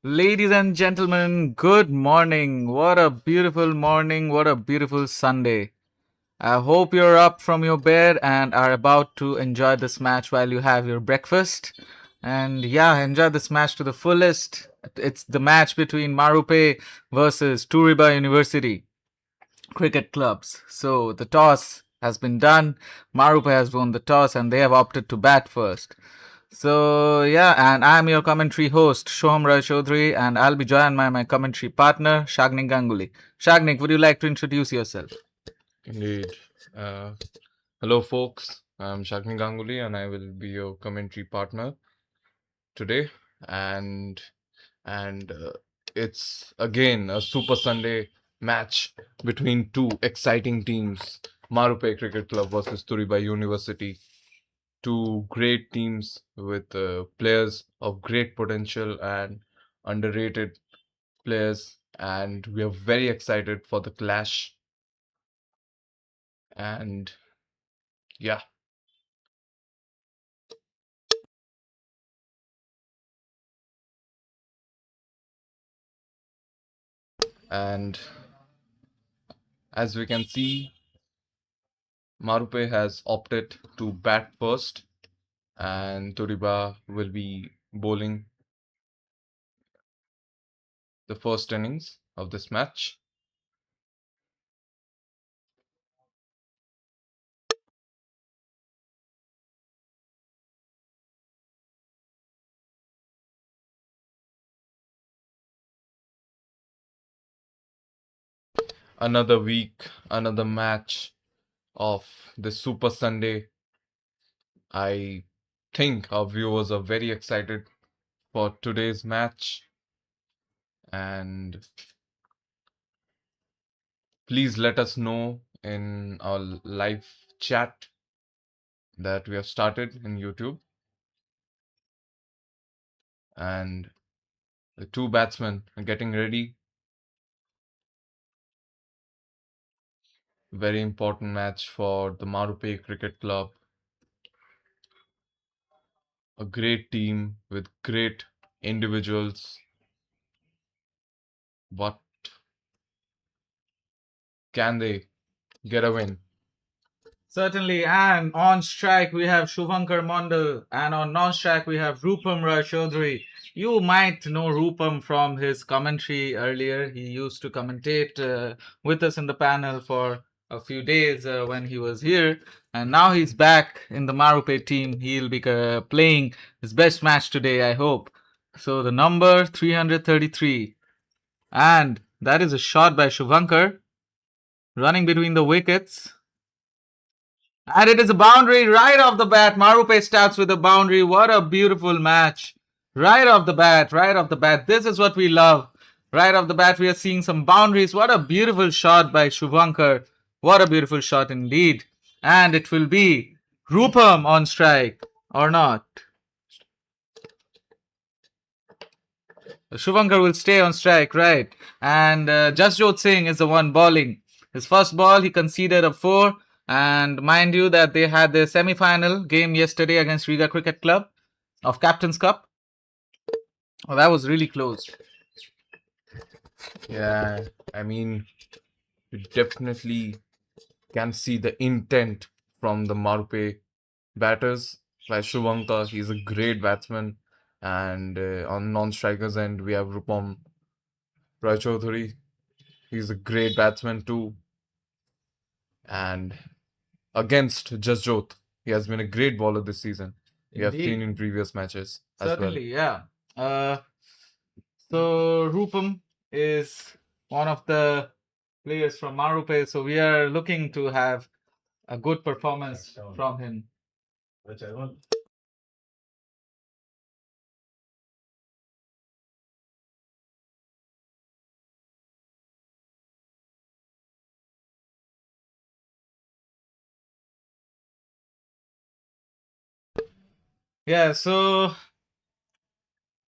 Ladies and gentlemen, good morning. What a beautiful morning. What a beautiful Sunday. I hope you're up from your bed and are about to enjoy this match while you have your breakfast. And yeah, enjoy this match to the fullest. It's the match between Marupe versus Turiba University cricket clubs. So the toss has been done. Marupe has won the toss and they have opted to bat first. So yeah, and I'm your commentary host, Shoham Roy Chaudhary, and I'll be joined by my commentary partner, Shagnik Ganguly. Shagnik, would you like to introduce yourself? Indeed. Uh, Hello, folks. I'm Shagni Ganguly, and I will be your commentary partner today. And and it's again a Super Sunday match between two exciting teams: Marupe Cricket Club versus Turiba University. Two great teams with players of great potential and underrated players, and we are very excited for the clash. And yeah. And as we can see, Marupe has opted to bat first, and Turiba will be bowling the first innings of this match. Another week, another match of the Super Sunday. I think our viewers are very excited for today's match, and please let us know in our live chat that we have started in YouTube. And the two batsmen are getting ready. Very important match for the Marupe Cricket Club. A great team with great individuals. But can they get a win? Certainly, and on strike we have Shubhankar Mondal, and on non-strike we have Rupam Roy Chaudhary. You might know Rupam from his commentary earlier. He used to commentate with us in the panel for a few days when he was here, and now he's back in the Marupe team. He'll be playing his best match today, I hope. So the number 333, and that is a shot by Shubhankar running between the wickets. And it is a boundary right off the bat. Marupe starts with a boundary. What a beautiful match. Right off the bat, right off the bat. This is what we love. Right off the bat, we are seeing some boundaries. What a beautiful shot by Shubhankar. What a beautiful shot indeed. And it will be Rupam on strike or not. Shubhankar will stay on strike, right? And Jasjot Singh is the one bowling. His first ball, he conceded a 4. And mind you that they had their semi-final game yesterday against Riga Cricket Club of Captain's Cup. Oh, that was really close. Yeah, I mean, you definitely can see the intent from the Marupe batters. Like Shubhankar, he's a great batsman. And on non-strikers end, we have Rupam Raichodhuri. He's a great batsman too. And against Jasjot, he has been a great bowler this season. We have seen Indeed. in previous matches as well. Certainly, yeah. Uh, so Rupam is one of the players from Marupe, so we are looking to have a good performance from him. Yeah, so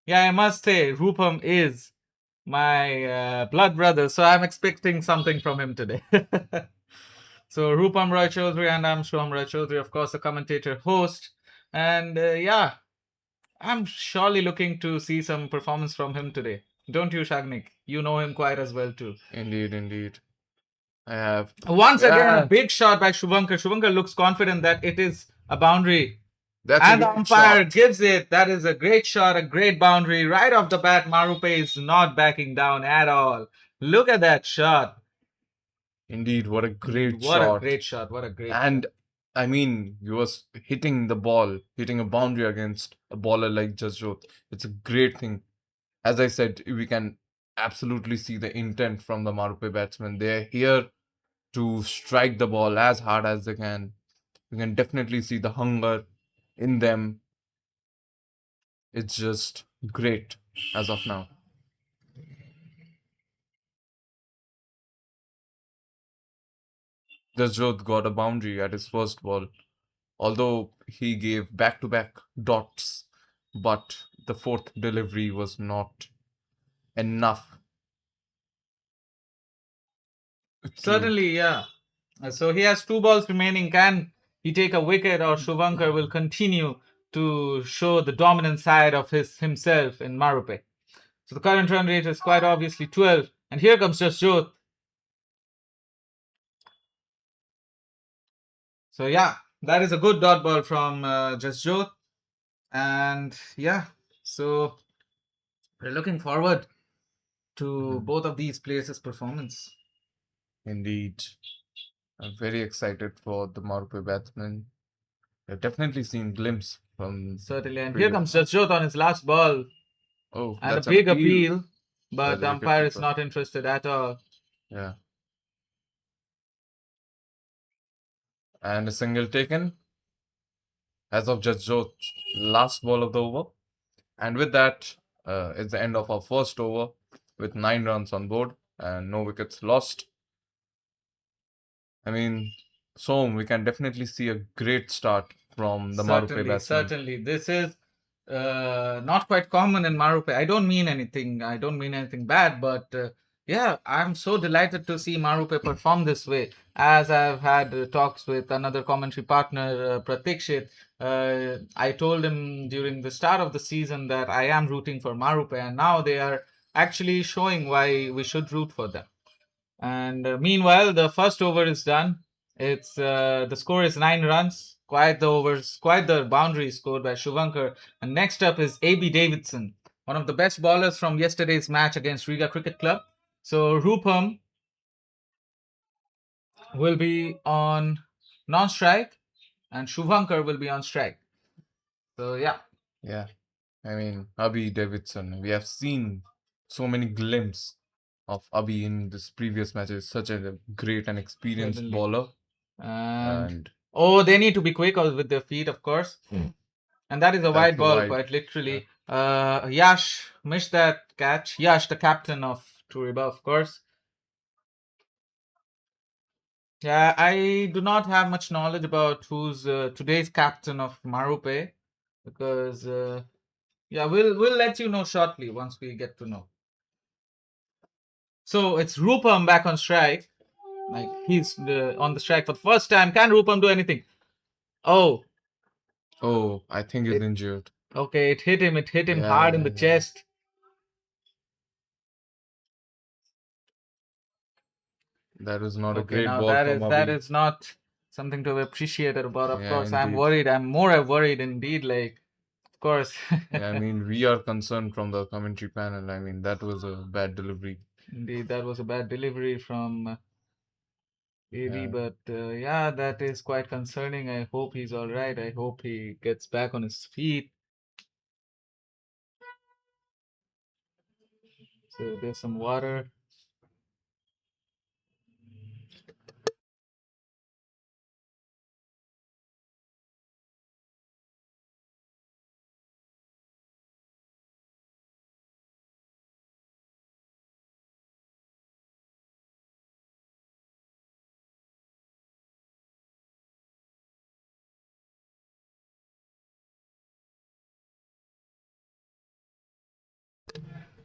yeah, I must say, Rupam is my blood brother, so I'm expecting something from him today. So Rupam Roy Chaudhary and I'm Shom Roy Chaudhary, of course, the commentator host. And yeah, I'm surely looking to see some performance from him today. Don't you, Shagnik? You know him quite as well too. Indeed, indeed. I have. Once again, a Yeah, big shot by Shubhankar. Shubhankar looks confident that it is a boundary. that's a And the great umpire shot. gives it. That is a great shot, a great boundary. Right off the bat, Marupe is not backing down at all. Look at that shot. Indeed, what a Indeed, great what a shot. great shot. What a great And shot. I mean, he was hitting the ball, hitting a boundary against a baller like Jasjot. It's a great thing. As I said, we can absolutely see the intent from the Marupe batsmen. They're here to strike the ball as hard as they can. You can definitely see the hunger in them. It's just great as of now. Jasjot got a boundary at his first ball, although he gave back to back dots, but the fourth delivery was not enough to. Certainly, yeah. So he has 2 balls remaining. Can he take a wicket, or Shubhankar will continue to show the dominant side of himself in Marupe? So the current run rate is quite obviously 12. And here comes Jasjot. So yeah, that is a good dot ball from Jasjot. And yeah, so we're looking forward to both of these players' performance. Indeed, I'm very excited for the Marupe batsmen. I've definitely seen glimpse from Certainly. And here previous comes match. Jasjot on his last ball. Oh, And a that's an big appeal appeal, by but the the umpire is wicketkeeper. not interested at all. Yeah, and a single taken as of Jasjot's last ball of the over. And with that, it's the end of our first over with 9 runs on board and no wickets lost. I mean, so we can definitely see a great start from the Marupe Certainly, batsmen. certainly. This is not quite common in Marupe. I don't mean anything. I don't mean anything bad, but yeah, I'm so delighted to see Marupe perform this way. As I've had talks with another commentary partner, Pratikshit, I told him during the start of the season that I am rooting for Marupe, and now they are actually showing why we should root for them. And meanwhile, the first over is done. It's the score is 9 runs. Quite the overs, quite the boundary scored by Shuvankar. And next up is AB Davidson, one of the best bowlers from yesterday's match against Riga Cricket Club. So Rupam will be on non-strike, and Shuvankar will be on strike. So yeah, Yeah, I mean, Abhi Davidson. We have seen so many glimpses of Abhi in this previous matches. Such a great and experienced certainly. bowler. And And oh, they need to be quick with their feet, of course. And that is a that's wide a ball, wide. quite Yeah. literally. Yash missed that catch. Yash, the captain of Turiba, of course. Yeah, I do not have much knowledge about who's today's captain of Marupe, because yeah, we'll let you know shortly once we get to know. So it's Rupam back on strike. Like he's on the strike for the first time. Can Rupam do anything? Oh, Oh, I think he's it injured. okay. It hit him. It hit him Yeah, hard in yeah, the yeah. chest. That was not a Okay, great now ball from that Abhi. is not something to be appreciated about. Of Yeah, course, I'm indeed. worried. I'm more worried indeed. Like, of course. Yeah, I mean, we are concerned from the commentary panel. I mean, that was a bad delivery. Indeed, that was a bad delivery from AB, Yeah. but yeah, that is quite concerning. I hope he's all right. I hope he gets back on his feet. So there's some water.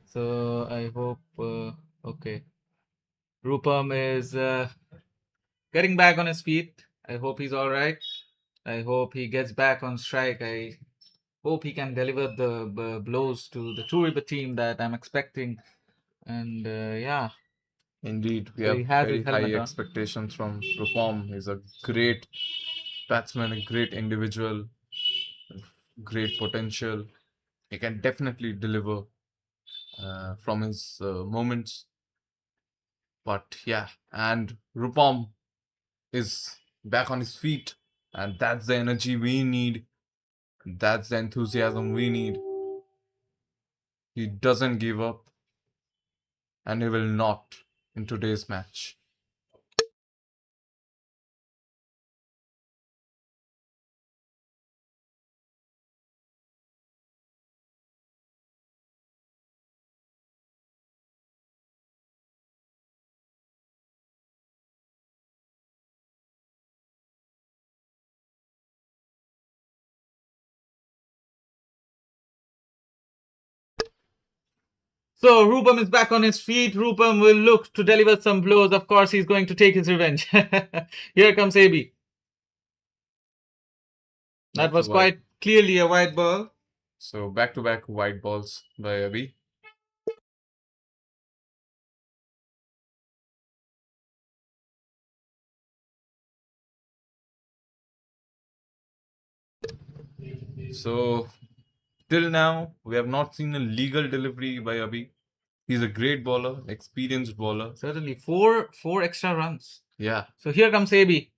So I hope, okay. Rupam is getting back on his feet. I hope he's all right. I hope he gets back on strike. I hope he can deliver the blows to the Turiba team that I'm expecting. And yeah, Indeed, we so have he has very his high helmet on. expectations from Rupam. He's a great batsman, a great individual, great potential. He can definitely deliver from his moments. But yeah, and Rupam is back on his feet, and that's the energy we need. That's the enthusiasm we need. He doesn't give up, and he will not in today's match. So Rupam is back on his feet. Rupam will look to deliver some blows. Of course, he's going to take his revenge. Here comes AB. That That's a was wide. quite clearly a wide ball. So back-to-back white balls by Abhi. So till now, we have not seen a legal delivery by Abhi. He's a great bowler, experienced bowler. Certainly, four extra runs. Yeah, So here comes AB.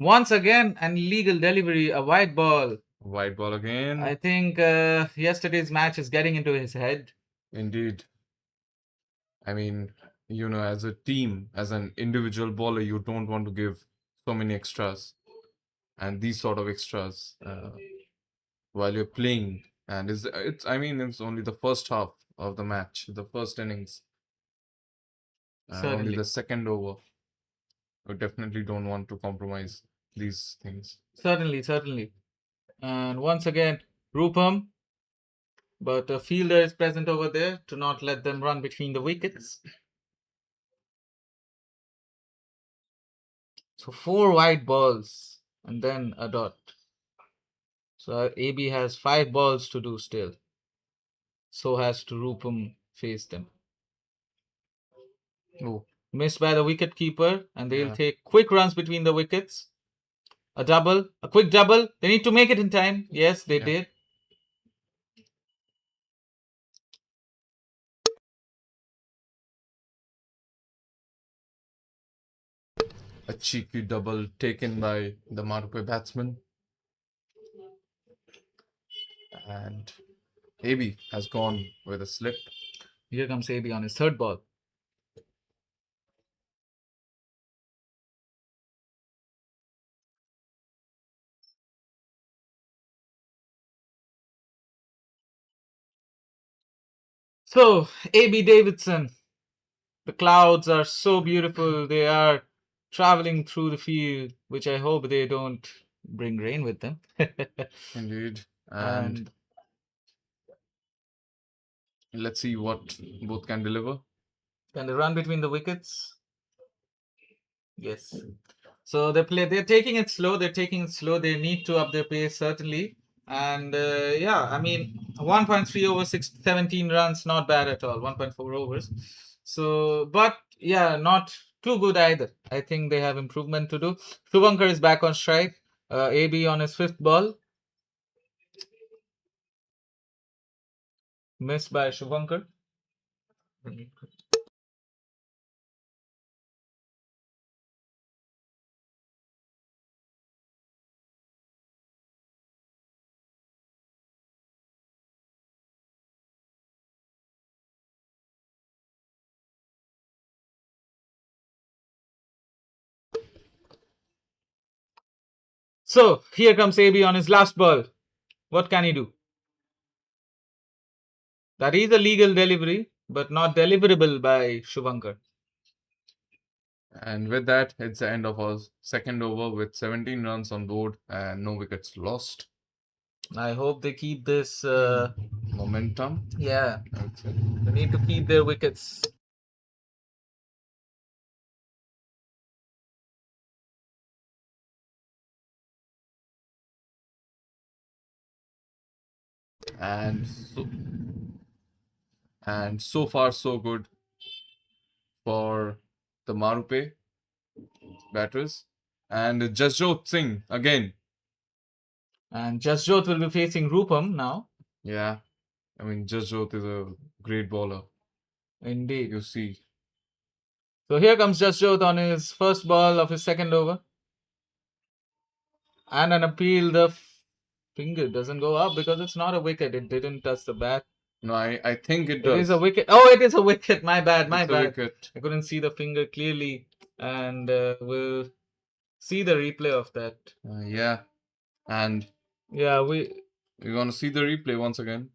Once again, an illegal delivery, a white ball. white ball again. I think yesterday's match is getting into his head. Indeed. I mean, as a team, as an individual bowler, you don't want to give so many extras and these sort of extras while you're playing. And it's only the first half of the match, the first innings, and only Certainly. the second over. You definitely don't want to compromise these things. Certainly. And once again, Rupam, but a fielder is present over there to not let them run between the wickets. So four white balls and then a dot. So AB has 5 balls to do still. So has to Rupam face them. Oh, missed by the wicket keeper, and they'll take quick runs between the wickets. A quick double. They need to make it in time. Yes, they did. A cheeky double taken by the Mārupes batsman. And AB has gone with a slip. Here comes AB on his third ball. So, AB Davidson. The clouds are so beautiful. They are traveling through the field, which I hope they don't bring rain with them. Indeed. And let's see what both can deliver. can they run between the wickets? Yes. So they're taking it slow. They need to up their pace certainly. And yeah, I mean 1.3 over 17 runs, not bad at all. 1.4 overs. So, but yeah, not too good either. I think they have improvement to do. Shuvankar is back on strike. AB on his fifth ball. Missed by Shuvankar. So here comes AB on his last ball. What can he do? That is a legal delivery, but not deliverable by Shuvankar. And with that, it's the end of our second over with 17 runs on board and no wickets lost. I hope they keep this momentum. Yeah, they need to keep their wickets. and so far so good for the Marupe batters. And Jasjot Singh again. And Jasjot will be facing Rupam now. Yeah, I mean Jasjot is a great bowler. Indeed. You see. So here comes Jasjot on his first ball of his second over. And an appeal, the finger doesn't go up because it's not a wicket. It didn't touch the bat. No, I think it It does. is a wicket. Oh, it is a wicket. My bad. My It's a bad. wicket. I couldn't see the finger clearly, and we'll see the replay of that. Yeah, and Yeah, we're gonna see the replay once again.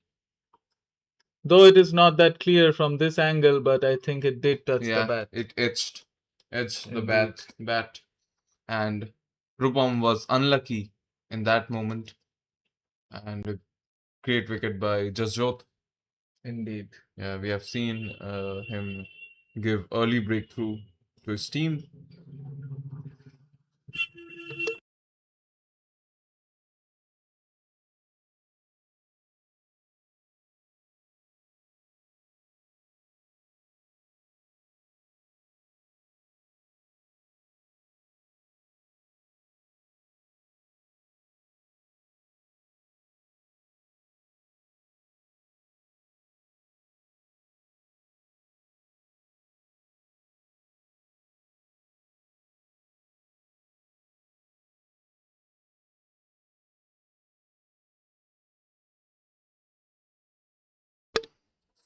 though it is not that clear from this angle, but I think it did touch the bat. It edged the bat, and Rupam was unlucky in that moment, and a great wicket by Jasjot. Indeed. Yeah, we have seen him give early breakthrough to his team.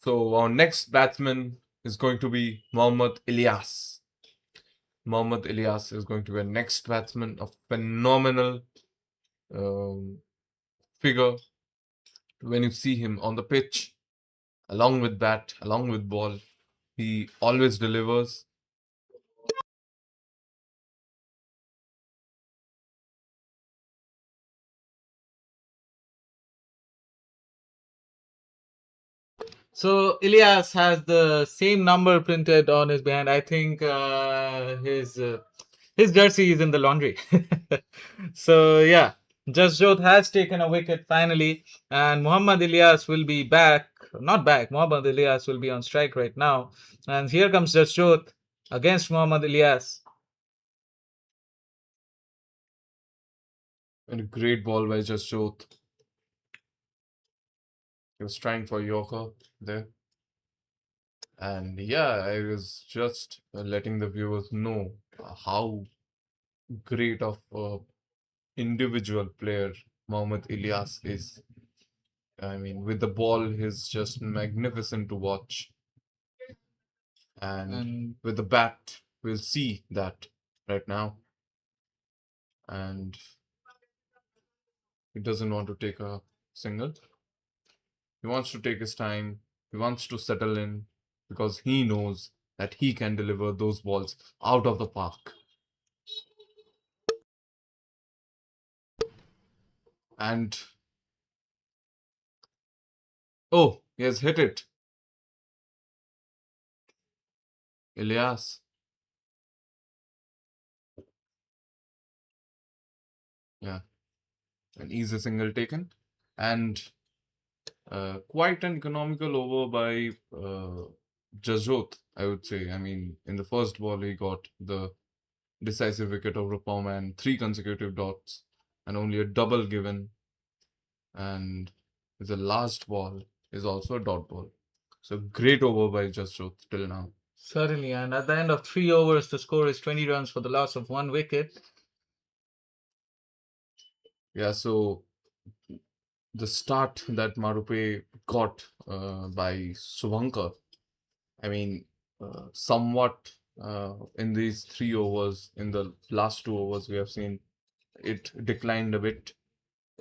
So our next batsman is going to be Mohammad Ilyas. Mohammad Ilyas is going to be our next batsman, a phenomenal figure. When you see him on the pitch, along with bat, along with ball, he always delivers. So Ilyas has the same number printed on his behind. I think his jersey is in the laundry. So yeah, Jasjot has taken a wicket finally, and Muhammad Ilyas will be back. Not back. Muhammad Ilyas will be on strike right now, and here comes Jasjot against Muhammad Ilyas. And a great ball by Jasjot. He was trying for Yorker there. And yeah, I was just letting the viewers know how great of individual player Mohammad Ilyas is. I mean, with the ball, he's just magnificent to watch. And with the bat, we'll see that right now. And he doesn't want to take a single. He wants to take his time. He wants to settle in because he knows that he can deliver those balls out of the park. And oh, he has hit it. Ilyas. Yeah. An easy single taken. And quite an economical over by Jasjot, I would say. I mean, in the first ball, he got the decisive wicket over Rupam and 3 consecutive dots, and only a double given. And the last ball is also a dot ball. So great over by Jasjot till now. Certainly, and at the end of 3 overs, the score is 20 runs for the loss of 1 wicket. Yeah, so the start that Marupe got by Suvankar, I mean, somewhat in these 3 overs, in the last 2 overs, we have seen it declined a bit.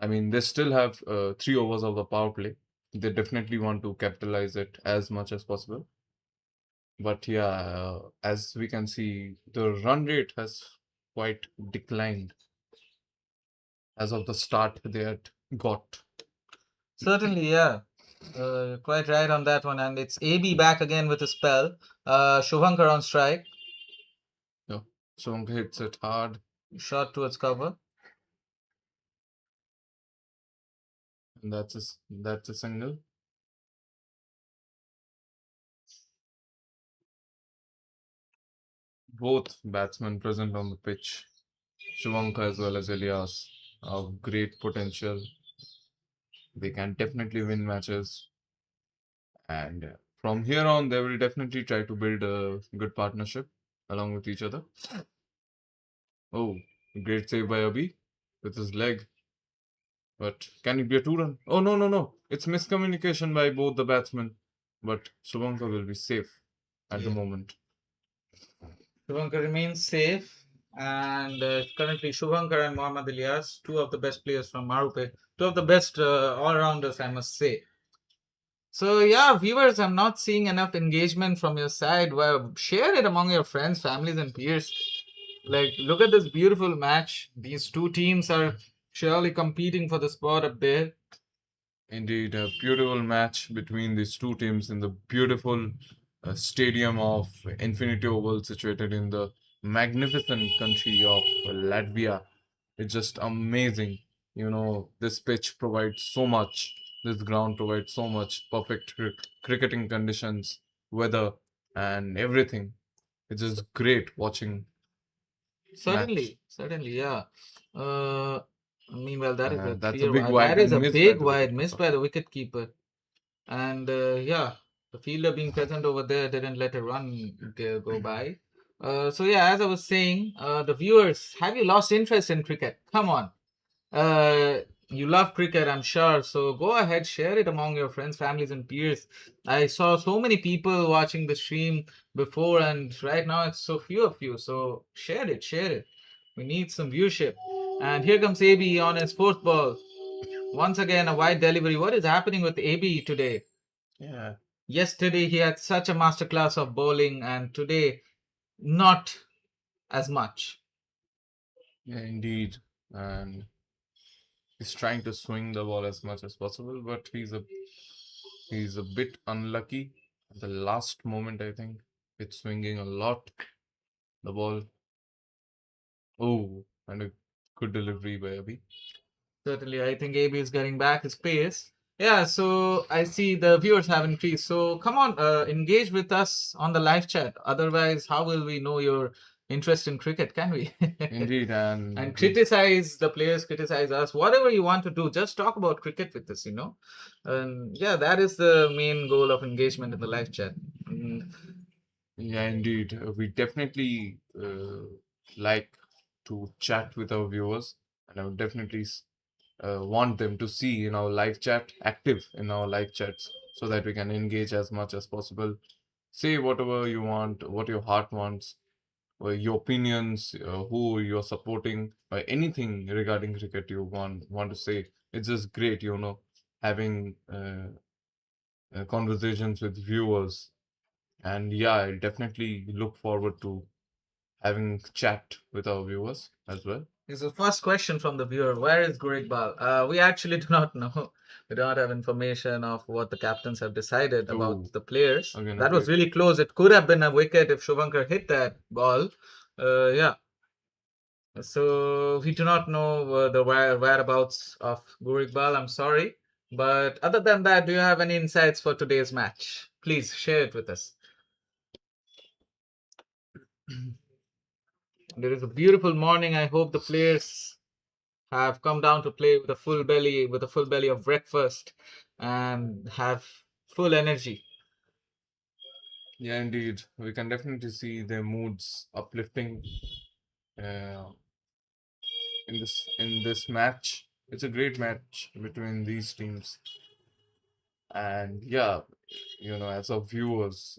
I mean, they still have 3 overs of the power play. They definitely want to capitalize it as much as possible. But yeah, as we can see, the run rate has quite declined as of the start they had got. Certainly, yeah. Quite right on that one. And it's AB back again with a spell. Shubhankar on strike. No, Suvankar hits it hard. Shot towards cover. That's a single. Both batsmen present on the pitch, Shivanka as well as Elias, have great potential. They can definitely win matches, and from here on, they will definitely try to build a good partnership along with each other. Oh, great save by Abhi with his leg. But can it be a two-run? Oh, no, no, no. It's miscommunication by both the batsmen. But Shubhankar will be safe at the Yeah. moment. Shubhankar remains safe, and currently Shubhankar and Mohammad Ilyas, two of the best players from Marupes, two of the best all-rounders, I must say. So yeah, viewers, I'm not seeing enough engagement from your side. Well, share it among your friends, families, and peers. Like, look at this beautiful match. These two teams are surely competing for the spot up there. Indeed, a beautiful match between these two teams in the beautiful stadium of Infinity Oval situated in the magnificent country of Latvia. It's just amazing. This pitch provides so much. This ground provides so much perfect cricketing conditions, weather, and everything. It's just great watching match. Certainly, yeah. Uh, Meanwhile, that is a That's a clear, big wide that is a miss by big the wide miss wicketkeeper. by the wicket keeper. And yeah, the fielder being present over there didn't let a run go by. So yeah, as I was saying, the viewers, have you lost interest in cricket? Come on. Uh, you love cricket, I'm sure. So go ahead, share it among your friends, families, and peers. I saw so many people watching the stream before, and right now it's so few of you. So share it, share it. We need some viewership. And here comes AB on his fourth ball. Once again, a wide delivery. What is happening with AB today? Yeah, Yesterday, he had such a masterclass of bowling, and today, not as much. yeah, indeed. And he's trying to swing the ball as much as possible, but he's a bit unlucky at the last moment. I think it's swinging a lot. The ball. Oh, and a good delivery by Abhi. Certainly, I think AB is getting back his pace. Yeah, so I see the viewers have increased. So come on, engage with us on the live chat. Otherwise, how will we know your interest in cricket? Can we? Indeed, And and criticize the players, criticize us, whatever you want to do. Just talk about cricket with us, you know. And yeah, that is the main goal of engagement in the live chat. yeah, indeed, we definitely like to chat with our viewers, and I would definitely want them to see in our live chat, active in our live chats, so that we can engage as much as possible. Say whatever you want, what your heart wants, or your opinions, who you're supporting, or anything regarding cricket you want to say. It's just great, having conversations with viewers. And yeah, I definitely look forward to having chat with our viewers as well. Here's the first question from the viewer. Where is Gurigbal? We actually do not know. We don't have information of what the captains have decided about Oh, the players. again a That was great. really close. It could have been a wicket if Shubhankar hit that ball. Yeah. So we do not know the whereabouts of Gurigbal. I'm sorry. But other than that, do you have any insights for today's match? Please share it with us. There is a beautiful morning. I hope the players have come down to play with a full belly of breakfast and have full energy. Yeah, indeed. We can definitely see their moods uplifting uh, in this match. It's a great match between these teams. And yeah, as our viewers,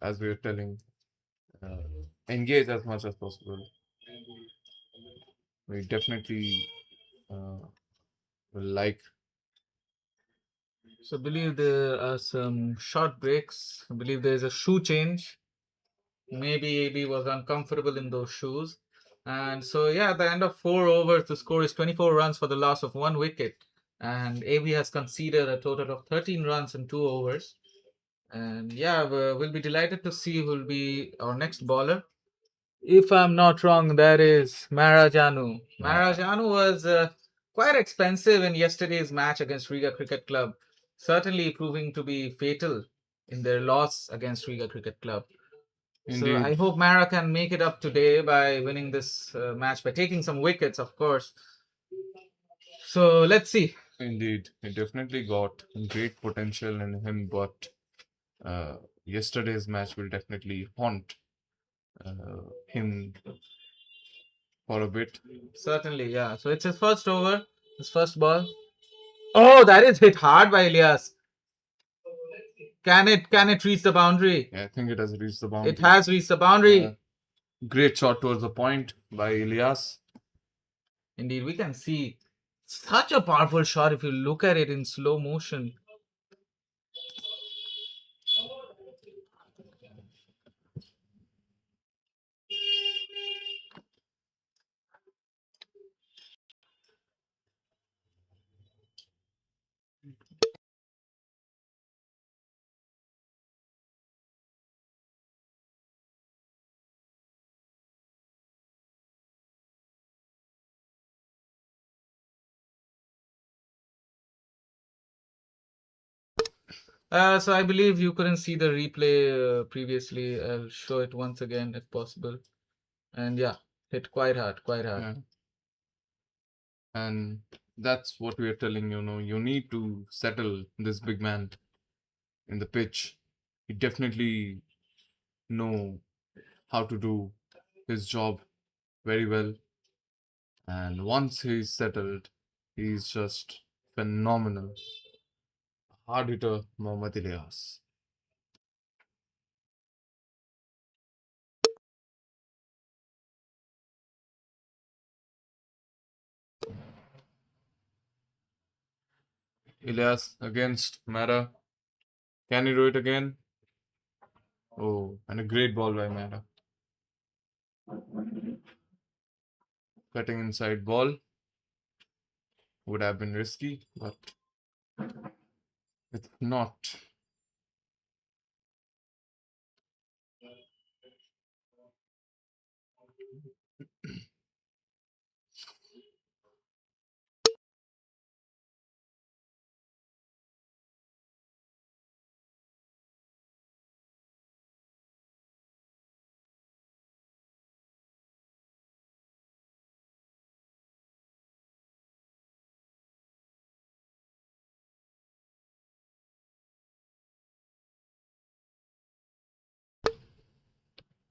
as we are telling, uh, engage as much as possible. We definitely will like. So I believe there are some short breaks. I believe there is a shoe change. Maybe AB was uncomfortable in those shoes. And so yeah, at the end of 4 overs, the score is 24 runs for the loss of 1 wicket. And AB has conceded a total of 13 runs in 2 overs. And yeah, we'll be delighted to see who will be our next bowler. If I'm not wrong, that is Marajanu. Yeah, Marajanu was quite expensive in yesterday's match against Riga Cricket Club, certainly proving to be fatal in their loss against Riga Cricket Club. So I Indeed, hope Mara can make it up today by winning this match, by taking some wickets, of course. So let's see. indeed, he definitely got great potential in him, but yesterday's match will definitely haunt him for a bit. Certainly, yeah. So it's his first over, his first ball. Oh, that is hit hard by Elias. Can it reach the boundary? Yeah, I think it has reached the boundary. It has reached the boundary. Great shot towards the point by Elias. Indeed, we can see such a powerful shot if you look at it in slow motion. So I believe you couldn't see the replay previously. I'll show it once again if possible. And yeah, hit quite hard, quite hard. Yeah. And that's what we are telling you. You need to settle this big man in the pitch. He definitely know how to do his job very well. And once he's settled, he's just phenomenal. Hard hitter, Mohammad Ilyas. Ilyas against Mara. Can he do it again? Oh, and a great ball by Mara. Cutting inside ball would have been risky, but it's not.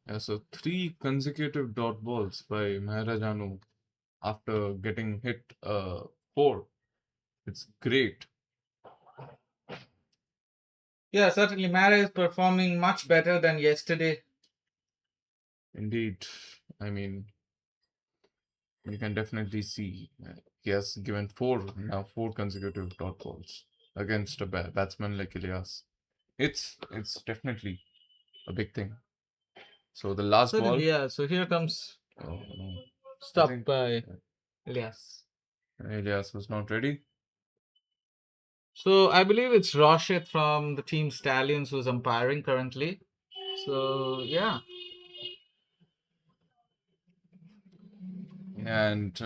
Yeah, so 3 consecutive dot balls by Maharajanu after getting hit 4. It's great. Yeah, certainly Mara is performing much better than yesterday. Indeed. I mean, you can definitely see he has given 4 consecutive dot balls against a batsman like Ilyas. It's definitely a big thing. So the last ball. Certainly, yeah. So here comes Oh, no. stop think by Elias. Ilyas was not ready. So I believe it's Roshit from the team Stallions who's umpiring currently. So yeah. And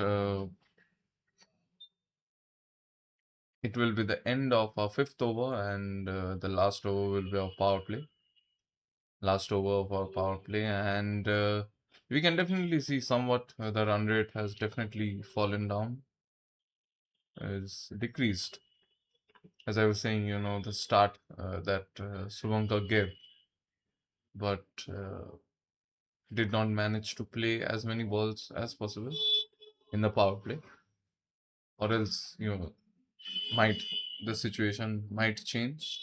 it will be the end of our 5th over, and the last over will be our power play. Last over of our power play, and we can definitely see somewhat the run rate has definitely fallen down, is decreased. As I was saying, the start that Suvankar gave, but did not manage to play as many balls as possible in the power play, or else might the situation might change.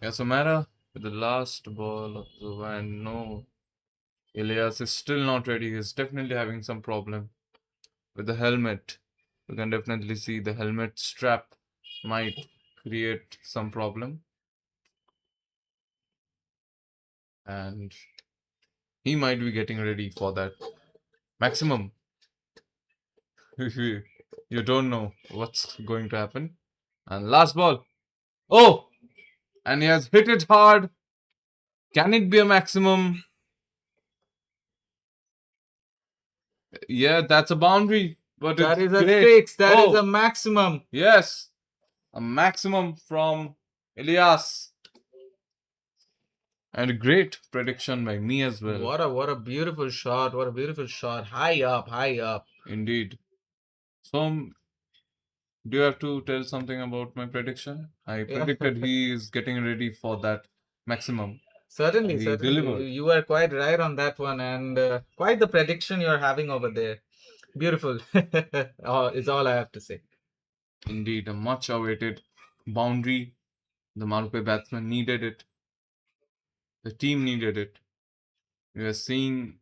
Yeah, so Mara with the last ball of the over, and no, Elias is still not ready. He's definitely having some problem with the helmet. You can definitely see the helmet strap might create some problem, and he might be getting ready for that maximum. You don't know what's going to happen. And last ball. Oh, and he has hit it hard. Can it be a maximum? Yeah, that's a boundary, but That it's is a great. six. That is a Oh, maximum. yes, a maximum from Elias. And a great prediction by me as well. What a beautiful shot. What a beautiful shot. High up, high up. Indeed. So, do you have to tell something about my prediction? I Yeah. predicted he is getting ready for that maximum, Certainly, and he certainly. delivered. You are quite right on that one, and quite the prediction you're having over there. Beautiful. Is all I have to say. Indeed, a much awaited boundary. The Marupe batsman needed it. The team needed it. We are seeing,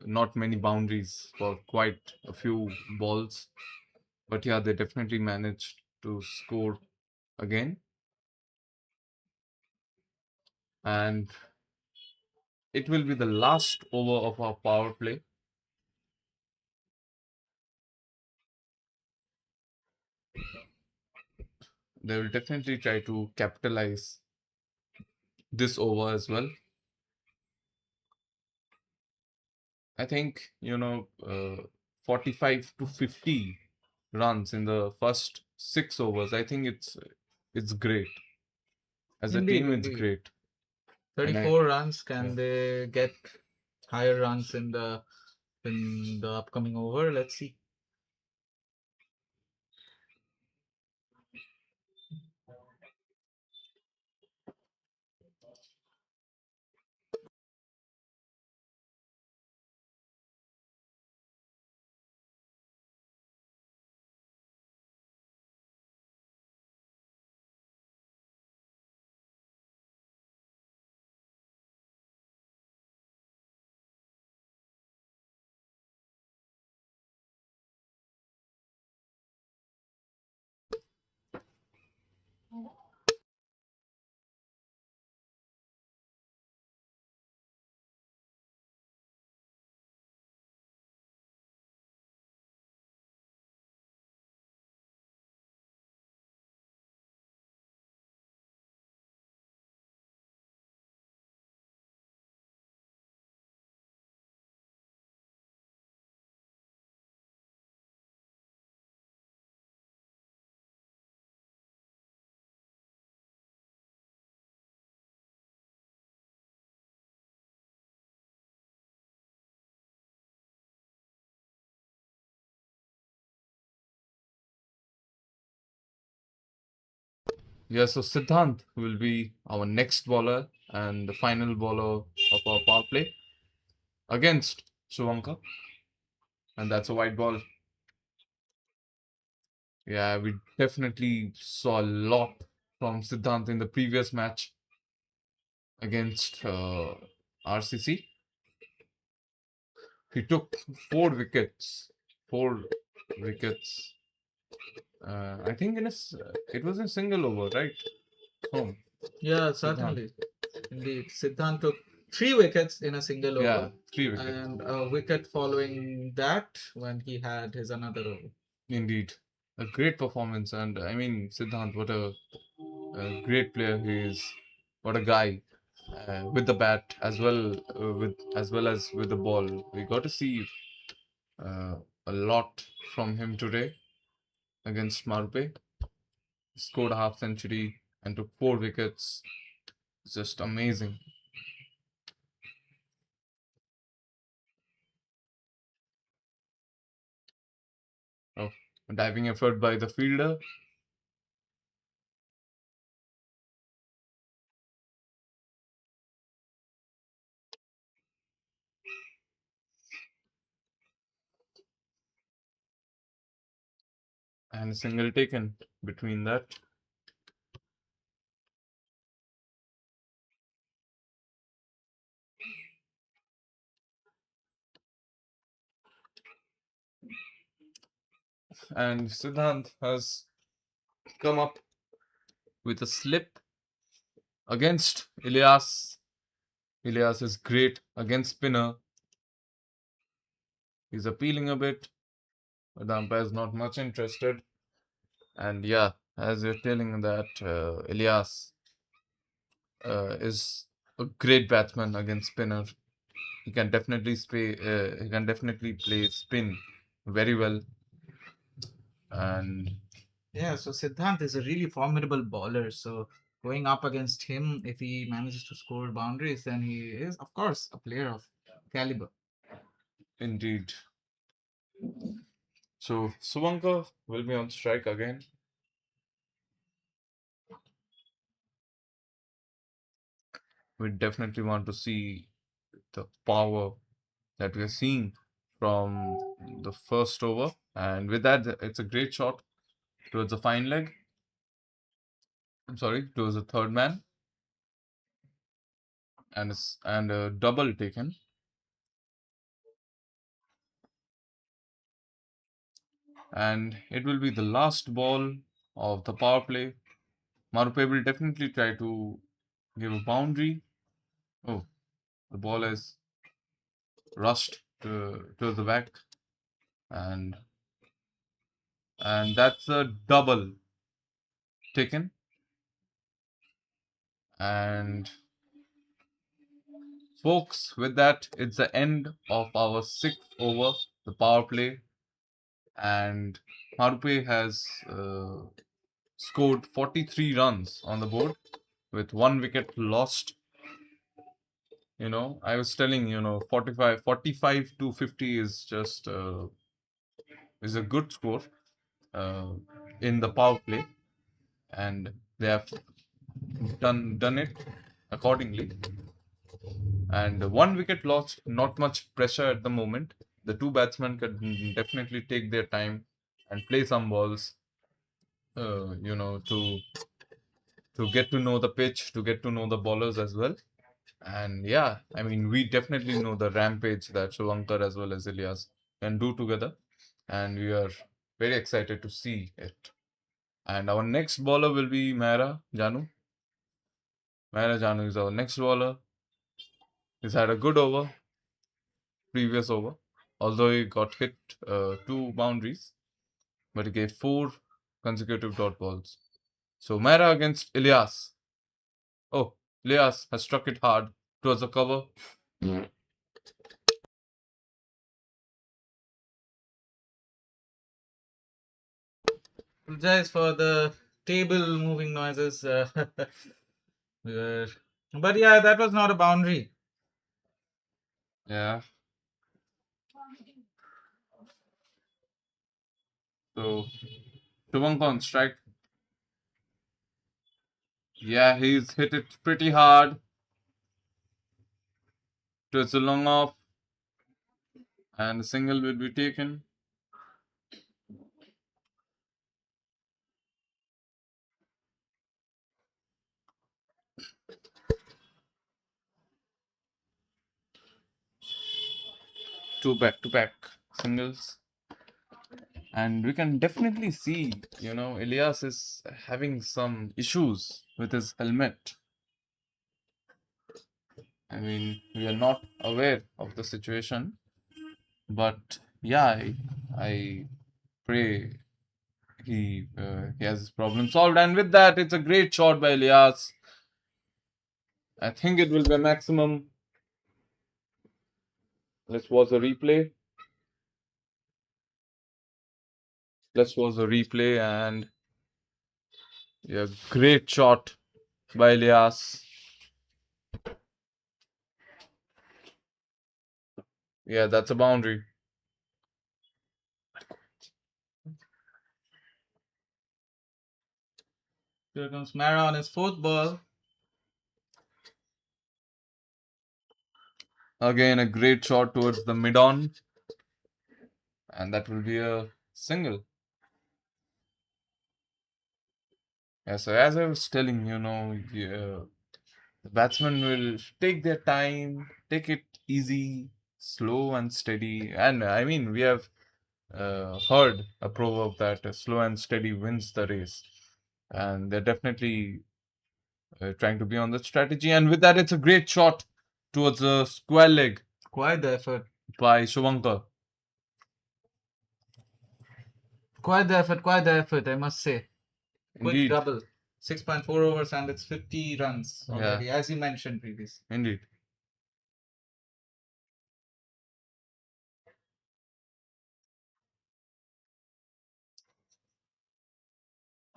not many boundaries for quite a few balls. But yeah, they definitely managed to score again. And it will be the last over of our power play. They will definitely try to capitalize this over as well. I think, 45 to 50 runs in the first 6 overs. I think it's great. As a Indeed, team, it's indeed. great. And 34 runs. yeah. Can they get higher runs in the upcoming over? Let's see. Yeah, so Siddhant will be our next bowler and the final bowler of our power play against Shivanka. And that's a white ball. Yeah, we definitely saw a lot from Siddhant in the previous match against RCC. He took 4 wickets. 4 wickets. I think it was in single over, right? Home. Yeah, Siddhant. certainly. Indeed. Siddhant took 3 wickets in a single Yeah, over 3 wickets. and a wicket following that when he had his another over. Indeed. A great performance. And I mean, Siddhant, what a great player he is. What a guy. With the bat as well as with the ball. We got to see uh, a lot from him today against Marupe. Scored a half century and took 4 wickets. Just amazing. Oh, diving effort by the fielder. And a single taken between that. And Siddhant has come up with a slip against Elias. Elias is great against spinner. He's appealing a bit, but the umpire is not much interested. And yeah, as you're telling that Elias is a great batsman against spinner. He can definitely play spin very well. And Yeah, so Siddhant is a really formidable bowler. So going up against him, if he manages to score boundaries, then he is, of course, a player of caliber. indeed, so Suvankar will be on strike again. We definitely want to see the power that we are seeing from the first over. And with that, it's a great shot towards the fine leg. I'm sorry, towards the third man, and a double taken. And it will be the last ball of the power play. Marupe will definitely try to give a boundary. Oh, the ball is rushed to the back, and that's a double taken. And folks, with that, it's the end of our sixth over, the power play, and Marupe has scored 43 runs on the board with 1 wicket lost. I was telling 45 to 50 is just is a good score uh, in the power play, and they have done it accordingly. And 1 wicket lost, not much pressure at the moment. The two batsmen can definitely take their time and play some balls, to get to know the pitch, to get to know the bowlers as well. And yeah, I mean, we definitely know the rampage that Shivankar as well as Ilyas can do together, and we are very excited to see it. And our next bowler will be Mehra Janu. Mehra Janu is our next bowler. He's had a good over, previous over, although he got hit 2 boundaries, but he gave 4 consecutive dot balls. So Mehra against Ilyas. Oh, Ilyas has struck it hard towards the cover. Apologize for the table moving noises. Uh, but yeah, that was not a boundary. Yeah. So Shivankar on strike. Yeah, he's hit it pretty hard towards the long off, and the single will be taken. Two back-to-back singles. And we can definitely see, Elias is having some issues with his helmet. I mean, we are not aware of the situation, but yeah, I pray he has his problem solved. And with that, it's a great shot by Elias. I think it will be a maximum. Let's watch the replay. And yeah, great shot by Elias. Yeah, that's a boundary. Here comes Mara on his fourth ball. Again, a great shot towards the mid-on, and that will be a single. Yeah, so as I was telling, the batsmen will take their time, take it easy, slow and steady. And I mean, we have heard a proverb that slow and steady wins the race. and they're definitely trying to be on the strategy. And with that, it's a great shot towards the square leg Quite the effort. by Shubhankar. Quite the effort, I must say. Quick Indeed. double. 6.4 overs and it's 50 runs already, as you mentioned previously. Indeed.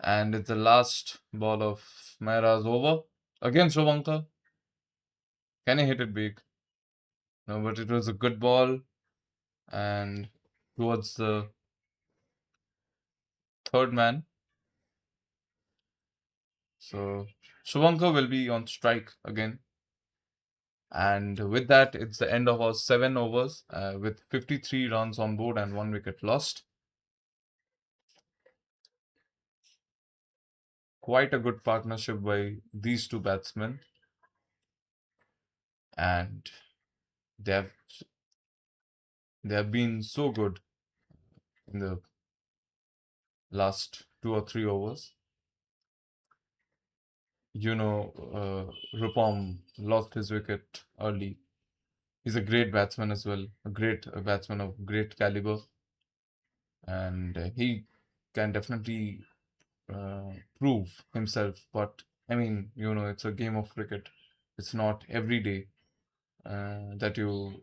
And it's the last ball of Mehra's over. Again, Shubhankar. Can he hit it big? No, but it was a good ball. And towards the third man. So Shubhankar will be on strike again. And with that, it's the end of our 7 overs with 53 runs on board and 1 wicket lost. Quite a good partnership by these two batsmen. And they have been so good in the last 2 or 3 overs. Rupam lost his wicket early. He's a great batsman as well, a great batsman of great caliber, and he can definitely prove himself. But I mean, it's a game of cricket. It's not every day that you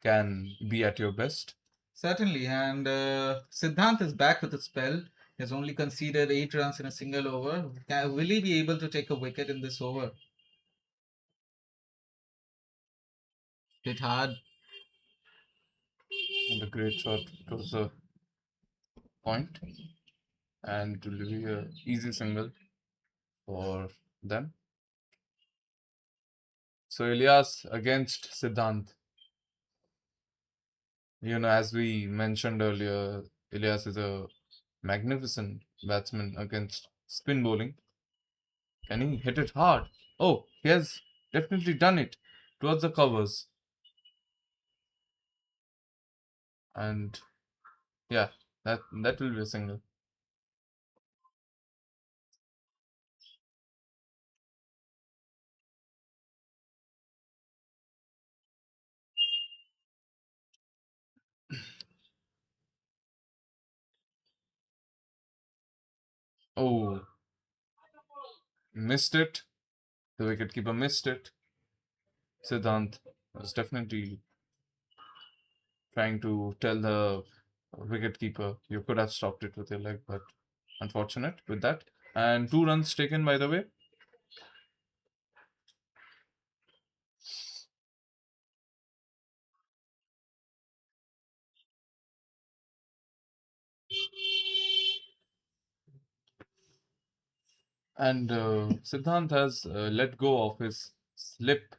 can be at your best. Certainly, and Siddhant is back with a spell. He has only conceded 8 runs in a single over. Will he be able to take a wicket in this over? Hit hard. And a great shot towards the point, and it will be an easy single for them. So Ilyas against Siddhant. As we mentioned earlier, Ilyas is a magnificent batsman against spin bowling. Can he hit it hard? Oh, he has definitely done it towards the covers. And yeah, that will be a single. Oh, missed it. The wicketkeeper missed it. Siddhant was definitely trying to tell the wicketkeeper, you could have stopped it with your leg, but unfortunate with that. And 2 runs taken, by the way. And Siddhant has let go of his slip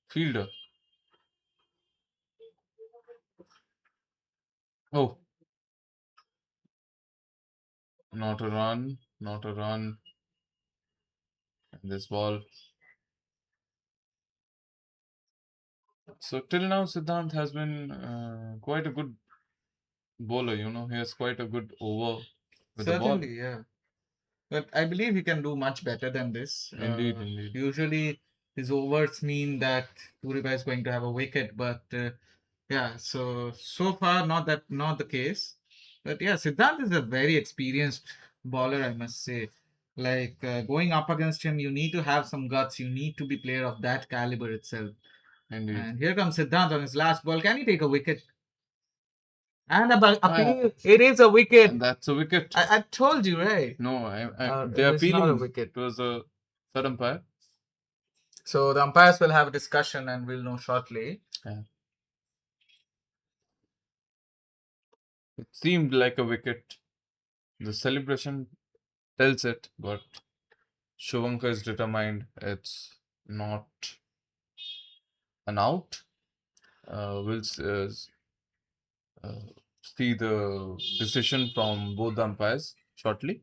fielder. Oh, not a run, not a run. And this ball. So till now, Siddhant has been quite a good bowler. He has quite a good over with the ball. Certainly, yeah. But I believe he can do much better than this. Indeed. Usually, his overs mean that Turiba is going to have a wicket, but yeah. So far, not the case. But yeah, Siddhant is a very experienced bowler, I must say. Like going up against him, you need to have some guts. You need to be player of that caliber itself. Indeed. And here comes Siddhant on his last ball. Can he take a wicket? And it is a wicket. And that's a wicket. I told you, right? No, they It are is not a appealing. wicket. It was a third umpire. So the umpires will have a discussion and we'll know shortly. Yeah. It seemed like a wicket. The celebration tells it, but Shubhankar is determined it's not an out. We'll see the decision from both the umpires shortly.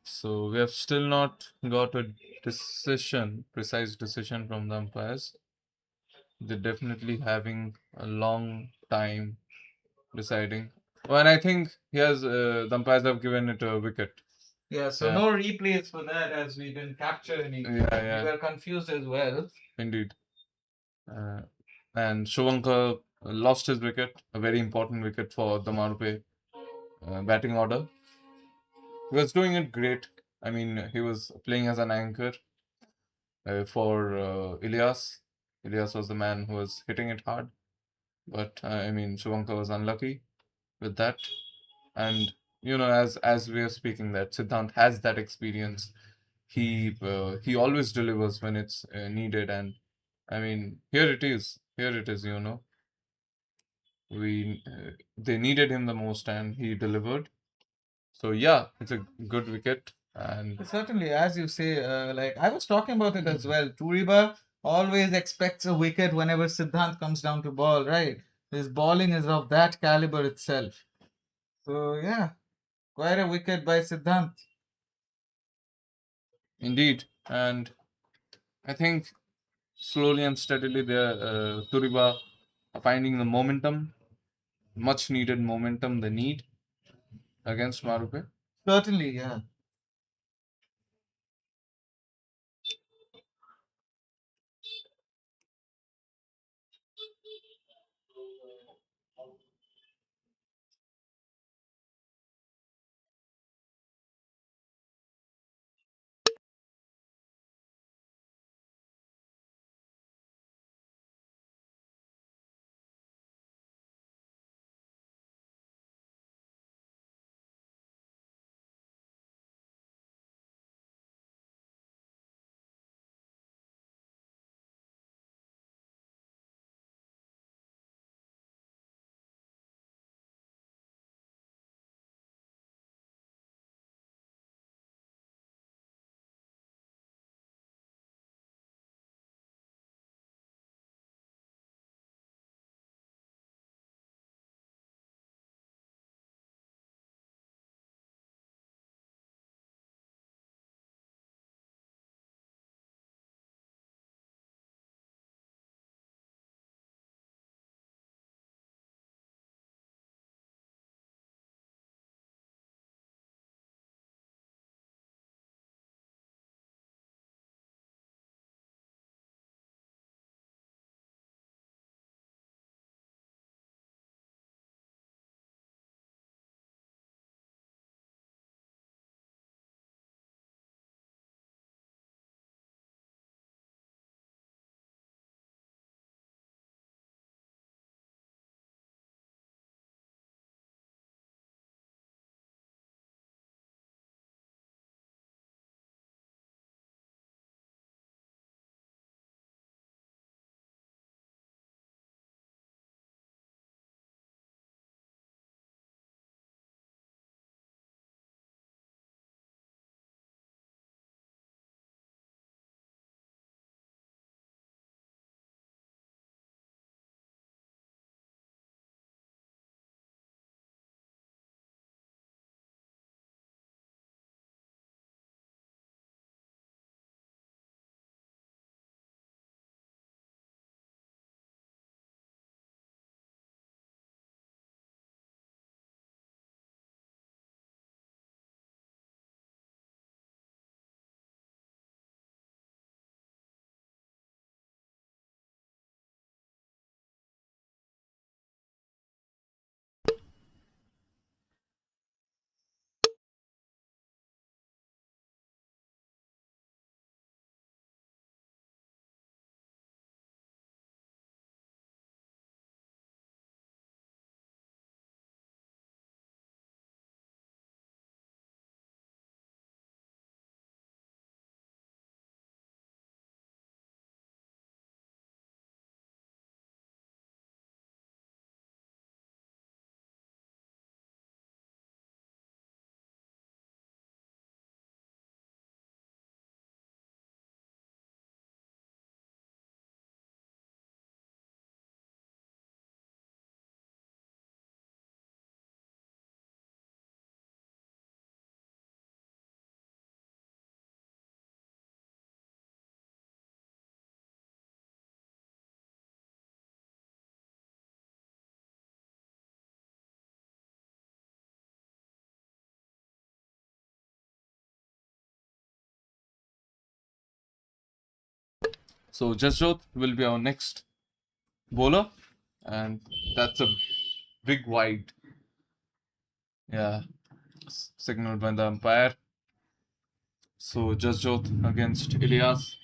So we have still not got a precise decision from the umpires. They're definitely having a long time deciding. Well, and I think the umpires have given it a wicket. Yeah, so Yeah. no replays for that as we didn't capture any. Yeah. We were confused as well. Indeed. And Shovankar lost his wicket, a very important wicket for the Marupe batting order. He was doing it great. I mean, he was playing as an anchor for Ilyas. Ilyas was the man who was hitting it hard. But I mean, Shovankar was unlucky with that. And as we are speaking, that Siddhant has that experience. He always delivers when it's needed, and I mean, here it is. Here it is. They needed him the most, and he delivered. So yeah, it's a good wicket, and Certainly, as you say, like I was talking about it as well. Turiba always expects a wicket whenever Siddhant comes down to ball, right? His bowling is of that caliber itself. So yeah, quite a wicket by Siddhant. indeed, and I think slowly and steadily, Turiba are finding the momentum, much needed momentum they need against Marupe. Certainly, yeah. So Jasjot will be our next bowler, and that's a big wide. Yeah, signaled by the umpire. So Jasjot against Ilyas.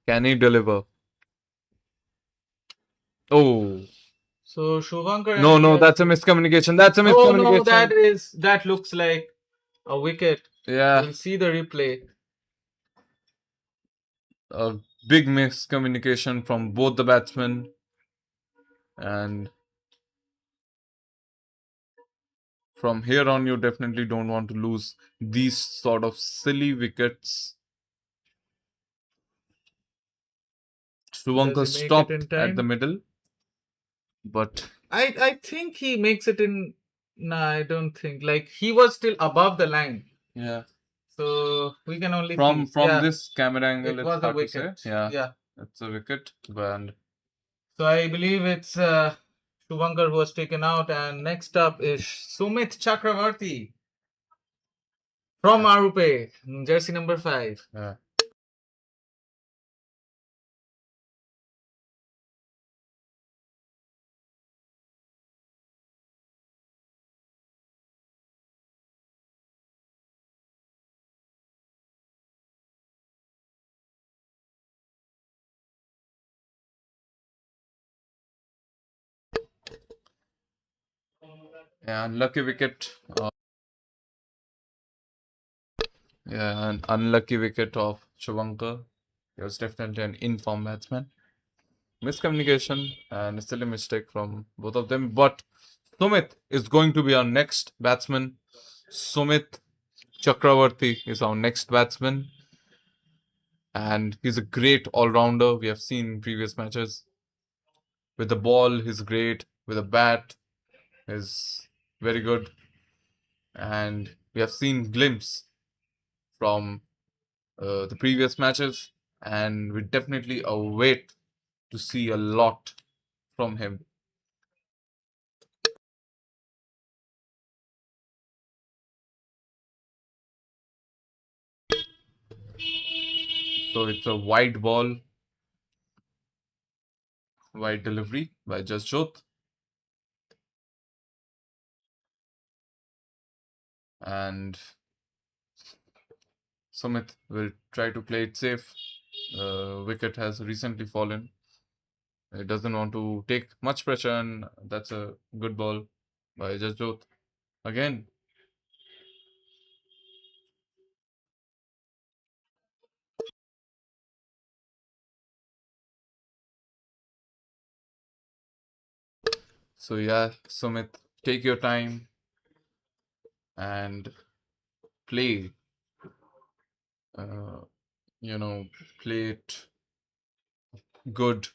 Can he deliver? Oh, So Shubhankar and no, Elias. that's a miscommunication. That's a Oh no, miscommunication. that looks like a wicket. Yeah, We'll see the replay. a big miscommunication from both the batsmen, and from here on, you definitely don't want to lose these sort of silly wickets. Does Shubhankar he make it stopped in at the time? middle, but I think he makes it in. No, I don't think. Like he was still above the line, yeah, so we can only from see. Yeah, this camera angle, it it's was a hard to say. wicket. Yeah, Yeah. it's a wicket, and So I believe it's Shubhankar who was taken out, and next up is Sumit Chakravarti from yeah, Marupe, jersey number 5. yeah. Yeah, unlucky wicket. Yeah, an unlucky wicket of Shubhankar. He was definitely an informed batsman. Miscommunication and still a mistake from both of them. But Sumit is going to be our next batsman. Sumit Chakravarti is our next batsman, and he's a great all rounder. We have seen in previous matches. With the ball, he's great. With a bat, he's very good. And we have seen glimpse from the previous matches, and we definitely await to see a lot from him. So it's a wide ball, wide delivery by Jasjot, and Sumit will try to play it safe. Wicket has recently fallen. He doesn't want to take much pressure, and that's a good ball by Jasjot again. So yeah, Sumit, take your time and play. Uh, play it good,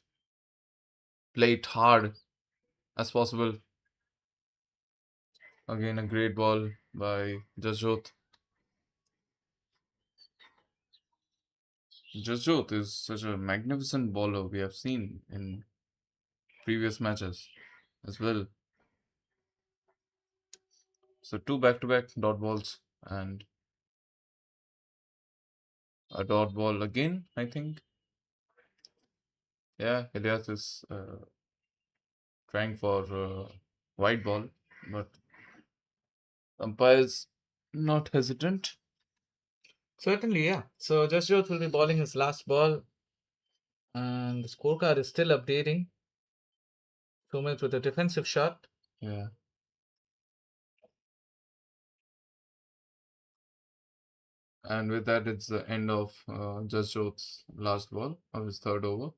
play it hard as possible. Again, a great ball by Jasjot. Jasjot is such a magnificent bowler we have seen in previous matches as well. So two back-to-back dot balls and a dot ball again, I think. Yeah, Elias is trying for white ball, but umpires not hesitant. Certainly, yeah. So Jasjot will be bowling his last ball, and the scorecard is still updating. Sumit with a defensive shot. Yeah. And with that, it's the end of Jasjot's last ball of his third over.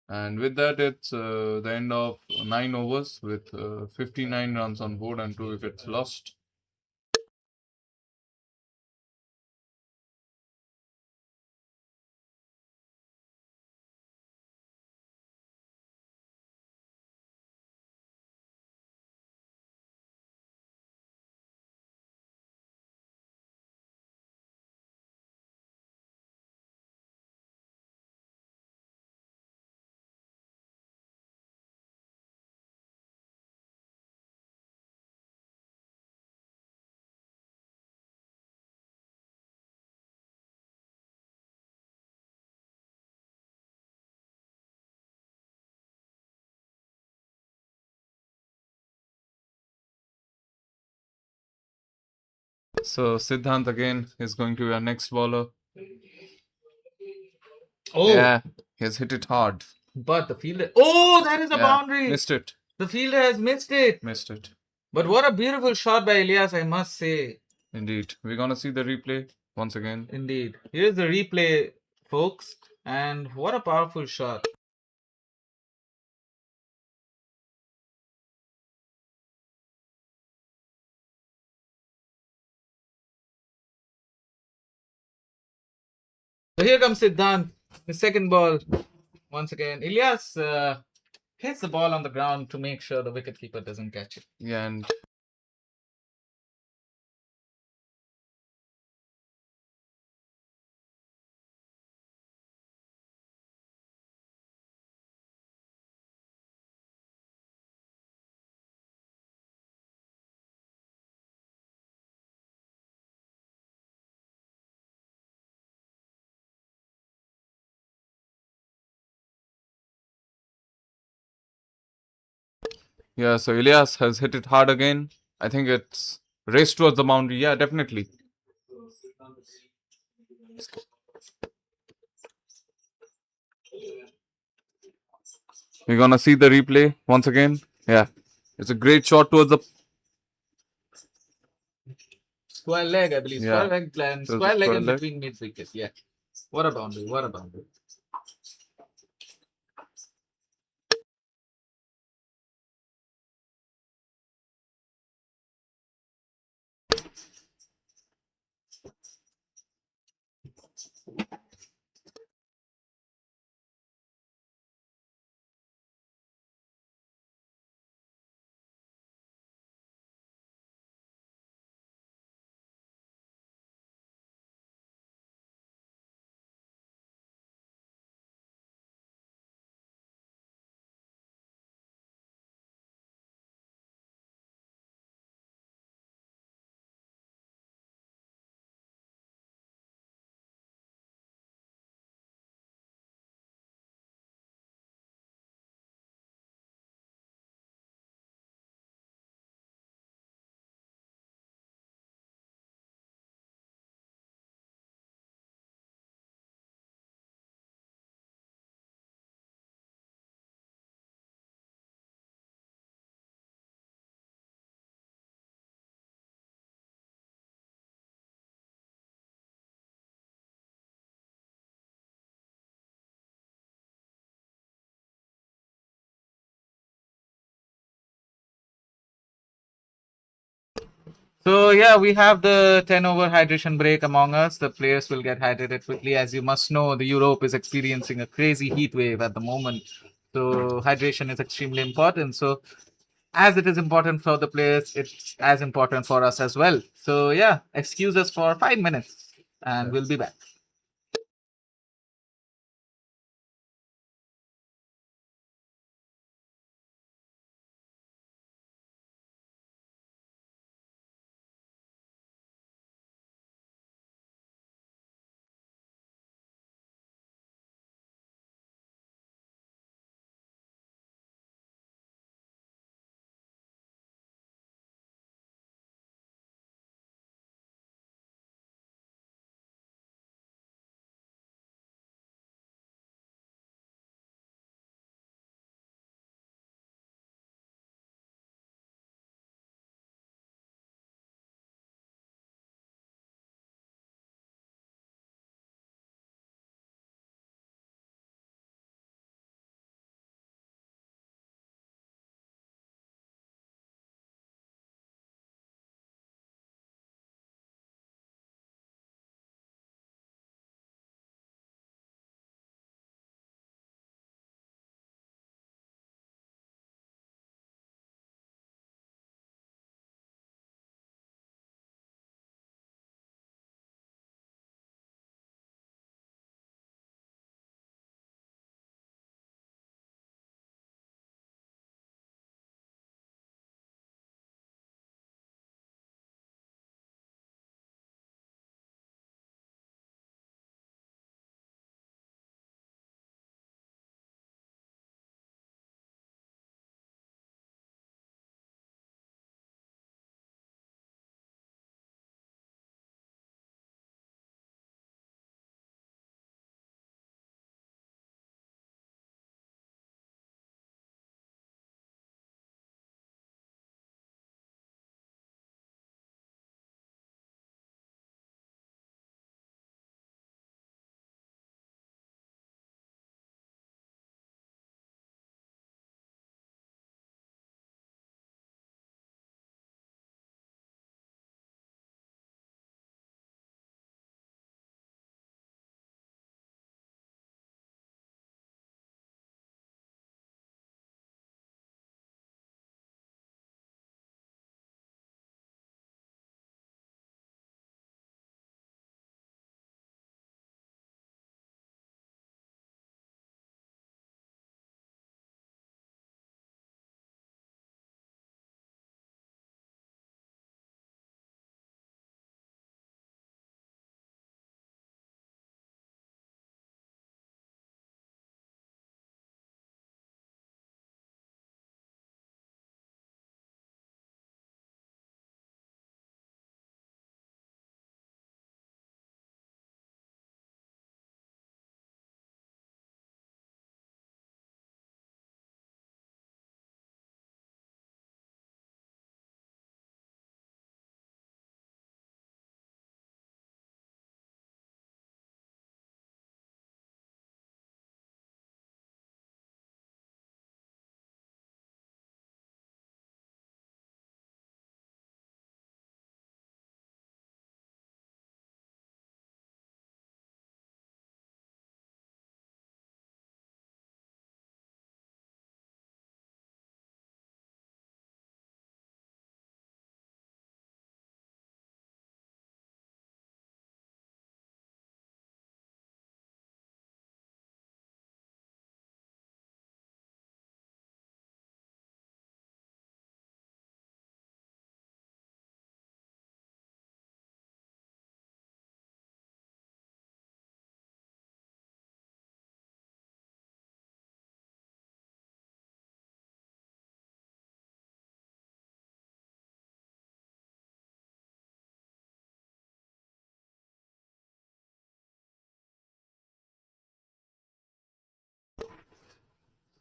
And with that, it's the end of 9 overs with 59 runs on board and 2 wickets lost. So Siddhant again is going to be our next bowler. Oh, Yeah, he has hit it hard. but the fielder. Oh, that is a Yeah, boundary. missed it. The fielder has missed it. Missed it. But what a beautiful shot by Elias, I must say. Indeed. We're gonna see the replay once again. Indeed. Here's the replay, folks. And what a powerful shot. So here comes Siddhant, the second ball. Once again, Elias hits the ball on the ground to make sure the wicketkeeper doesn't catch it. Yeah, and yeah, so Elias has hit it hard again. I think it's raced towards the boundary. Yeah, definitely. We're gonna see the replay once again. Yeah, it's a great shot towards the. Square leg, I believe. Yeah, Square leg plan. so Square leg square in leg. between mid wicket. Yeah. What a boundary. What a boundary. So yeah, we have the 10 over hydration break among us. The players will get hydrated quickly. As you must know, the Europe is experiencing a crazy heat wave at the moment. So hydration is extremely important. So as it is important for the players, it's as important for us as well. So yeah, excuse us for 5 minutes and we'll be back.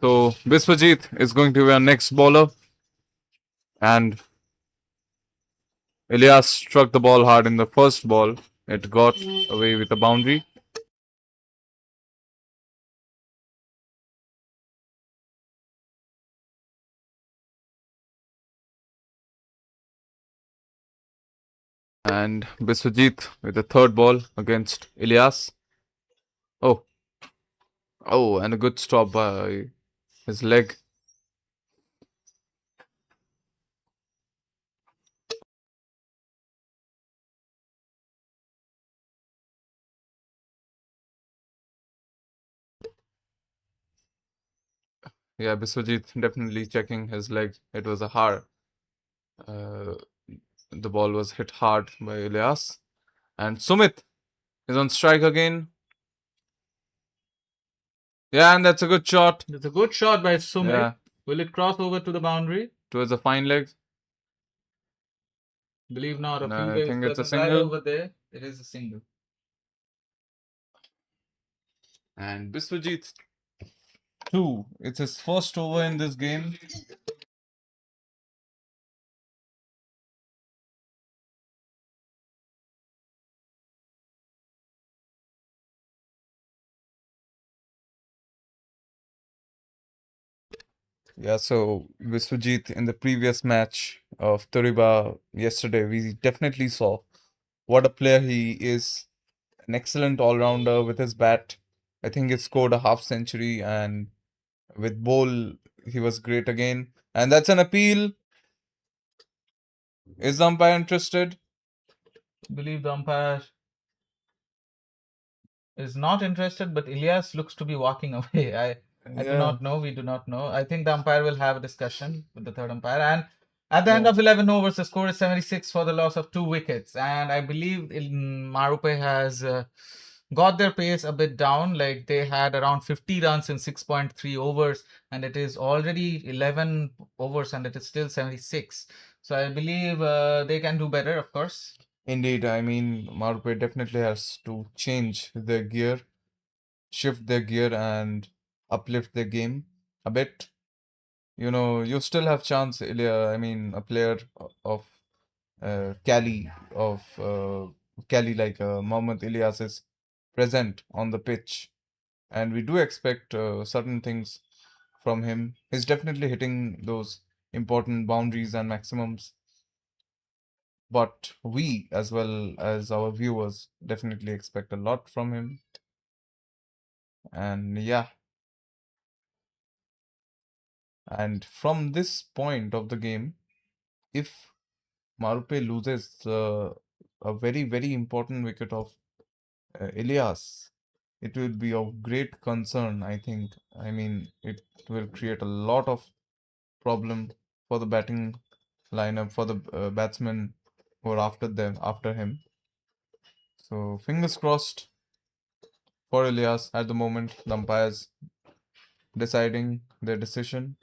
So Biswajit is going to be our next bowler, and Ilyas struck the ball hard in the first ball. It got away with a boundary. And Biswajit with the third ball against Ilyas. Oh, oh, and a good stop by his leg. Yeah, Biswajit definitely checking his leg. It was a hard. Uh, the ball was hit hard by Ilyas. And Sumit is on strike again. Yeah, and that's a good shot. It's a good shot by Sumit. Yeah, Will it cross over to the boundary? towards a fine leg. Believe not. A No, fielder I is think it's a present right single. over there. It is a single. And Biswajit, two. It's his first over in this game. Yeah, so Biswajit in the previous match of Turiba yesterday, we definitely saw what a player he is. An excellent all-rounder with his bat. I think he scored a half century, and with bowl he was great again. And that's an appeal. Is the umpire interested? Believe the umpire is not interested, but Ilyas looks to be walking away. I do Yeah. not know. We do not know. I think the umpire will have a discussion with the third umpire. And at the end Yeah. of 11 overs, the score is 76 for the loss of 2 wickets. And I believe Marupe has got their pace a bit down. Like they had around 50 runs in 6.3 overs, and it is already 11 overs, and it is still 76. So I believe they can do better, of course. Indeed, I mean, Mārupes definitely has to change their gear, shift their gear, and uplift their game a bit. You know, you still have chance, Ilya. I mean, a player of Cali like Mohammad Ilyas is present on the pitch, and we do expect certain things from him. He's definitely hitting those important boundaries and maximums, but we, as well as our viewers, definitely expect a lot from him. And yeah, and from this point of the game, if Marupe loses a very, very important wicket of Ilyas, it will be of great concern, I think. I mean, it will create a lot of problem for the batting lineup, for the batsmen who are after him. So fingers crossed for Ilyas at the moment. The umpires deciding their decision.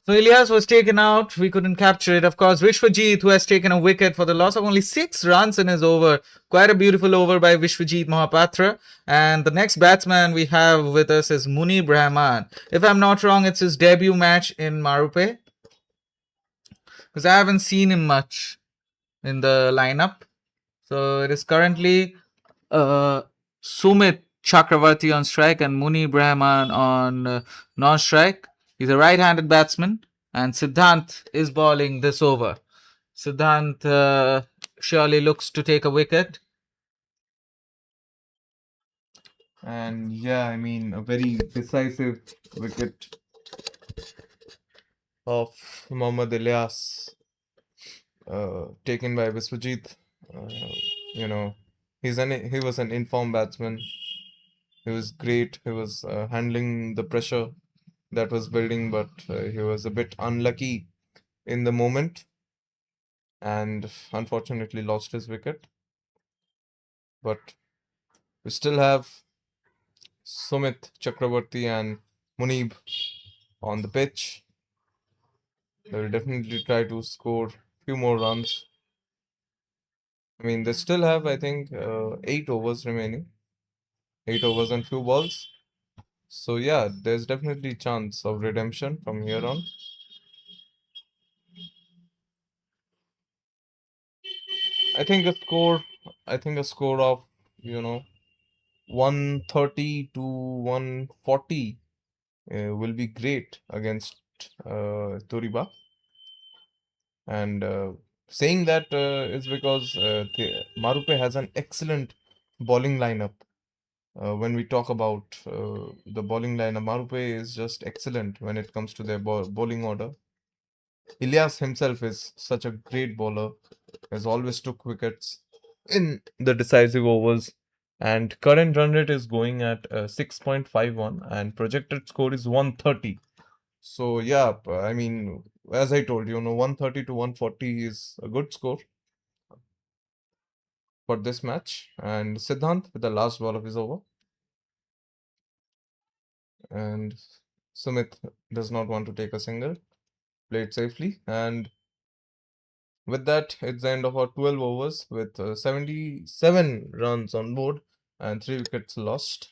So Ilyas was taken out. We couldn't capture it. Of course, Vishwajit, who has taken a wicket for the loss of only 6 runs in his over. Quite a beautiful over by Vishwajit Mohapatra. And the next batsman we have with us is Munib Rahman. If I'm not wrong, it's his debut match in Marupe. Because I haven't seen him much in the lineup. So it is currently uh, Sumit Chakravarti on strike and Munib Rahman on non-strike. He's a right-handed batsman, and Siddhant is bowling this over. Siddhant surely looks to take a wicket. And yeah, I mean, a very decisive wicket of Mohammad Ilyas, taken by Viswajit. Uh, you know, he was an informed batsman. He was great. He was handling the pressure that was building, but he was a bit unlucky in the moment and unfortunately lost his wicket. But we still have Sumit Chakravarti and Munib on the pitch. They will definitely try to score a few more runs. I mean, they still have, I think, 8 overs remaining, 8 overs and few balls. So yeah, there's definitely chance of redemption from here on. I think a score, I think a score of, you know, 130 to 140 will be great against Turiba. And saying that is because Marupe has an excellent bowling lineup. When we talk about the bowling lineup, Marupe is just excellent when it comes to their bowling order. Ilyas himself is such a great bowler, has always took wickets in the decisive overs. And current run rate is going at 6.51 and projected score is 130. So yeah, I mean, as I told you, 130 to 140 is a good score for this match. And Siddhant with the last ball of his over. And Sumit does not want to take a single, played safely. And with that, it's the end of our 12 overs with 77 runs on board and 3 wickets lost.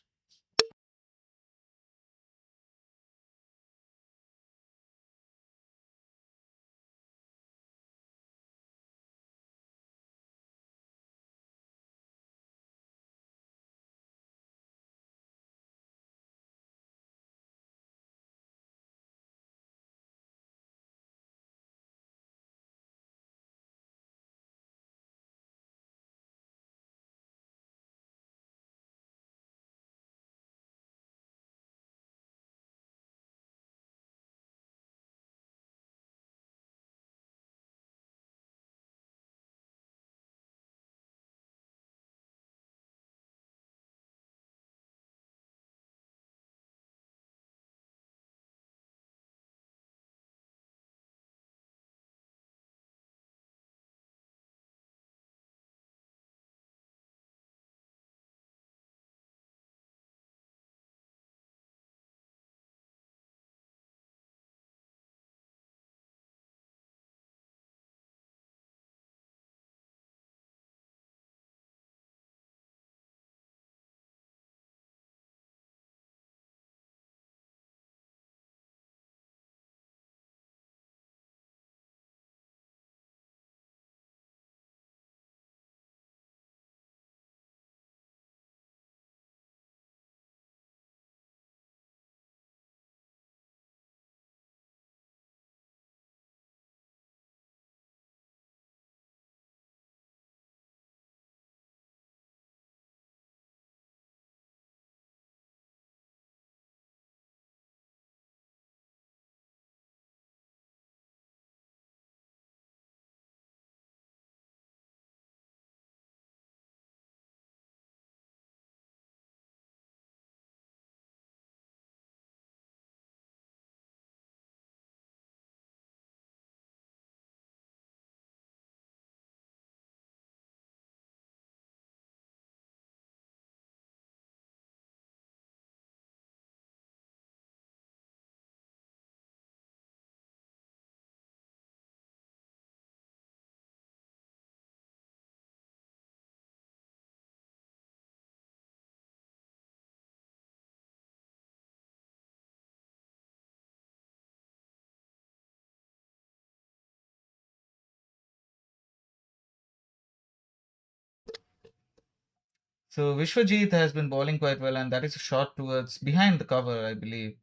So Vishwajit has been bowling quite well, and that is a shot towards behind the cover, I believe.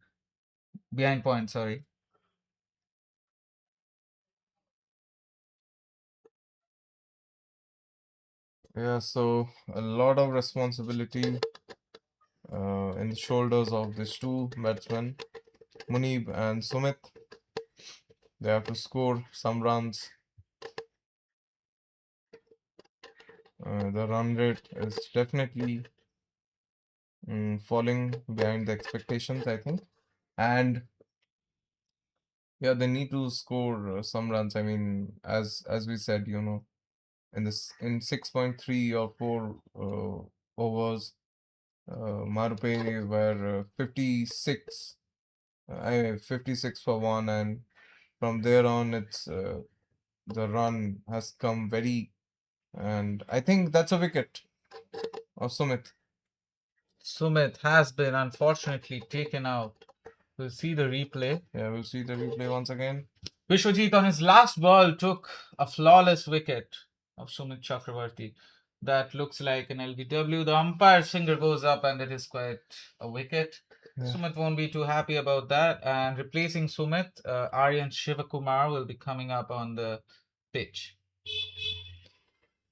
Behind point, sorry. Yeah, so a lot of responsibility in the shoulders of these two batsmen, Munib and Sumit. They have to score some runs. The run rate is definitely falling behind the expectations, I think. And yeah, they need to score some runs. I mean, as we said, in 6.3 or 4 overs, Marupe were 56, 56 for one, and from there on, it's the run has come very, and I think that's a wicket of Sumit. Sumit has been unfortunately taken out. We'll see the replay. Yeah, we'll see the replay once again. Vishwajit on his last ball took a flawless wicket of Sumit Chakravarti. That looks like an LBW. The umpire's finger goes up and it is quite a wicket. Yeah. Sumit won't be too happy about that. And replacing Sumit, Aryan Shivakumar will be coming up on the pitch.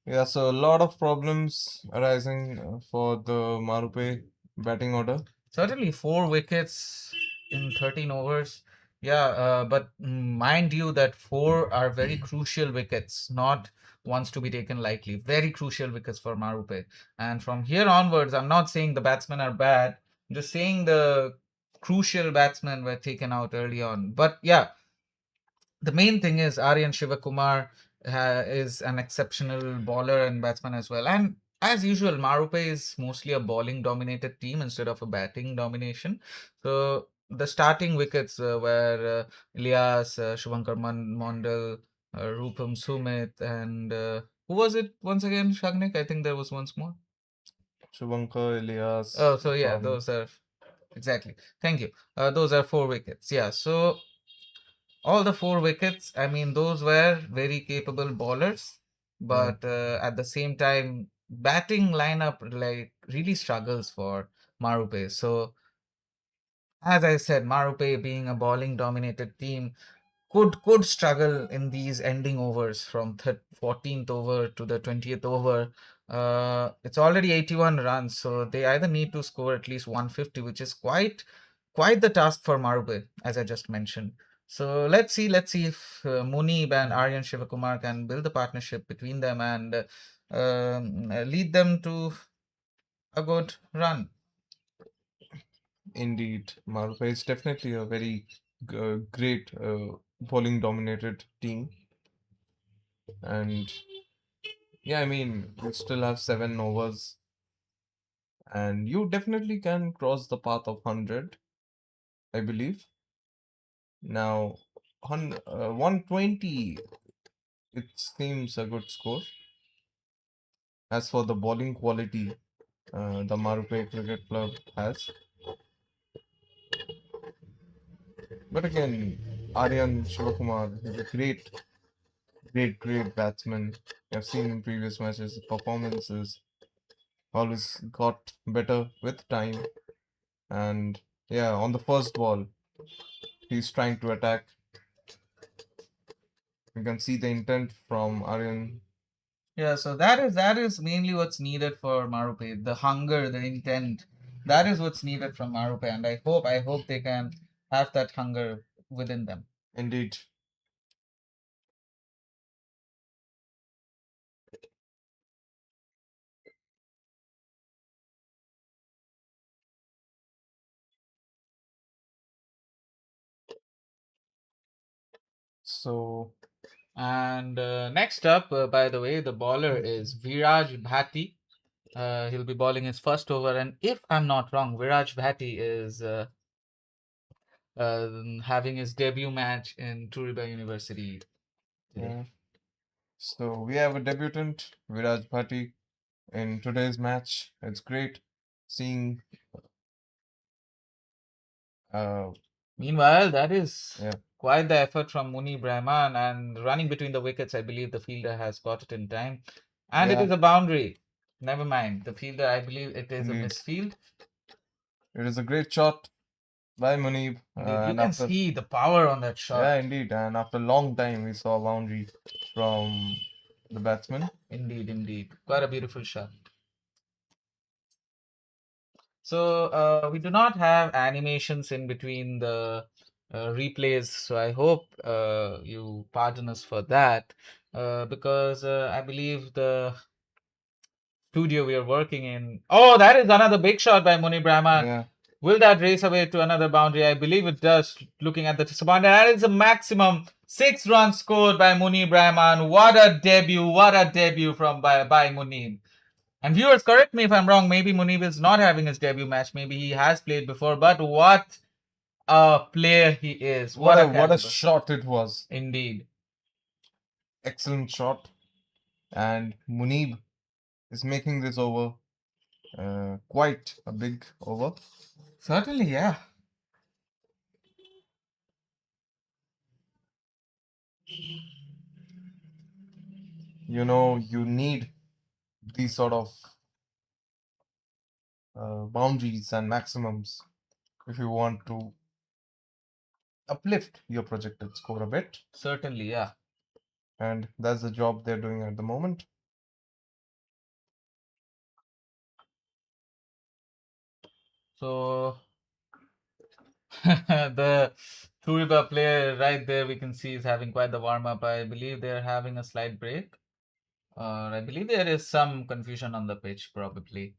Yeah, so a lot of problems arising for the Marupe batting order. Certainly 4 wickets in 13 overs. Yeah, but mind you that 4 are very crucial wickets, not ones to be taken lightly. Very crucial wickets for Marupe. And from here onwards, I'm not saying the batsmen are bad. I'm just saying the crucial batsmen were taken out early on. But yeah, the main thing is Aryan Shivakumar is an exceptional bowler and batsman as well. And as usual, Marupe is mostly a bowling dominated team instead of a batting domination. So the starting wickets were Ilyas, Shubhankar Mondal, Rupam Sumit, and who was it once again, Shagnik? I think there was once more. Shubhankar, Ilyas. Oh, so yeah, those are exactly. Thank you. Those are 4 wickets. Yeah, so all the 4 wickets, I mean, those were very capable bowlers, but at the same time, batting lineup like really struggles for Marupe. So, as I said, Marupe being a bowling dominated team could struggle in these ending overs from 14th over to the 20th over. It's already 81 runs, so they either need to score at least 150, which is quite the task for Marube, as I just mentioned. So let's see if Munib and Aryan Shivakumar can build a partnership between them and lead them to a good run. Indeed, Marupe is definitely a very great bowling dominated team. And yeah, I mean, you still have 7 overs, and you definitely can cross the path of 100, I believe. Now, 120, it seems a good score. As for the bowling quality, the Marupe Cricket Club has. But again, Aryan Shivakumar is a great batsman. I've seen in previous matches, his performances always got better with time. And yeah, on the first ball, he's trying to attack. You can see the intent from Aryan. Yeah, so that is mainly what's needed for Marupe. The hunger, the intent. That is what's needed from Marupe, and I hope they can have that hunger within them. Indeed. So And next up, by the way, the bowler is Viraj Bhati. He'll be bowling his first over, and if I'm not wrong, Viraj Bhati is having his debut match in Turiba University today. yeah. So we have a debutant, Viraj Bhati, in today's match. It's great seeing uh Meanwhile, that is yeah. quite the effort from Muni Brahman and running between the wickets. I believe the fielder has got it in time, and it Yeah. is a boundary. Never mind. The fielder, I believe it is a Indeed. misfield. It is a great shot by Munib. Indeed, you And can after, see the power on that shot. yeah, indeed. And after a long time, we saw a boundary from the batsman. Indeed, indeed. Quite a beautiful shot. So we do not have animations in between the replays, so I hope you pardon us for that, because I believe the studio we are working in. Oh, that is another big shot by Muni Brahman. Yeah. Will that race away to another boundary? I believe it does, looking at the boundary. That is a maximum 6 runs scored by Muni Brahman. What a debut! What a debut from by Munib. And viewers, correct me if I'm wrong. Maybe Munib is not having his debut match. Maybe he has played before. But what a player he is! What a What a caliber. shot it was. Indeed. Excellent shot. And Munib is making this over quite a big over. Certainly, yeah. You know, you need these sort of boundaries and maximums if you want to uplift your projected score a bit. Certainly, yeah. And that's the job they're doing at the moment. So the Turiba player right there we can see is having quite the warm up. I believe they're having a slight break. I believe there is some confusion on the pitch, probably.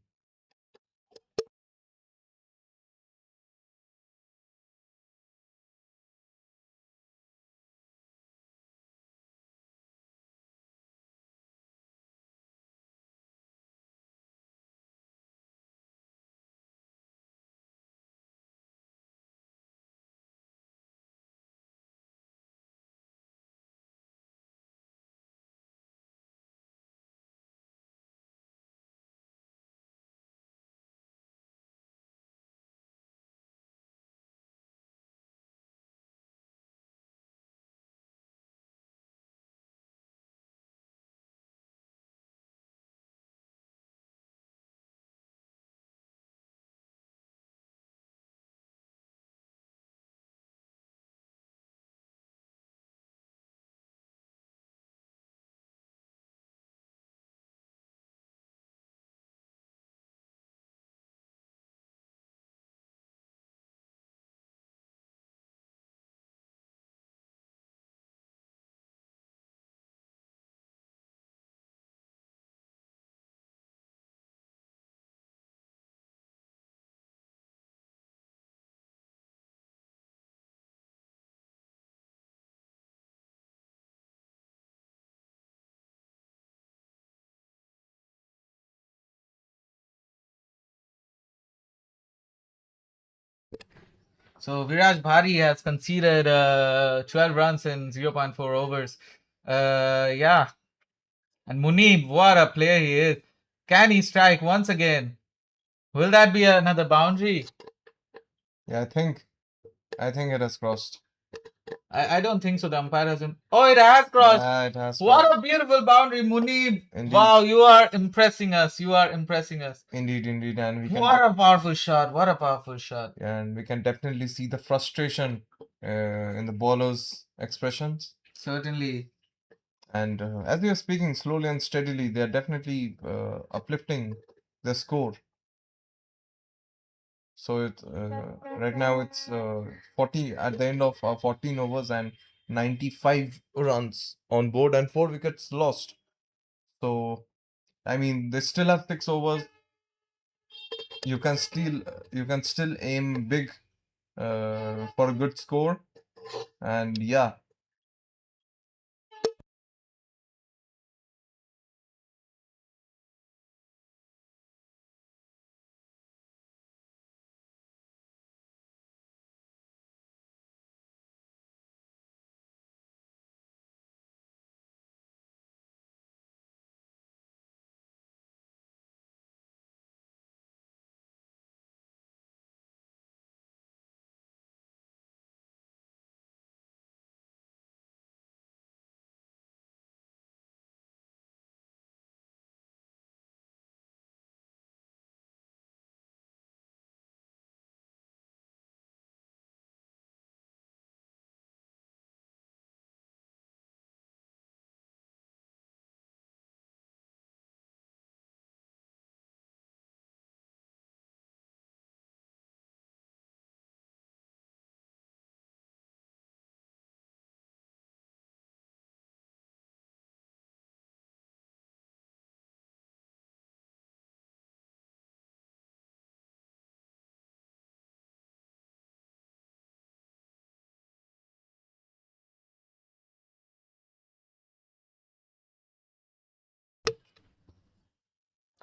So Viraj Bhari has conceded 12 runs in 0.4 overs. Yeah. And Munib, what a player he is. Can he strike once again? Will that be another boundary? Yeah, I think it has crossed. I don't think so. The umpire hasn't. Oh, it has crossed. Yeah, it has What crossed. a beautiful boundary, Munib. Indeed. Wow, you are impressing us. You are impressing us. Indeed, indeed. And we can What a powerful shot. What a powerful shot. and we can definitely see the frustration in the bowlers' expressions. Certainly. And as we are speaking slowly and steadily, they are definitely uplifting the score. So right now it's 40 at the end of 14 overs and 95 runs on board and 4 wickets lost. So I mean they still have 6 overs. You can still aim big for a good score. And yeah,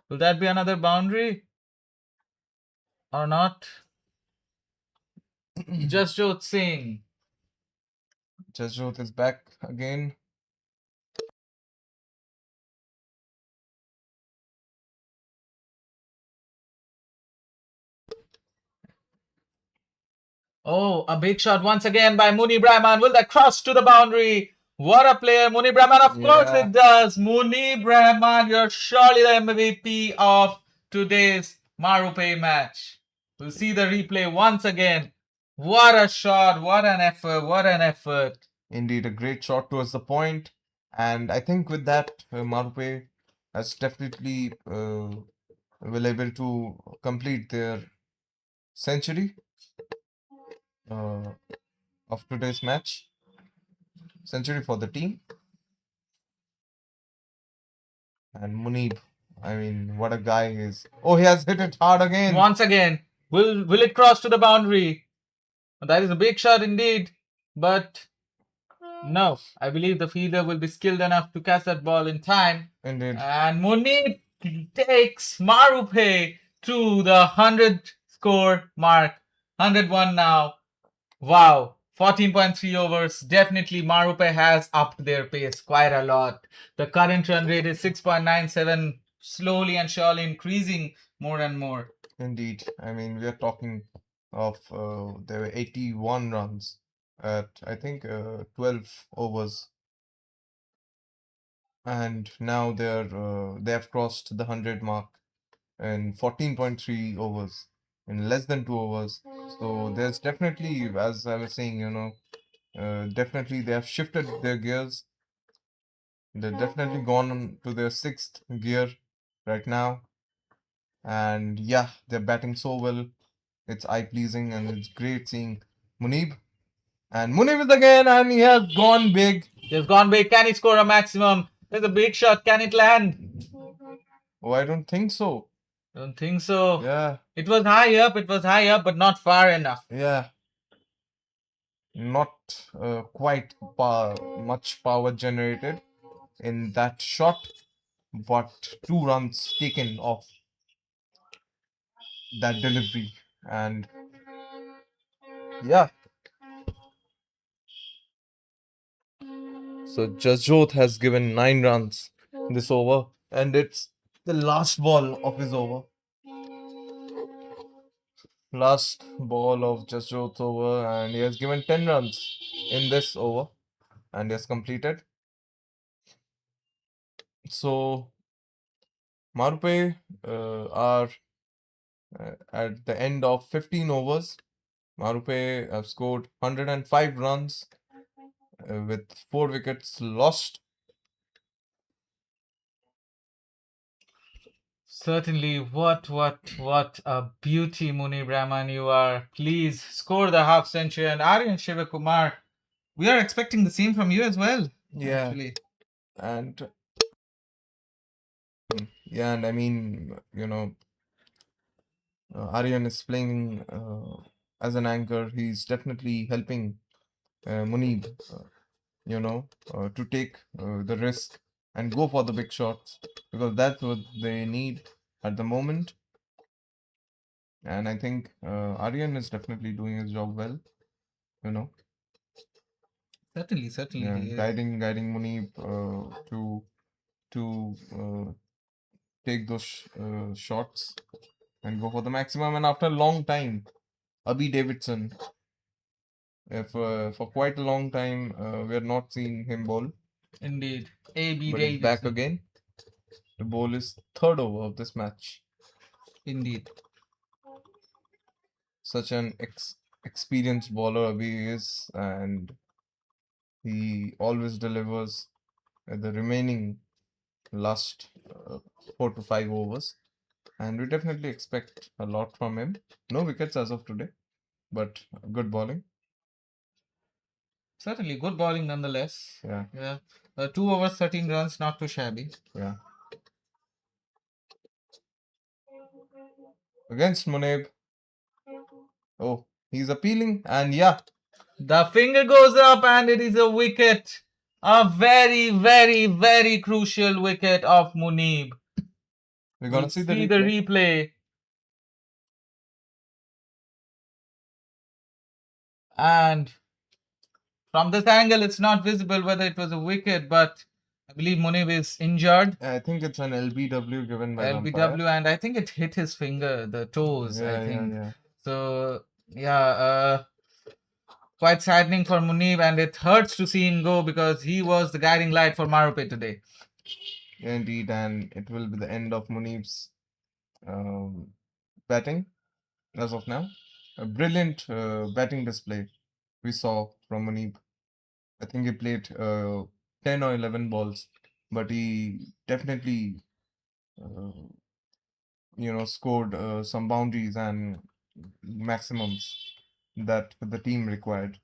Will that be another boundary or not? Jasjot Singh. Jasjot is back again. Oh, a big shot once again by Muni Brahman. Will that cross to the boundary? What a player, Muni Brahman. Of course Yeah. it does. Muni Brahman, you're surely the MVP of today's Marupe match. We'll see the replay once again. What a shot. What an effort. What an effort. Indeed, a great shot towards the point. And I think with that, Marupe has definitely will able to complete their century of today's match. Century for the team. And Munib, I mean, what a guy he is. Oh, he has hit it hard again. Once again. Will it cross to the boundary? That is a big shot indeed. But no, I believe the fielder will be skilled enough to catch that ball in time. Indeed. And Munib takes Marupe to the 100 score mark. 101 now. Wow. 14.3 overs. Definitely Marupe has upped their pace quite a lot. The current run rate is 6.97, slowly and surely increasing more and more. Indeed. I mean, we are talking of there were 81 runs at I think 12 overs, and now they have crossed the 100 mark in 14.3 overs in less than 2 overs. So there's definitely, as I was saying, definitely they have shifted their gears. They've definitely gone on to their sixth gear right now, and yeah, they're batting so well. It's eye-pleasing and it's great seeing Munib. And Munib is again, and he has gone big. He's gone big. Can he score a maximum? There's a big shot. Can it land? Oh, I don't think so. Don't think so. Yeah. It was high up. It was high up, but not far enough. Yeah. Not quite much power generated in that shot, but 2 runs taken off that delivery. And yeah. So Jasjot has given 9 runs this over, and it's the last ball of his over. Last ball of Jasjot's over, and he has given 10 runs in this over, and he has completed. So Mārupes are at the end of 15 overs. Mārupes have scored 105 runs with 4 wickets lost. Certainly, what a beauty, Muni Brahman, you are. Please score the half century. And Aryan Shivakumar, we are expecting the same from you as well. Yeah. Actually. And yeah, and I mean, Aryan is playing as an anchor. He's definitely helping Munib, to take the risk and go for the big shots, because that's what they need at the moment. And I think Aryan is definitely doing his job well, Certainly, yeah, he is. guiding Munib to take those shots and go for the maximum. And after a long time, Abhi Davidson, if for quite a long time we are not seeing him bowl, Indeed. A.B. but he's back Davidson. again. The ball is third over of this match. Indeed. Such an experienced bowler Abhi is, and he always delivers the remaining last 4 to 5 overs. And we definitely expect a lot from him. No wickets as of today, but good bowling. Certainly, good bowling nonetheless. Yeah. Yeah. 2 overs, 13 runs, not too shabby. Yeah. Against Munib. Oh, he's appealing, and yeah. The finger goes up, and it is a wicket. A very, very, very crucial wicket of Munib. We're gonna We'll see see the the replay. replay. And from this angle, it's not visible whether it was a wicket, but I believe Munib is injured. I think it's an LBW given by the umpire. LBW, and I think it hit his finger, the toes, I Yeah, think. yeah. So, yeah, quite saddening for Munib, and it hurts to see him go because he was the guiding light for Mārupes today. Indeed, and it will be the end of Munib's batting as of now. A brilliant batting display we saw from Munib. I think he played 10 or 11 balls, but he definitely, uh, scored some boundaries and maximums that the team required.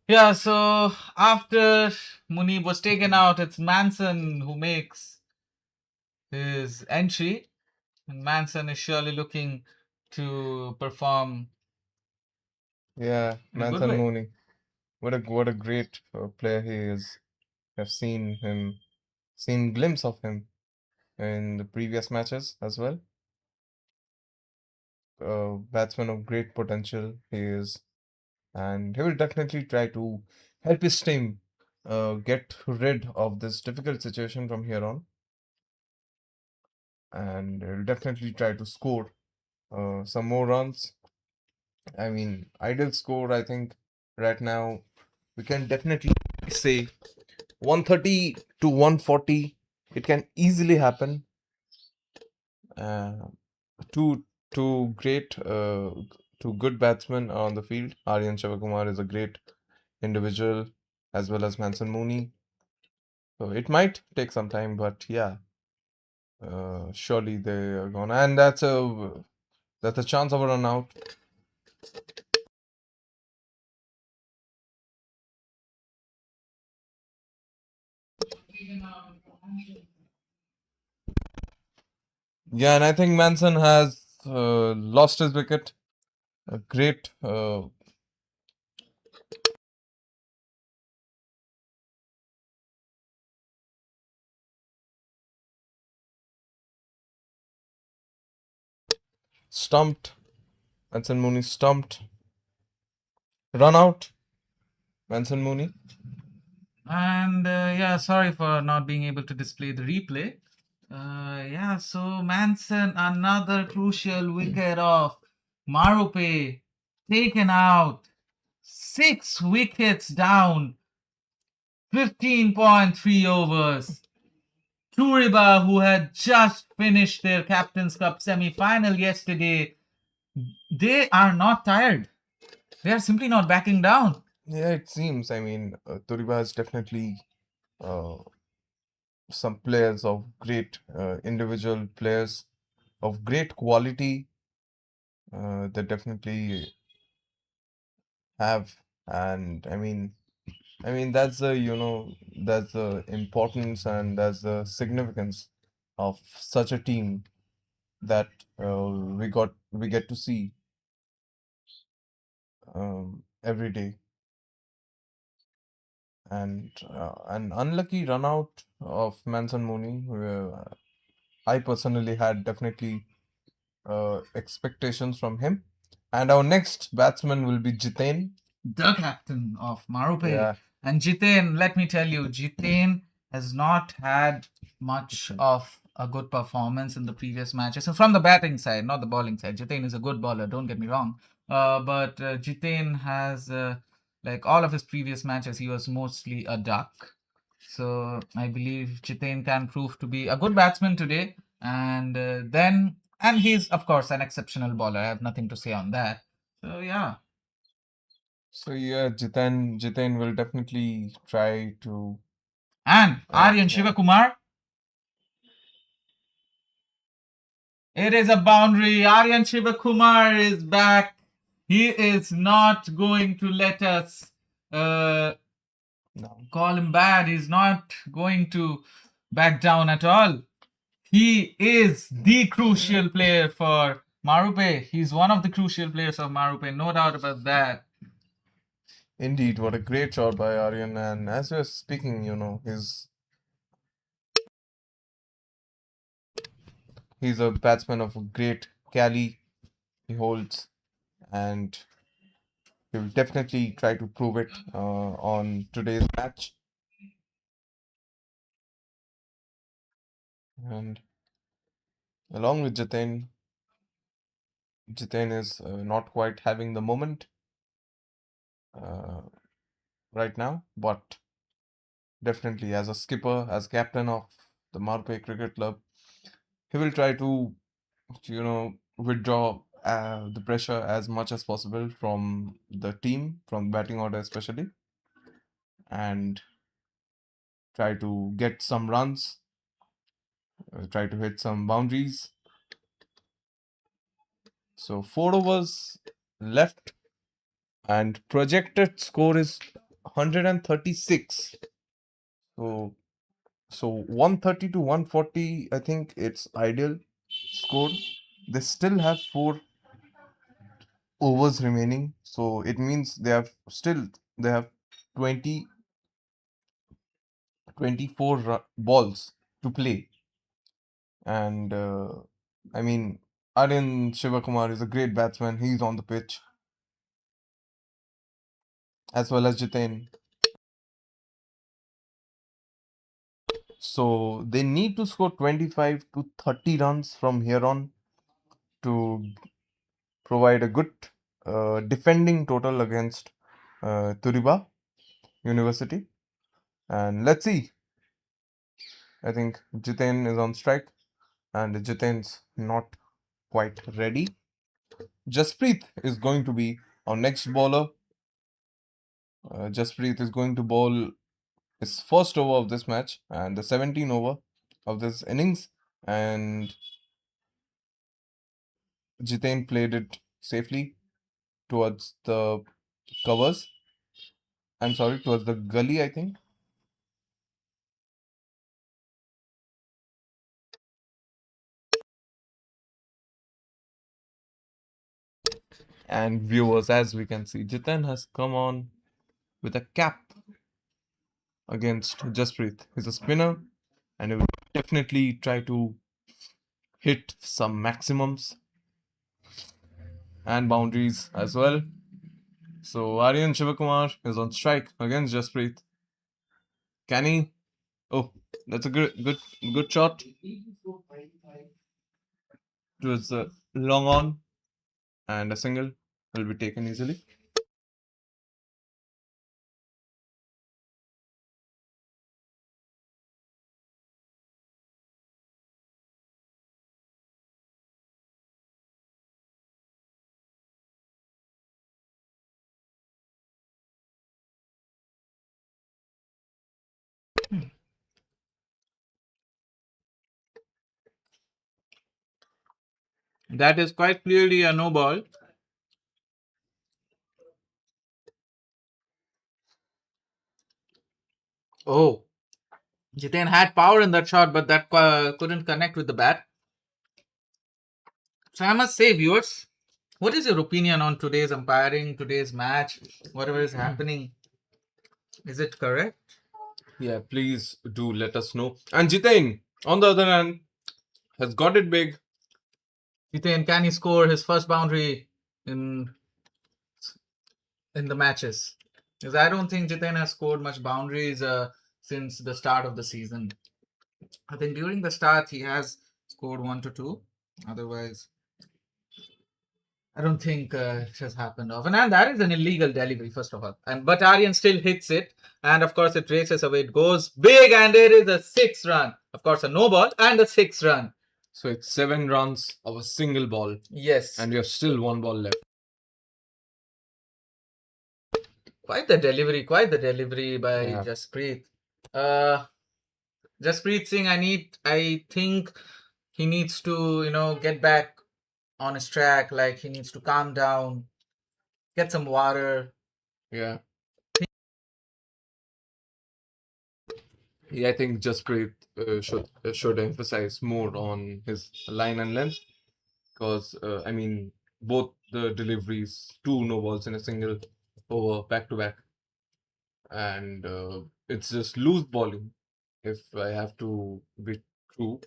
Yeah, so after Munib was taken out, it's Manson who makes his entry. And Manson is surely looking to perform Yeah, in a good Manthan way. Mooney. What a great player he is. I've seen glimpse of him in the previous matches as well. Batsman of great potential he is, and he will definitely try to help his team get rid of this difficult situation from here on, and he'll definitely try to score some more runs. I mean, ideal score, I think right now we can definitely say 130 to 140. It can easily happen. Uh, two great two good batsmen on the field. Aryan Shivakumar is a great individual as well as Manson Mooney. So it might take some time, but yeah, surely they are gonna, and that's a chance of a run out. Yeah, and I think Manson has lost his wicket. A great stumped. Manson Mooney stumped. Run out. Manson Mooney. And yeah, sorry for not being able to display the replay. Yeah, so Manson, another crucial wicket of Marupe, taken out. 6 wickets down, 15.3 overs. Turiba, who had just finished their Captain's Cup semi-final yesterday, they are not tired. They are simply not backing down. Yeah, it seems. I mean, Turiba has definitely uh, some players of great individual players of great quality. They definitely have, and I mean that's the that's the importance and that's the significance of such a team that we get to see every day. And an unlucky run out of Manson Mooney, where I personally had definitely expectations from him. And our next batsman will be Jitain. The captain of Marupe. Yeah, And Jitain, let me tell you, Jitain has not had much of a good performance in the previous matches. So from the batting side, not the bowling side. Jitain is a good bowler, don't get me wrong. But Jitain has, like all of his previous matches, he was mostly a duck. So I believe Jitain can prove to be a good batsman today. And he's, of course, an exceptional bowler. I have nothing to say on that. So yeah. so yeah, Jitain will definitely try to And Aryan yeah. Shivakumar, it is a boundary. Aryan Shivakumar is back. He is not going to let us uh, No. call him bad. He's not going to back down at all. He is the crucial player for Marupe. He's one of the crucial players of Marupe, no doubt about that. Indeed, what a great shot by Aryan. And as we're speaking, he's a batsman of a great cali he holds, and he will definitely try to prove it on today's match. And along with Jitain is not quite having the moment uh, right now, but definitely as a skipper, as captain of the Mārupes Cricket Club, he will try to, withdraw the pressure as much as possible from the team, from batting order especially, and try to get some runs, try to hit some boundaries. So 4 overs left, and projected score is 136. So 130 to 140, I think it's ideal score. They still have 4 overs remaining, so it means they have 20 24 balls to play. And I mean, Aryan Shivakumar is a great batsman. He's on the pitch, as well as Jitain. So they need to score 25 to 30 runs from here on to provide a good defending total against Turiba University. And let's see. I think Jitain is on strike, and Jitain's not quite ready. Jasprit is going to be our next bowler. Jasprit is going to bowl his first over of this match and the 17th over of this innings. And Jitain played it safely towards the covers. I'm sorry, towards the gully, I think. And viewers, as we can see, Jitain has come on with a cap against Jasprit. He's a spinner, and he will definitely try to hit some maximums and boundaries as well. So Aryan Shivakumar is on strike against Jasprit. Can he Oh, that's a good shot. It was long on, and a single will be taken easily. That is quite clearly a no ball. Oh, Jitain had power in that shot, but that couldn't connect with the bat. So I must say, viewers, what is your opinion on today's umpiring, today's match, whatever is happening? Is it correct? Yeah, please do let us know. And Jitain, on the other hand, has got it big. Jitain, can he score his first boundary in the matches? Because I don't think Jitain has scored much boundaries since the start of the season. I think during the start he has scored 1 to 2. Otherwise, I don't think it has happened often. And that is an illegal delivery, first of all. And but Aryan still hits it, and of course it races away. It goes big, and it is a 6 run. Of course, a no ball and a 6 run. So it's 7 runs of a single ball, Yes, and you have still 1 ball left. quite the delivery by Yeah. Jasprit. Jasprit Singh, I think he needs to, get back on his track. Like he needs to calm down, get some water. Yeah. Yeah, I think Jasprit should emphasize more on his line and length because I mean both the deliveries, 2 no balls in a single over back to back, and it's just loose bowling. If I have to be true,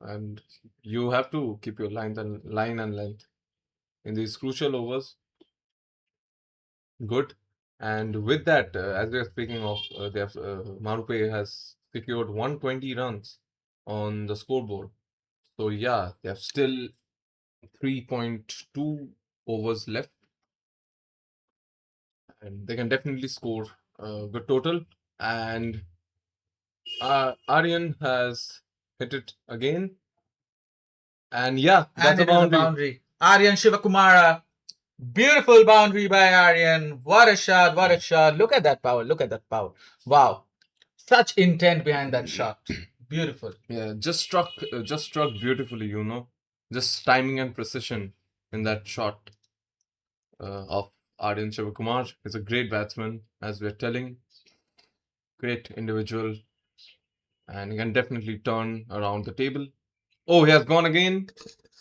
and you have to keep your line and length in these crucial overs. Good. And with that, as we are speaking of, Marupe has secured 120 runs on the scoreboard. So yeah, they have still 3.2 overs left, and they can definitely score a good total. And Aryan has hit it again, and yeah, And that's a it is a boundary. boundary. Aryan Shivakumara. Beautiful boundary by Aryan. What a shot. What a shot. Look at that power. Look at that power. Wow. Such intent behind that shot. Beautiful. Yeah, just struck beautifully, just timing and precision in that shot of Aryan Shivakumar. He's a great batsman, as we're telling, great individual, and he can definitely turn around the table. Oh, he has gone again.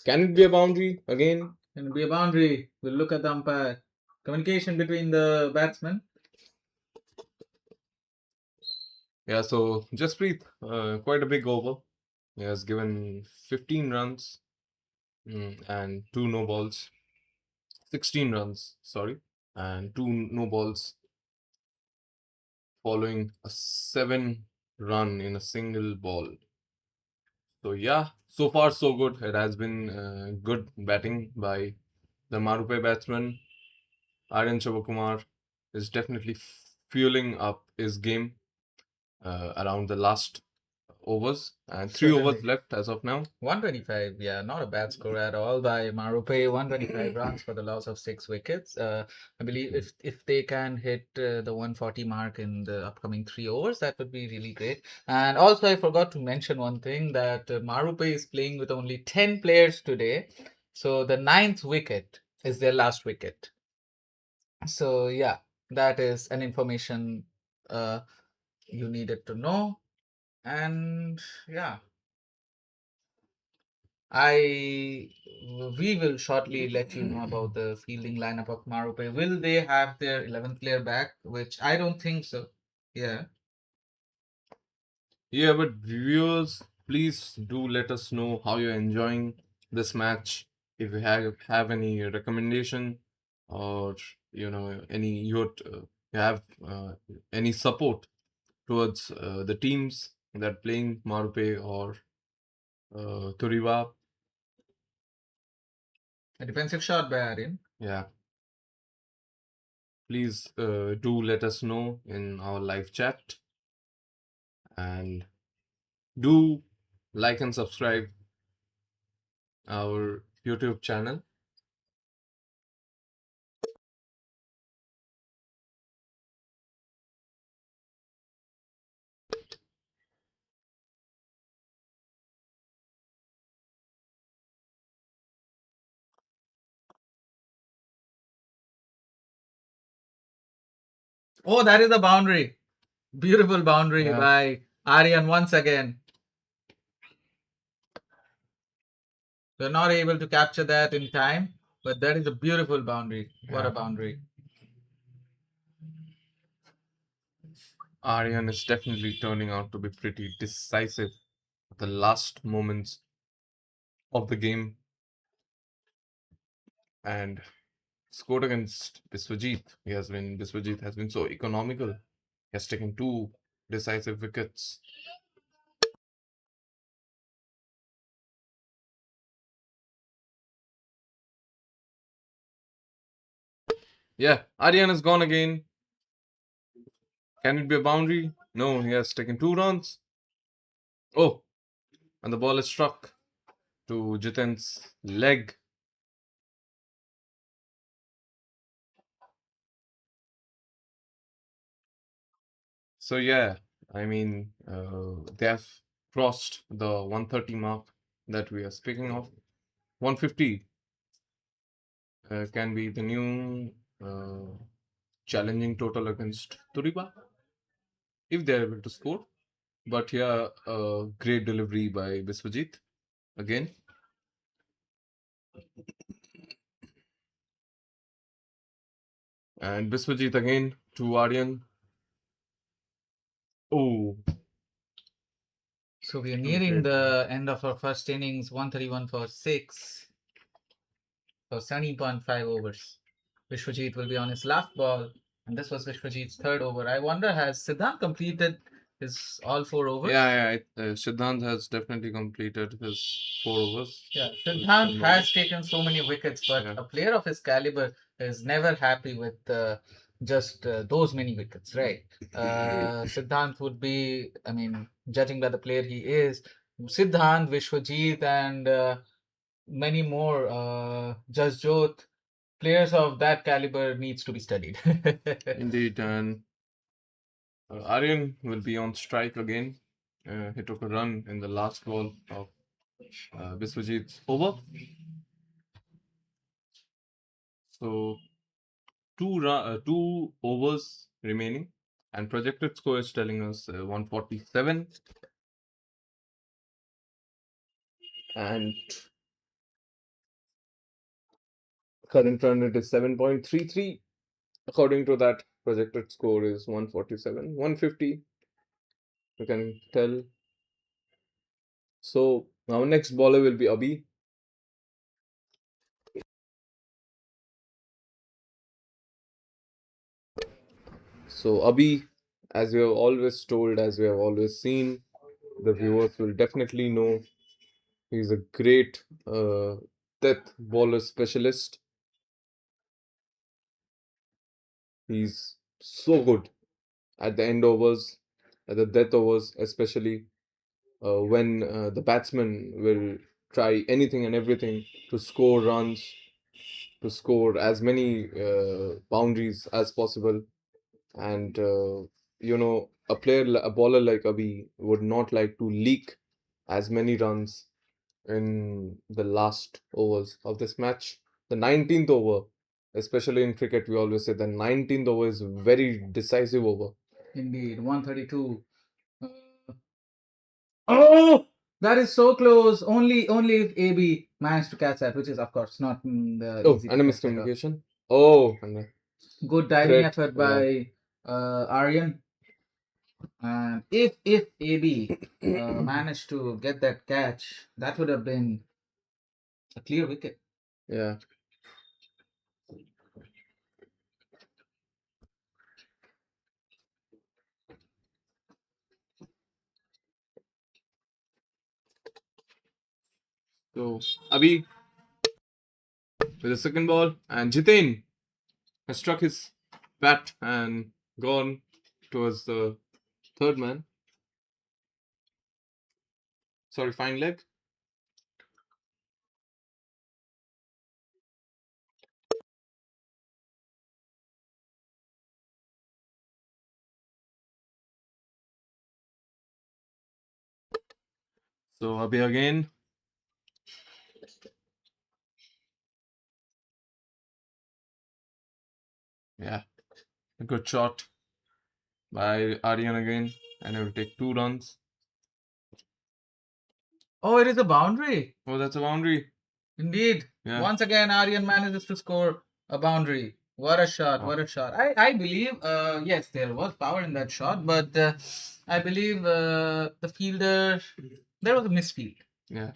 Can it be a boundary again? Can it be a boundary? We'll look at the umpire. Communication between the batsmen. Yeah, so Jasprit, quite a big over. He has given 15 runs and 2 no balls. 16 runs, sorry, and 2 no balls following a 7 run in a single ball. So yeah, so far so good. It has been good batting by the Marupe batsman. Aryan Shivakumar is definitely fueling up his game around the last overs, and 3 overs left as of now. 125, yeah, not a bad score at all by Marupe. 125 runs for the loss of 6 wickets. I believe if they can hit the 140 mark in the upcoming 3 overs, that would be really great. And also, I forgot to mention one thing that Marupe is playing with only 10 players today. So the ninth wicket is their last wicket. So yeah, that is an information uh, you needed to know. And yeah, I we will shortly let you know about the fielding lineup of Marupe. Will they have their 11th player back? Which I don't think so. Yeah. Yeah, but viewers, please do let us know how you're enjoying this match. If you have any recommendation, or any you have any support towards the teams that are playing Marupe or Turiba. A defensive shot by Aryan. Yeah. Please do let us know in our live chat, and do like and subscribe our YouTube channel. Oh, that is a boundary. Beautiful boundary Yeah. by Aryan once again. We're not able to capture that in time, but that is a beautiful boundary. What Yeah. a boundary. Aryan is definitely turning out to be pretty decisive at the last moments of the game, and scored against Biswajit. Biswajit has been so economical. He has taken 2 decisive wickets. Yeah, Aryan is gone again. Can it be a boundary? No, he has taken 2 runs. Oh, and the ball is struck to Jiten's leg. So yeah, I mean, they have crossed the 130 mark that we are speaking of. 150 can be the new challenging total against Turiba if they're able to score. But yeah, a great delivery by Biswajit again. And Biswajit again to Aryan. Oh, So we are nearing the end of our first innings, 131 for 6 for 17.5 overs. Vishwajit will be on his last ball, and this was Vishwajit's third over. I wonder, has Siddharth completed his all 4 overs? yeah. Siddhant has definitely completed his 4 overs. Yeah, Siddharth has taken so many wickets, but Yeah. a player of his caliber is never happy with just those many wickets, right? Siddharth would be, I mean, judging by the player he is, Siddharth, Vishwajit, and many more, Jasjot, players of that caliber needs to be studied. Indeed, and Aryan will be on strike again. He took a run in the last ball of Biswajit's over. So 2 overs remaining, and projected score is telling us 147. And current run rate is 7.33. According to that, projected score is 147. 150, you can tell. So our next bowler will be Abhi. So Abhi, as we have always told, as we have always seen, the viewers will definitely know he's a great death bowler specialist. He's so good at the end overs, at the death overs, especially when the batsman will try anything and everything to score runs, to score as many boundaries as possible. And a bowler like Abhi would not like to leak as many runs in the last overs of this match. The 19th over, especially in cricket, we always say the 19th over is very decisive over. Indeed, 132. Oh, that is so close. Only if AB managed to catch that, which is of course not the Oh, easy and a to catch at all. miscommunication. Oh, and a Good diving threat. effort Yeah. by Aryan. And if AB managed to get that catch, that would have been a clear wicket. Yeah. So Abhi with the second ball, and Jitain has struck his bat and gone towards the third man. Sorry, fine leg. So Abhi again. Yeah, a good shot by Aryan again, and it will take 2 runs. Oh, it is a boundary. Oh, that's a boundary. Indeed. Yeah. Once again, Aryan manages to score a boundary. What a shot! What a shot! I believe, yes, there was power in that shot, but I believe the fielder, there was a misfield. Yeah.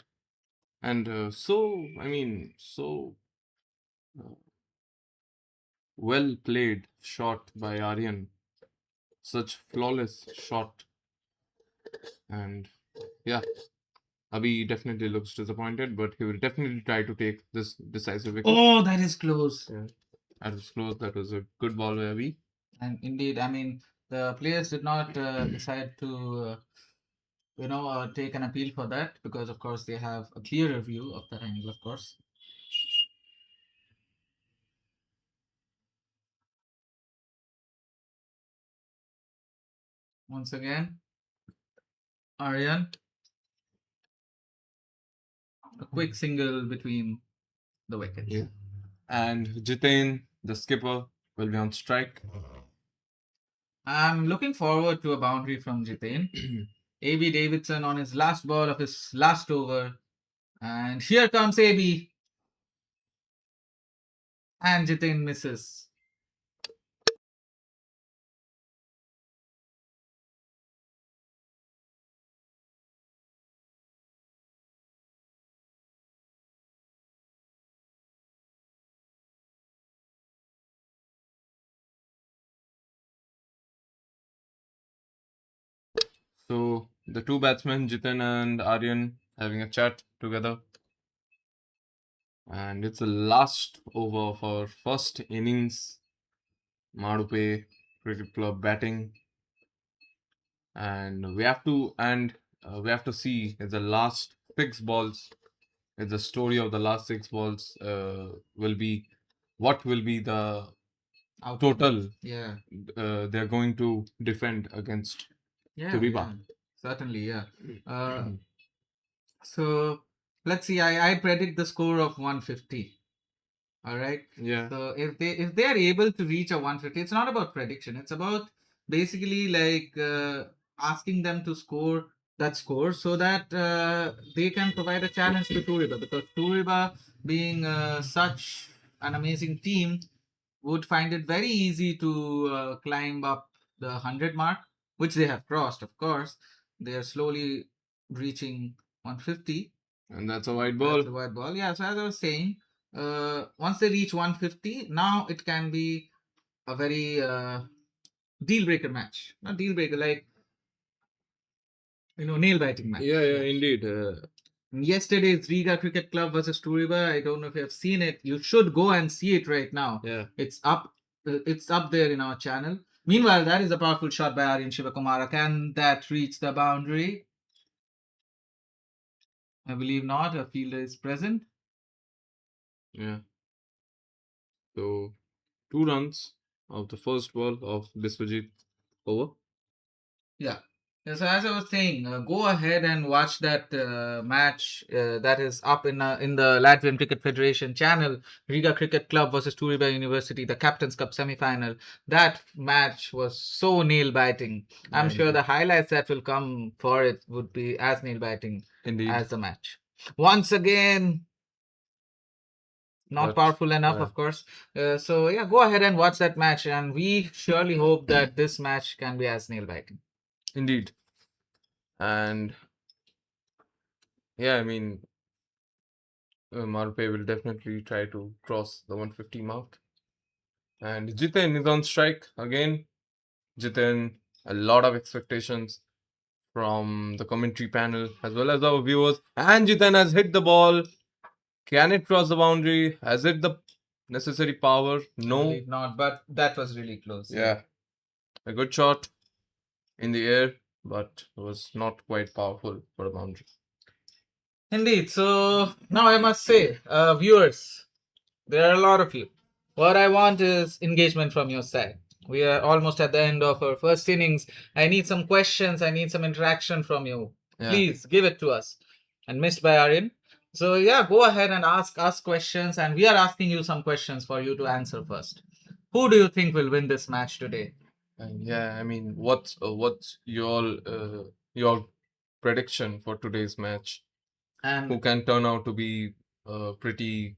And so, I mean, so uh, well played shot by Aryan. Such flawless shot. And yeah, Abhi definitely looks disappointed, but he will definitely try to take this decisive wicket. Oh, that is close. Yeah. That was close. That was a good ball by Abhi. And indeed, I mean, the players did not decide to, take an appeal for that because, of course, they have a clearer view of that angle, of course. Once again, Aryan, a quick single between the wickets. Yeah. And Jitain, the skipper, will be on strike. I'm looking forward to a boundary from Jitain. AB Davidson on his last ball of his last over. And here comes AB. And Jitain misses. So the two batsmen, Jitain and Aryan, having a chat together. And it's the last over of our first innings. Mārupes Cricket Club batting, and we have to see it's the last 6 balls. It's the story of the last 6 balls. Will be what will be the total Yeah. they're going to defend against Turiba. Yeah. Certainly, yeah. So let's see. I predict the score of 150. All right. Yeah. So if they are able to reach a 150, it's not about prediction. It's about basically like asking them to score that score so that they can provide a challenge to Turiba, because Turiba, being such an amazing team, would find it very easy to climb up the 100 mark, which they have crossed, of course. They are slowly reaching 150. And that's a white ball. That's a white ball. Yeah, so as I was saying, once they reach 150, now it can be a very deal breaker match. Not deal breaker, like, nail biting match. Yeah, indeed. Yesterday's Riga Cricket Club versus Turiba. I don't know if you have seen it. You should go and see it right now. Yeah. It's up. It's up there in our channel. Meanwhile, that is a powerful shot by Aryan Shivakumara. Can that reach the boundary? I believe not. A fielder is present. Yeah. So 2 runs of the first ball of Biswajit over. Yeah. So as I was saying, go ahead and watch that match that is up in the Latvian Cricket Federation channel, Riga Cricket Club versus Turiba University, the Captain's Cup semi-final. That match was so nail-biting. I'm sure the highlights that will come for it would be as nail-biting as the match. Once again, not powerful enough, of course. So yeah, go ahead and watch that match, and we surely hope that this match can be as nail-biting. Indeed. And yeah, I mean, Mārupes will definitely try to cross the 150 mark. And Jitain is on strike again. Jitain, a lot of expectations from the commentary panel as well as our viewers. And Jitan has hit the ball. Can it cross the boundary? Has it the necessary power? I No. believe not, but that was really close. Yeah. A good shot in the air, but it was not quite powerful for a boundary. Indeed. So now I must say, viewers, there are a lot of you. What I want is engagement from your side. We are almost at the end of our first innings. I need some questions. I need some interaction from you. Yeah. Please give it to us. And missed by Aryan. So yeah, go ahead and ask us questions. And we are asking you some questions for you to answer first. Who do you think will win this match today? Yeah, I mean, what's your prediction for today's match? And Who can turn out to be pretty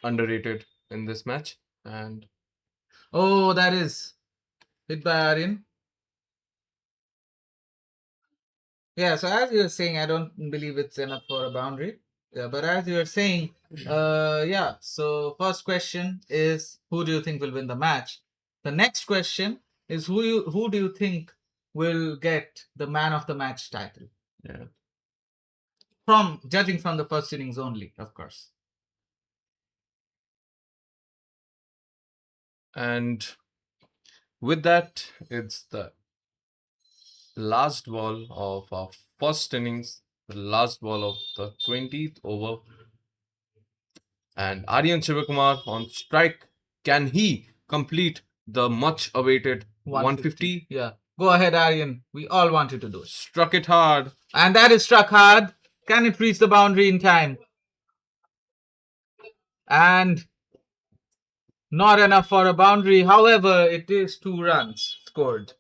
underrated in this match? And oh, that is hit by Aryan. Yeah, so as you were saying, I don't believe it's enough for a boundary. Yeah, but as you were saying, yeah, so first question is who do you think will win the match? The next question is who do you think will get the man of the match title? yeah, From judging from the first innings only, of course. and with that, it's the last ball of our first innings, the last ball of the 20th over. And Aryan Shivakumar on strike. Can he complete the much awaited 150? Yeah. Go ahead, Aryan. We all want you to do it. Struck it hard. And that is struck hard. Can it reach the boundary in time? And not enough for a boundary. However, it is 2 runs scored.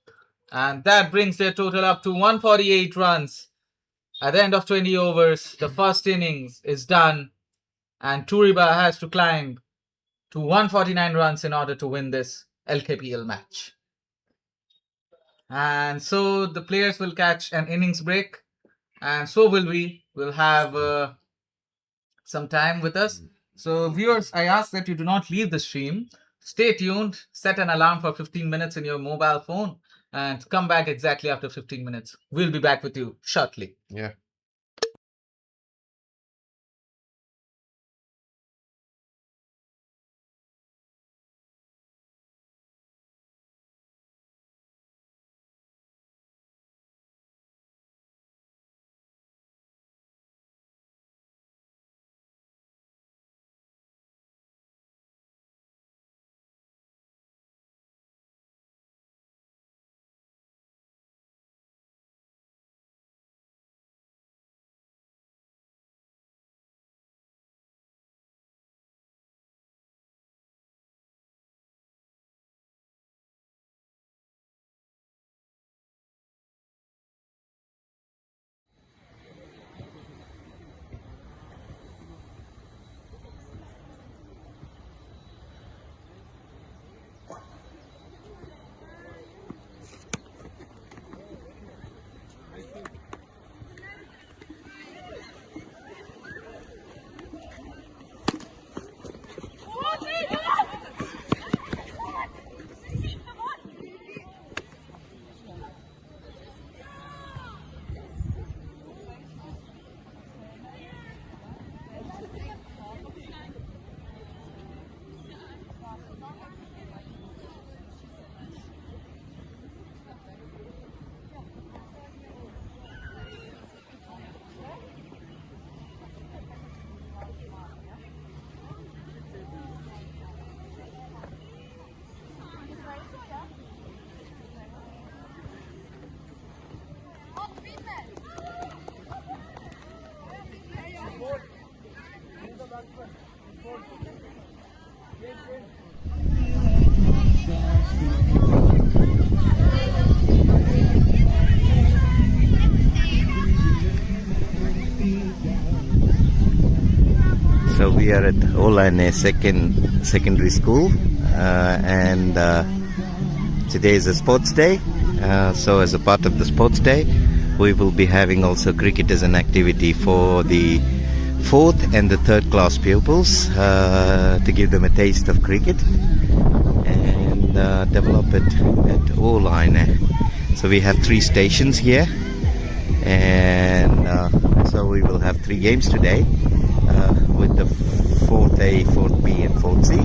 And that brings their total up to 148 runs. At the end of 20 overs, the first innings is done. And Turiba has to climb to 149 runs in order to win this LKPL match. And so the players will catch an innings break. And so will we. We'll have some time with us. So viewers, I ask that you do not leave the stream. Stay tuned. Set an alarm for 15 minutes in your mobile phone. And come back exactly after 15 minutes. We'll be back with you shortly. Yeah. So we are at Olaine Secondary School, and today is a sports day. So as a part of the sports day, we will be having also cricket as an activity for the 4th and the 3rd class pupils to give them a taste of cricket and develop it at Olaine So we have 3 stations here, and so we will have 3 games today with the 4th A, 4th B, and 4th C,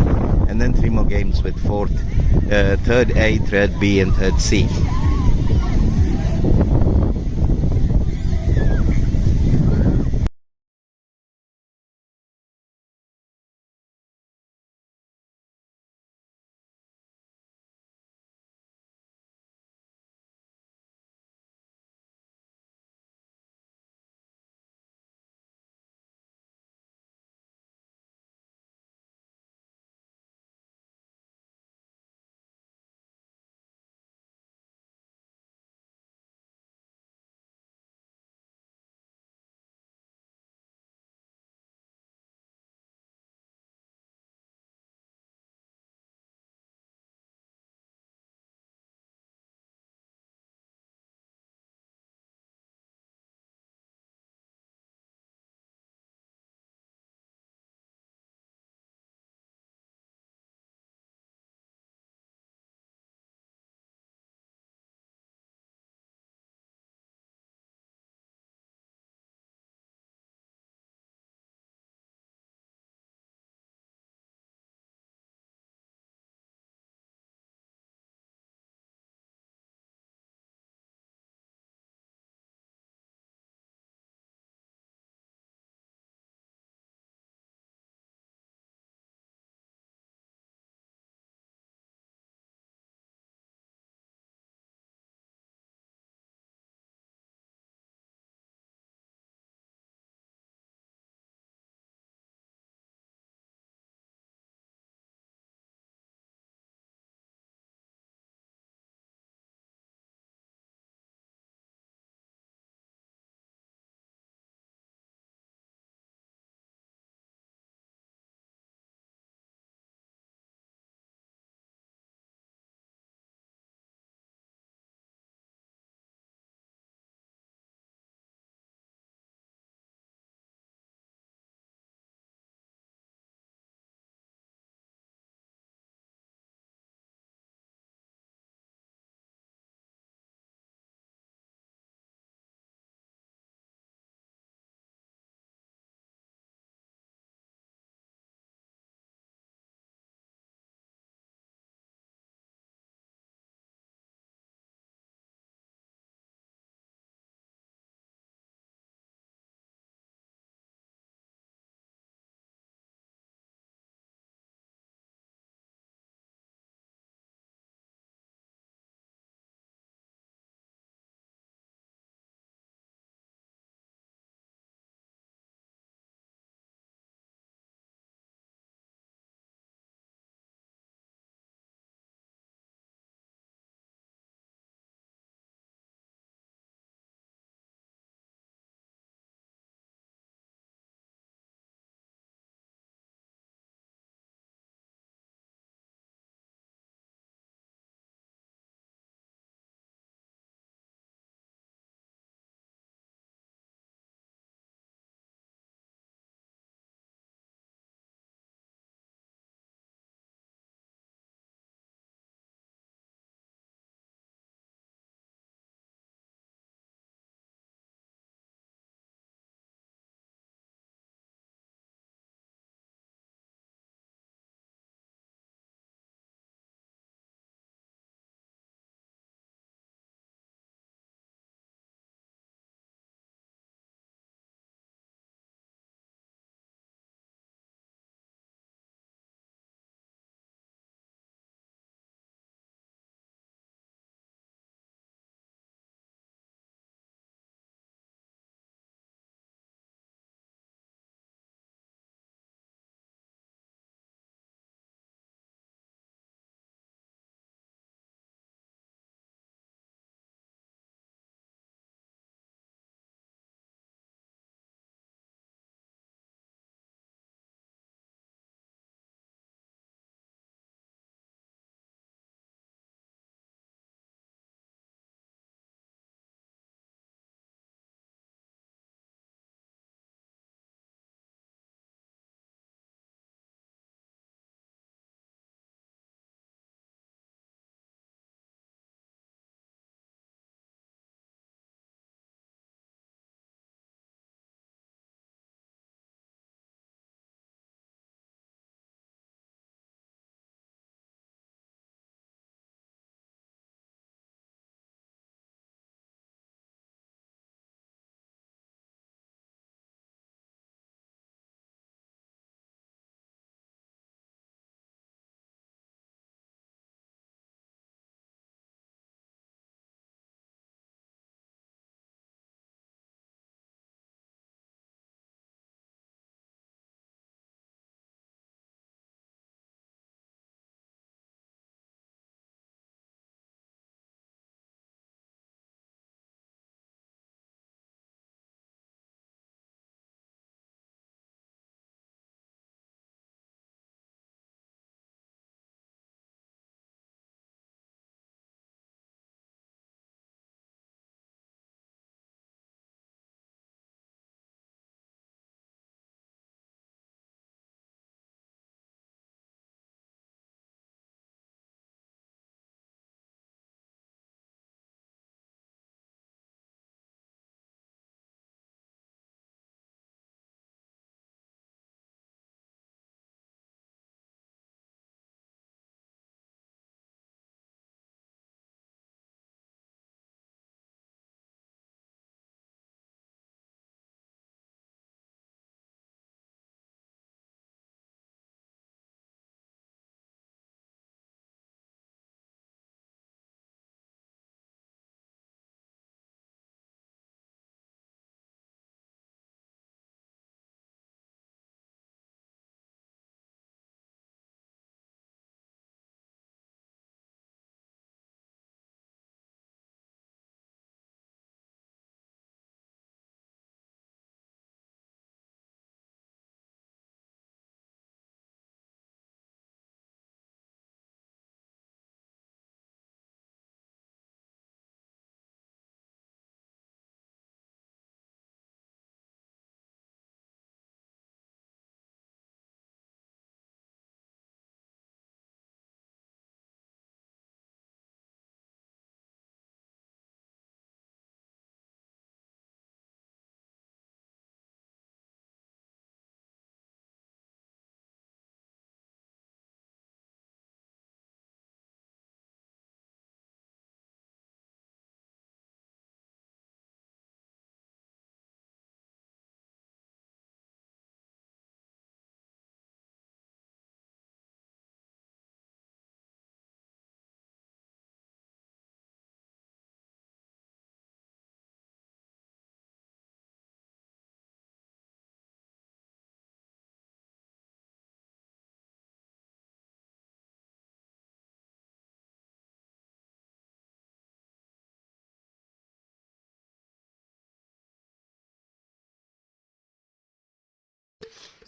and then 3 more games with 3rd A, 3rd B, and 3rd C.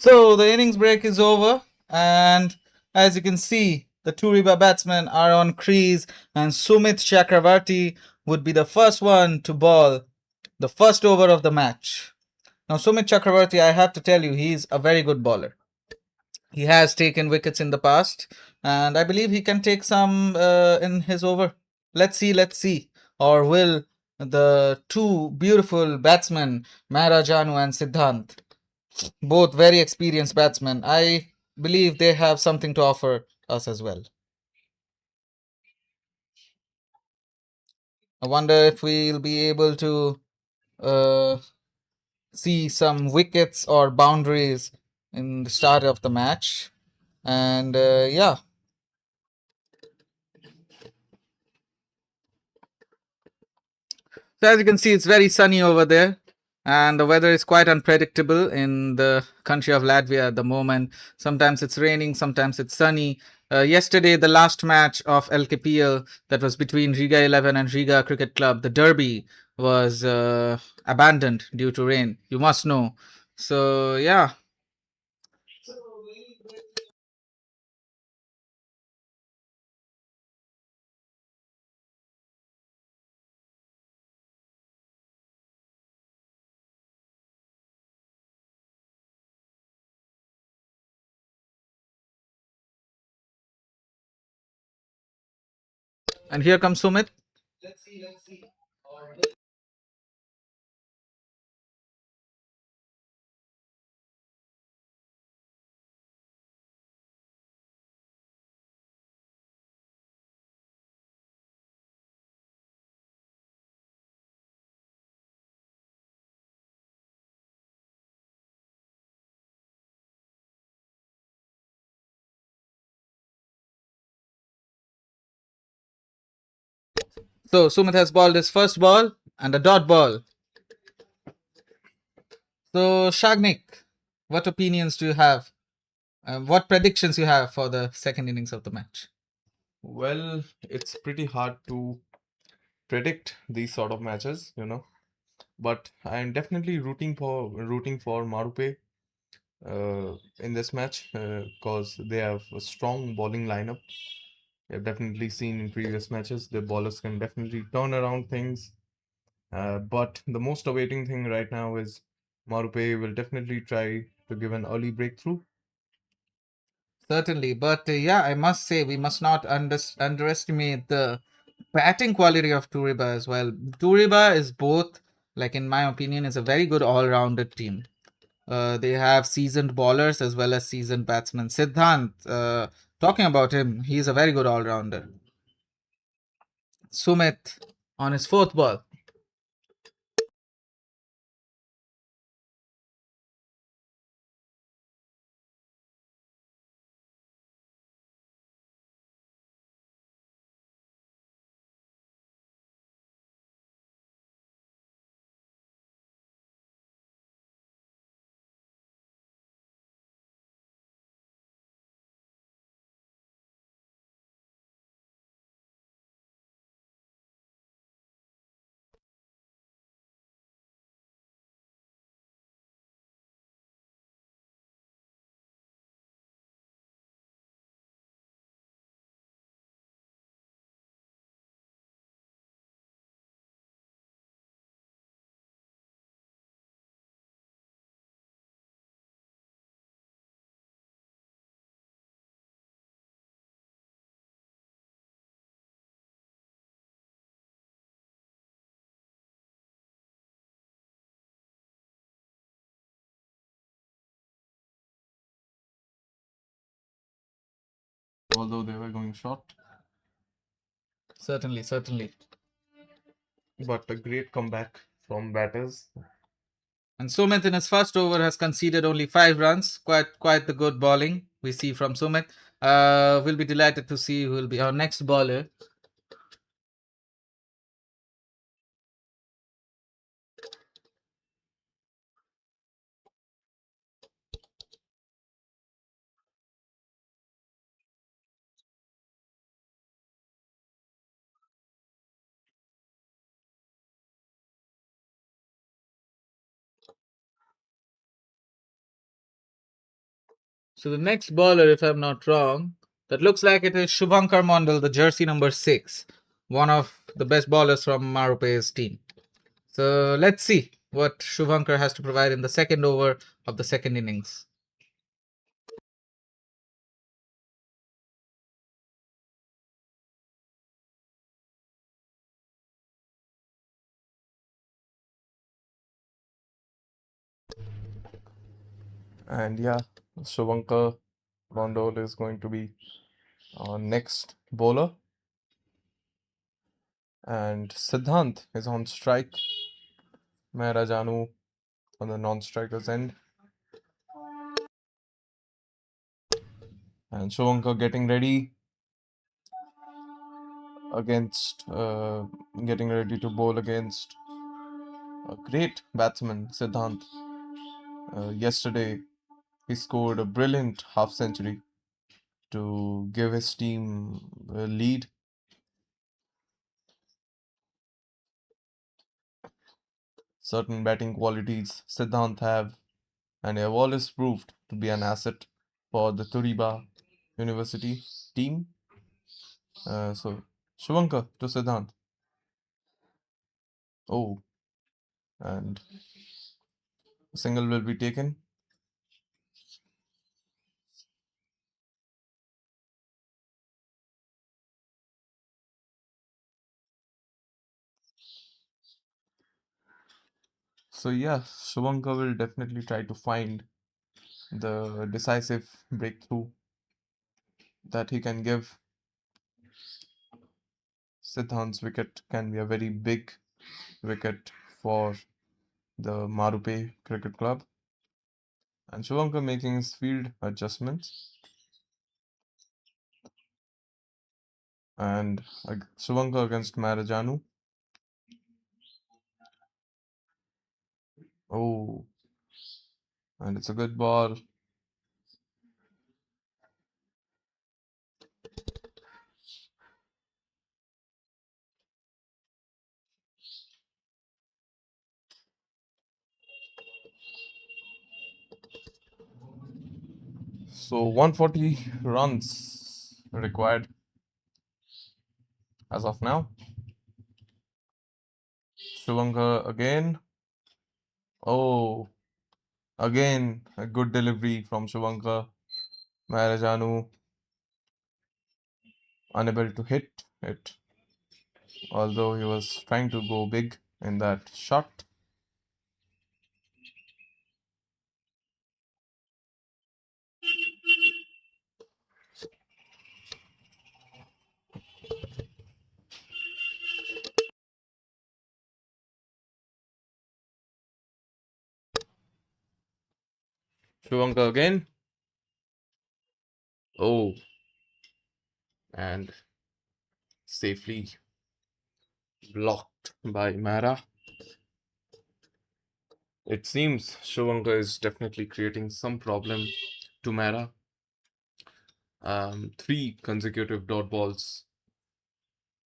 So the innings break is over, and as you can see, the Turiba batsmen are on crease, and Sumit Chakravarti would be the first one to ball the first over of the match. Now, Sumit Chakravarti, I have to tell you, he's a very good bowler. He has taken wickets in the past, and I believe he can take some in his over. Let's see, let's see. Or will the two beautiful batsmen, Maharajanu and Siddhant, both very experienced batsmen, I believe they have something to offer us as well. I wonder if we'll be able to uh, see some wickets or boundaries in the start of the match. And yeah, so as you can see, it's very sunny over there, and the weather is quite unpredictable in the country of Latvia at the moment. Sometimes it's raining, sometimes it's sunny. Yesterday, the last match of LKPL that was between Riga 11 and Riga Cricket Club, the derby, was abandoned due to rain. You must know. So yeah. And here comes Sumit. So Sumit has balled his first ball and a dot ball. So Shagnik, what opinions do you have? What predictions you have for the second innings of the match? Well, it's pretty hard to predict these sort of matches, but I'm definitely rooting for Marupe in this match because they have a strong bowling lineup. I've definitely seen in previous matches the bowlers can definitely turn around things. But the most awaiting thing right now is Marupe will definitely try to give an early breakthrough. Certainly, but yeah, I must say we must not underestimate the batting quality of Turiba as well. Turiba is both, like in my opinion, is a very good all-rounded team. They have seasoned bowlers as well as seasoned batsmen. Siddhant, talking about him, he's a very good all-rounder. Sumit on his fourth ball. Although they were going short, Certainly, certainly. but a great comeback from batters. And Sumit in his first over has conceded only 5 runs. Quite the good bowling we see from Sumit. We'll be delighted to see who will be our next bowler. So the next bowler, if I'm not wrong, that looks like it is Shubhankar Mondal, the jersey number 6, one of the best bowlers from Mārupes team. So let's see what Shubhankar has to provide in the second over of the second innings. And yeah, Shubhankar Mondal is going to be our next bowler. And Siddhant is on strike. Mehrajanu on the non-striker's end. And Shubhankar getting ready getting ready to bowl against a great batsman, Siddhant. Yesterday, he scored a brilliant half century to give his team a lead. Certain batting qualities Siddhant have, and have always proved to be an asset for the Turiba University team. So, Shubhankar to Siddhant. Oh, and a single will be taken. So yeah, Shubhankar will definitely try to find the decisive breakthrough that he can give. Siddhant's wicket can be a very big wicket for the Marupe Cricket Club. And Shubhankar making his field adjustments. And Shubhankar against Marajanu. Oh, and it's a good ball. So 140 runs required as of now. Shubhankar again. Oh, again a good delivery from Shubhankar. Marajanu unable to hit it, although he was trying to go big in that shot. Shubhankar again. Oh, and safely blocked by Mara. It seems Shubhankar is definitely creating some problem to Mara. 3 consecutive dot balls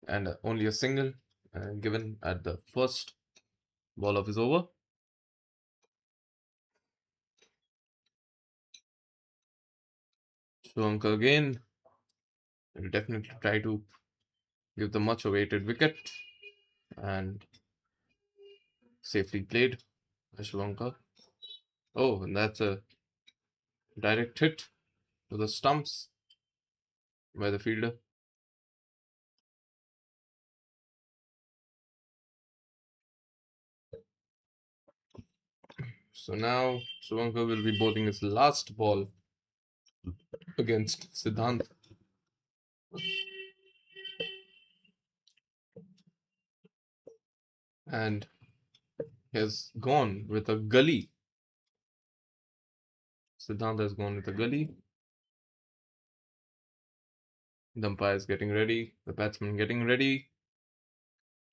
and only a single given at the first ball of his over. Shubhankar again will definitely try to give the much awaited wicket and safely played by Shubhankar. Oh, and that's a direct hit to the stumps by the fielder. So now Shubhankar will be bowling his last ball against Siddhant. And has gone with a gully. Siddhant has gone with a gully. The umpire is getting ready. The batsman getting ready.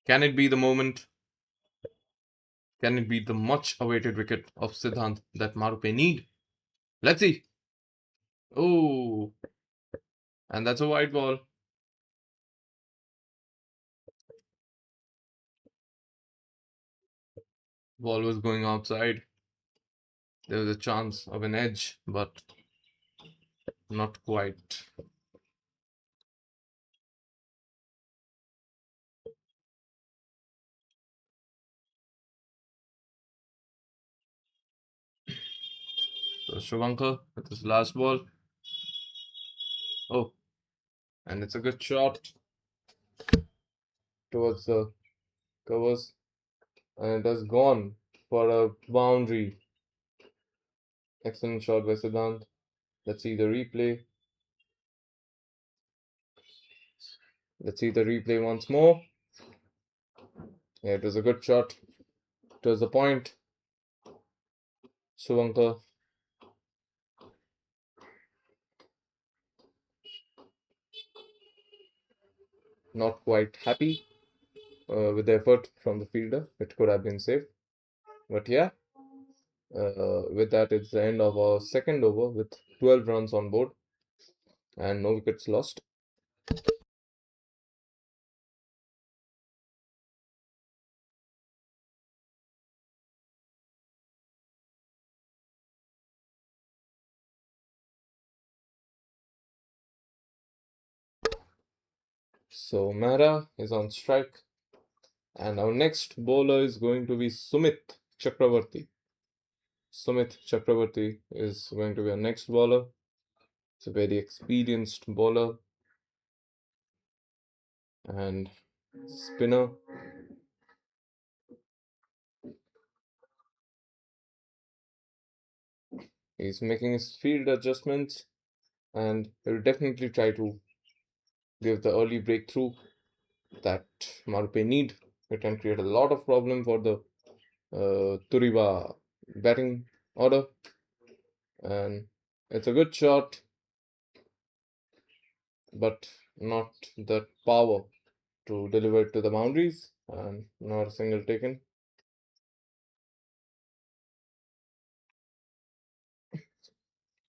Can it be the moment? Can it be the much awaited wicket of Siddhant that Marupe need? Let's see. Oh, and that's a wide ball. Ball was going outside. There was a chance of an edge, but Not quite. So Shubhankar with his last ball. Oh, and it's a good shot towards the covers, and it has gone for a boundary. Excellent shot by Siddhant. Let's see the replay. Let's see the replay once more. Yeah, it was a good shot. It was the point. Shubhankar. Not quite happy with the effort from the fielder. It could have been saved. But yeah, with that, it's the end of our second over with 12 runs on board and no wickets lost. So Mehra is on strike, and our next bowler is going to be Sumit Chakravarti. Sumit Chakravarti is going to be our next bowler. He's a very experienced bowler and spinner. He's making his field adjustments, and he will definitely try to give the early breakthrough that Marupes need. It can create a lot of problem for the Turiba batting order, and it's a good shot, but not that power to deliver it to the boundaries, and not a single taken.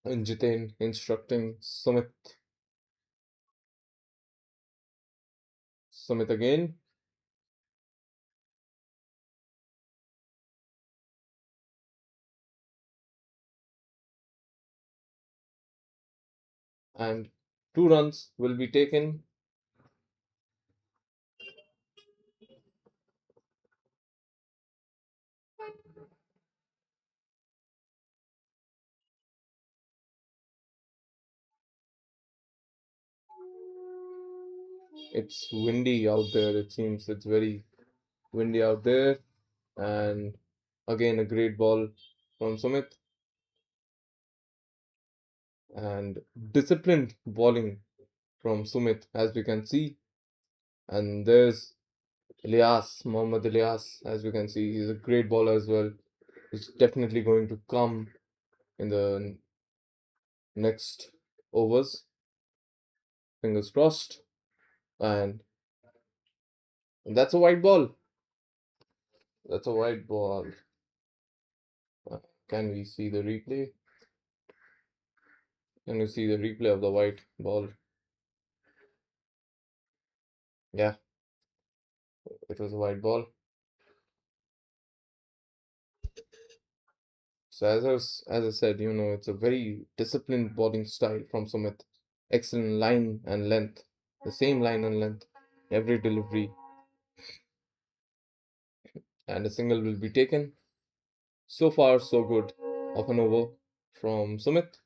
And Jitain instructing Sumit again, and 2 runs will be taken. It's windy out there. It seems it's very windy out there, and again a great ball from Sumit, and disciplined bowling from Sumit, as we can see. And there's Mohammad Ilyas, as we can see, he's a great bowler as well. He's definitely going to come in the next overs. Fingers crossed. And that's a white ball. That's a white ball. Can we see the replay? Can you see the replay of the white ball? Yeah, it was a white ball. So as I said, it's a very disciplined bowling style from Sumit. Excellent line and length. The same line and length. Every delivery. And a single will be taken. So far, so good of an over from Sumit.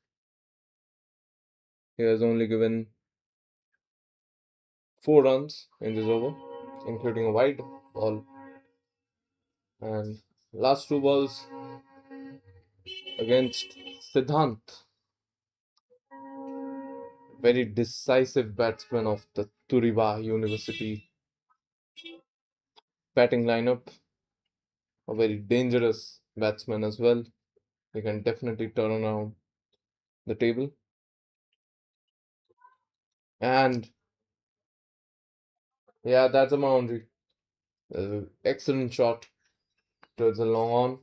He has only given 4 runs in this over, including a wide ball. And last 2 balls against Siddhant. Very decisive batsman of the Turiba University batting lineup. A very dangerous batsman as well. He can definitely turn around the table. And yeah, that's a boundary. Excellent shot towards the long on.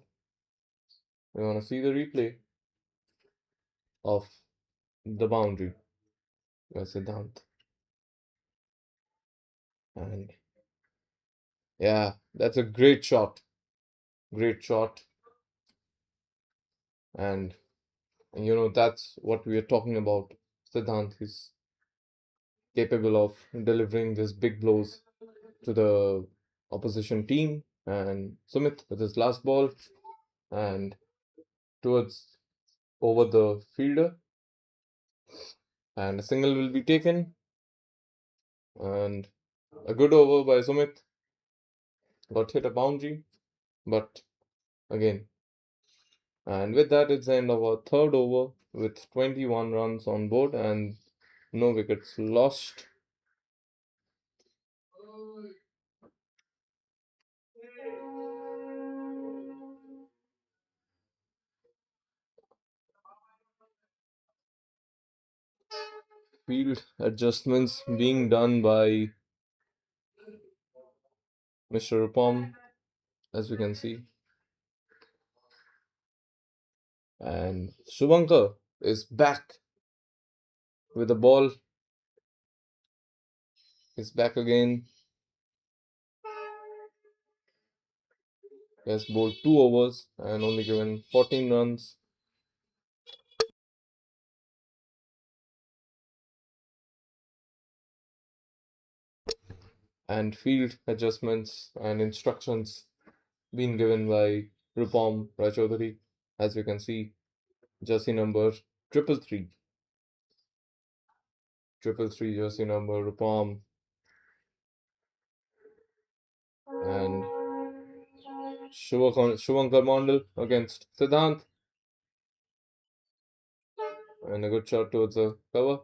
We want to see the replay of the boundary by Siddhant. And yeah, that's a great shot. Great shot. And that's what we are talking about. Siddhant is capable of delivering these big blows to the opposition team. And Sumit with his last ball and towards over the fielder, and a single will be taken. And a good over by Sumit, got hit a boundary, but again. And with that, it's the end of our third over with 21 runs on board and no wickets lost. Field adjustments being done by Mr. Rupam, as we can see. And Shubhankar is back with the ball. He's back again. He has bowled 2 overs and only given 14 runs. And field adjustments and instructions being given by Rupam Rachaudhary, as we can see, jersey number 333. 333 jersey number Rupam. And Shubhankar Mondal against Siddhant. And a good shot towards the cover.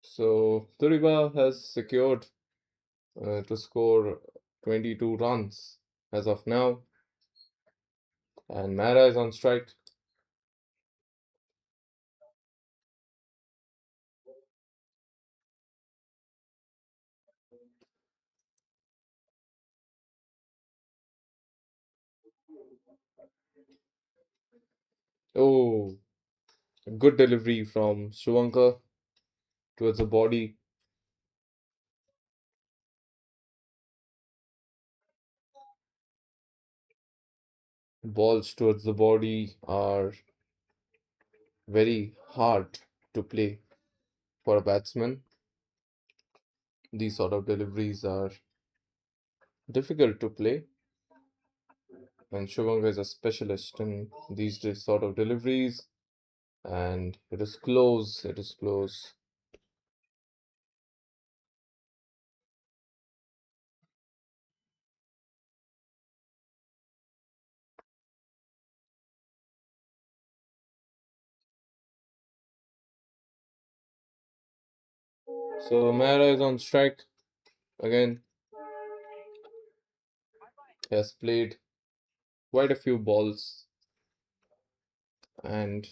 So Turiba has secured to score 22 runs as of now. And Mara is on strike. Oh, a good delivery from Shubhankar towards the body. Balls towards the body are very hard to play for a batsman. These sort of deliveries are difficult to play, and Shubhankar is a specialist in these sort of deliveries. And it is close. It is close. So Mara is on strike again. He has played quite a few balls and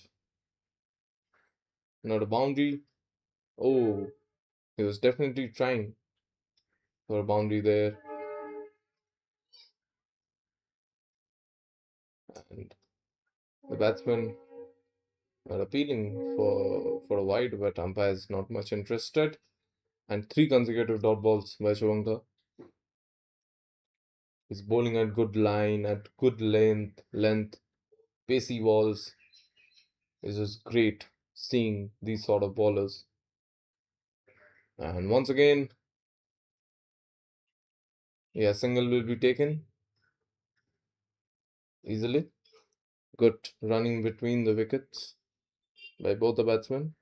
not a boundary. Oh, he was definitely trying for a boundary there. And the batsman are appealing for a wide, but umpire is not much interested. And 3 consecutive dot balls by Shubhankar. He's bowling at good line, at good length, pacey balls. It's just great seeing these sort of bowlers. And once again, yeah, single will be taken easily. Good running between the wickets by both the batsmen.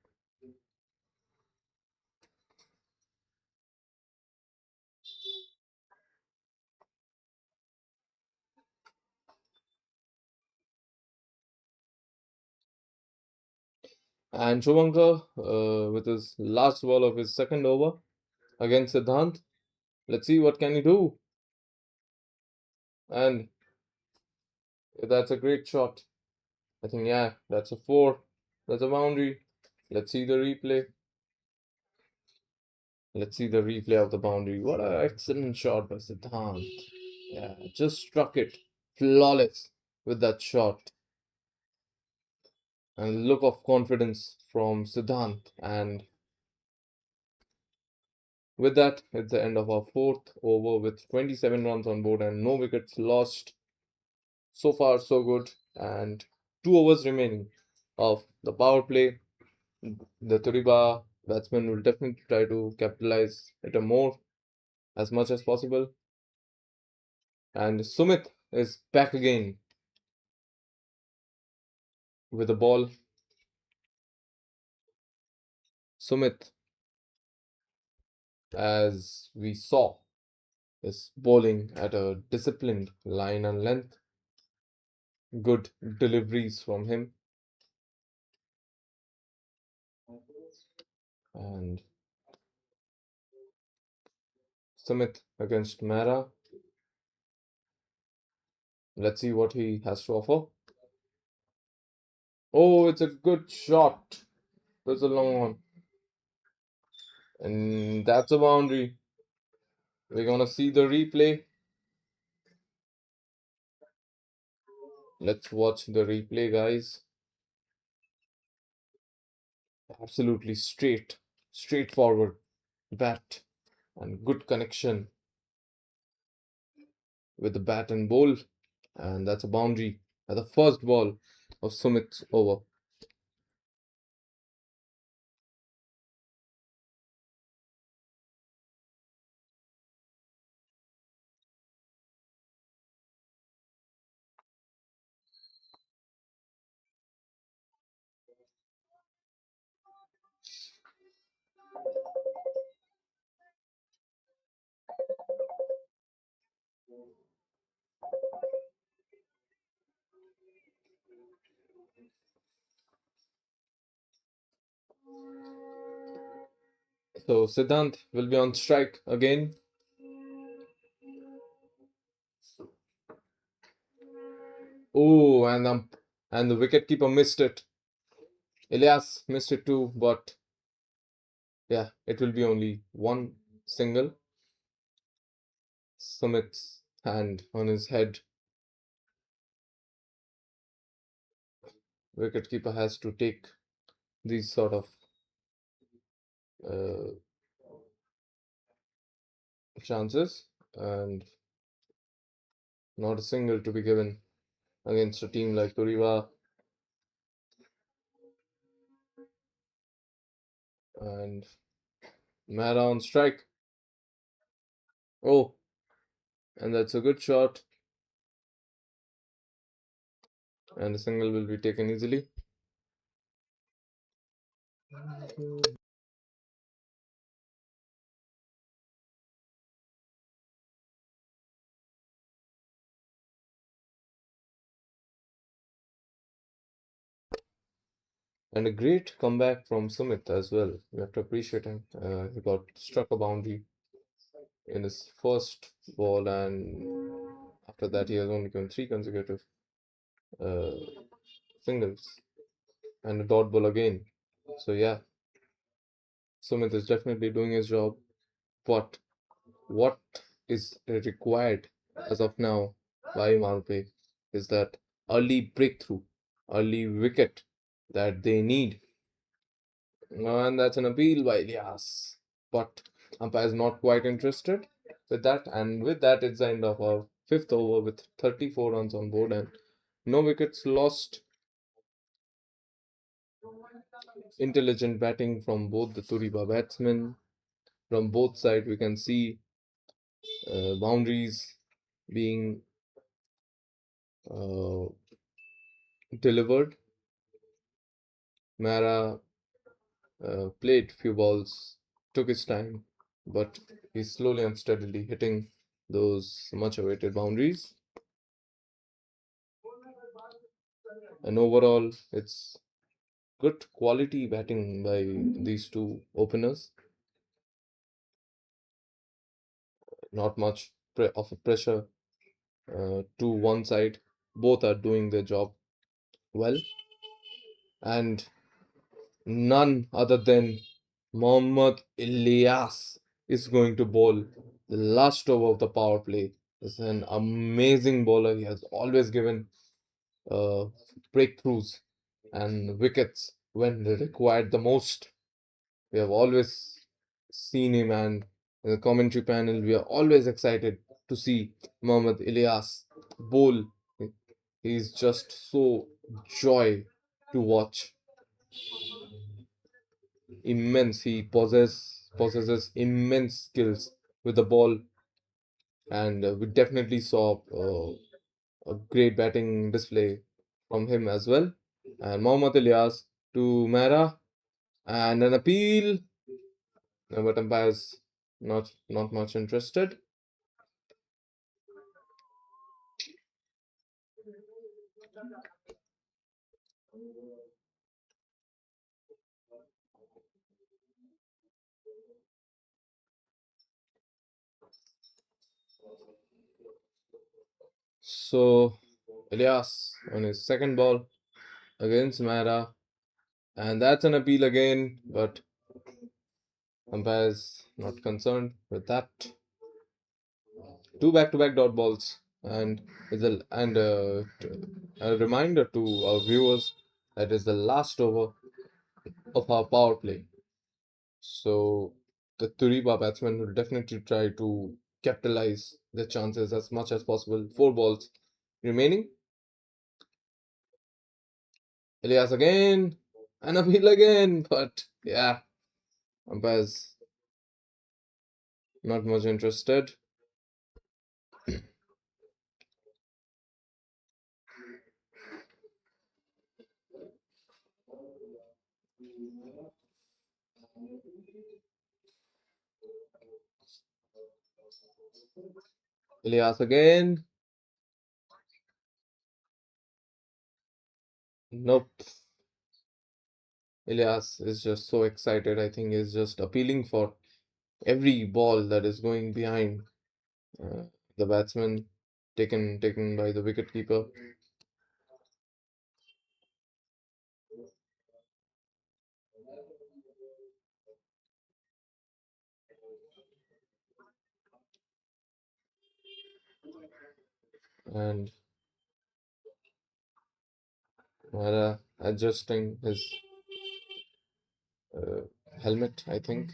And Shubhankar, with his last ball of his second over against Siddhant. Let's see what can he do. And that's a great shot. I think, yeah, that's a 4. That's a boundary. Let's see the replay. Let's see the replay of the boundary. What an excellent shot by Siddhant. Yeah, just struck it flawless with that shot. and look of confidence from Siddhant. And with that, it's the end of our fourth over with 27 runs on board and no wickets lost. So far, so good. And 2 overs remaining of the power play. The Turiba batsman will definitely try to capitalize it a more as much as possible. And Sumit is back again with the ball. Sumit, as we saw, is bowling at a disciplined line and length. Good deliveries from him. And Sumit against Mara. Let's see what he has to offer. Oh, it's a good shot. That's a long one. And that's a boundary. We're gonna see the replay. Let's watch the replay, guys. Absolutely straightforward bat and good connection with the bat and ball. And that's a boundary at the first ball of Sumit's over. So Siddhant will be on strike again. Oh, and the wicketkeeper missed it. Elias missed it too, but yeah, it will be only one single. Sumit's hand on his head. Wicketkeeper has to take these sort of uh, chances, and not a single to be given against a team like Turiba. And Mara on strike. Oh, and that's a good shot. And a single will be taken easily. And a great comeback from Sumit as well. We have to appreciate him. He got struck a boundary in his first ball, and after that, he has only given 3 consecutive uh, singles and a dot ball again. So, yeah, Sumit is definitely doing his job. But what is required as of now by Mārupes is that early breakthrough, early wicket that they need. And that's an appeal by Ilyas. But umpire is not quite interested with that. And with that, it's the end of our 5th over with 34 runs on board and no wickets lost. Intelligent batting from both the Turiba batsmen. From both sides, we can see boundaries being delivered. Mara played few balls, took his time, but he's slowly and steadily hitting those much awaited boundaries. And overall, it's good quality batting by these two openers. Not much of a pressure to one side. Both are doing their job well. And none other than Mohammad Ilyas is going to bowl the last over of the power play. Is an amazing bowler. He has always given breakthroughs and wickets when they required the most. We have always seen him, and in the commentary panel, we are always excited to see Mohammad Ilyas bowl. He's just so joy to watch. Immense. He possesses immense skills with the ball, and we definitely saw a great batting display from him as well. And Mohammad Ilyas to Mehra, and an appeal. But umpires not much interested. So Ilyas on his second ball against Mehra, and that's an appeal again, but umpires not concerned with that. Two back-to-back dot balls, and a reminder to our viewers that is the last over of our power play. So the Turiba batsmen will definitely try to capitalize their chances as much as possible. 4 balls remaining. Elias again, and appeal again, but yeah, umpires not much interested. Elias again. Nope. Elias is just so excited. I think he's just appealing for every ball that is going behind the batsman, taken by the wicketkeeper. And adjusting his helmet, I think.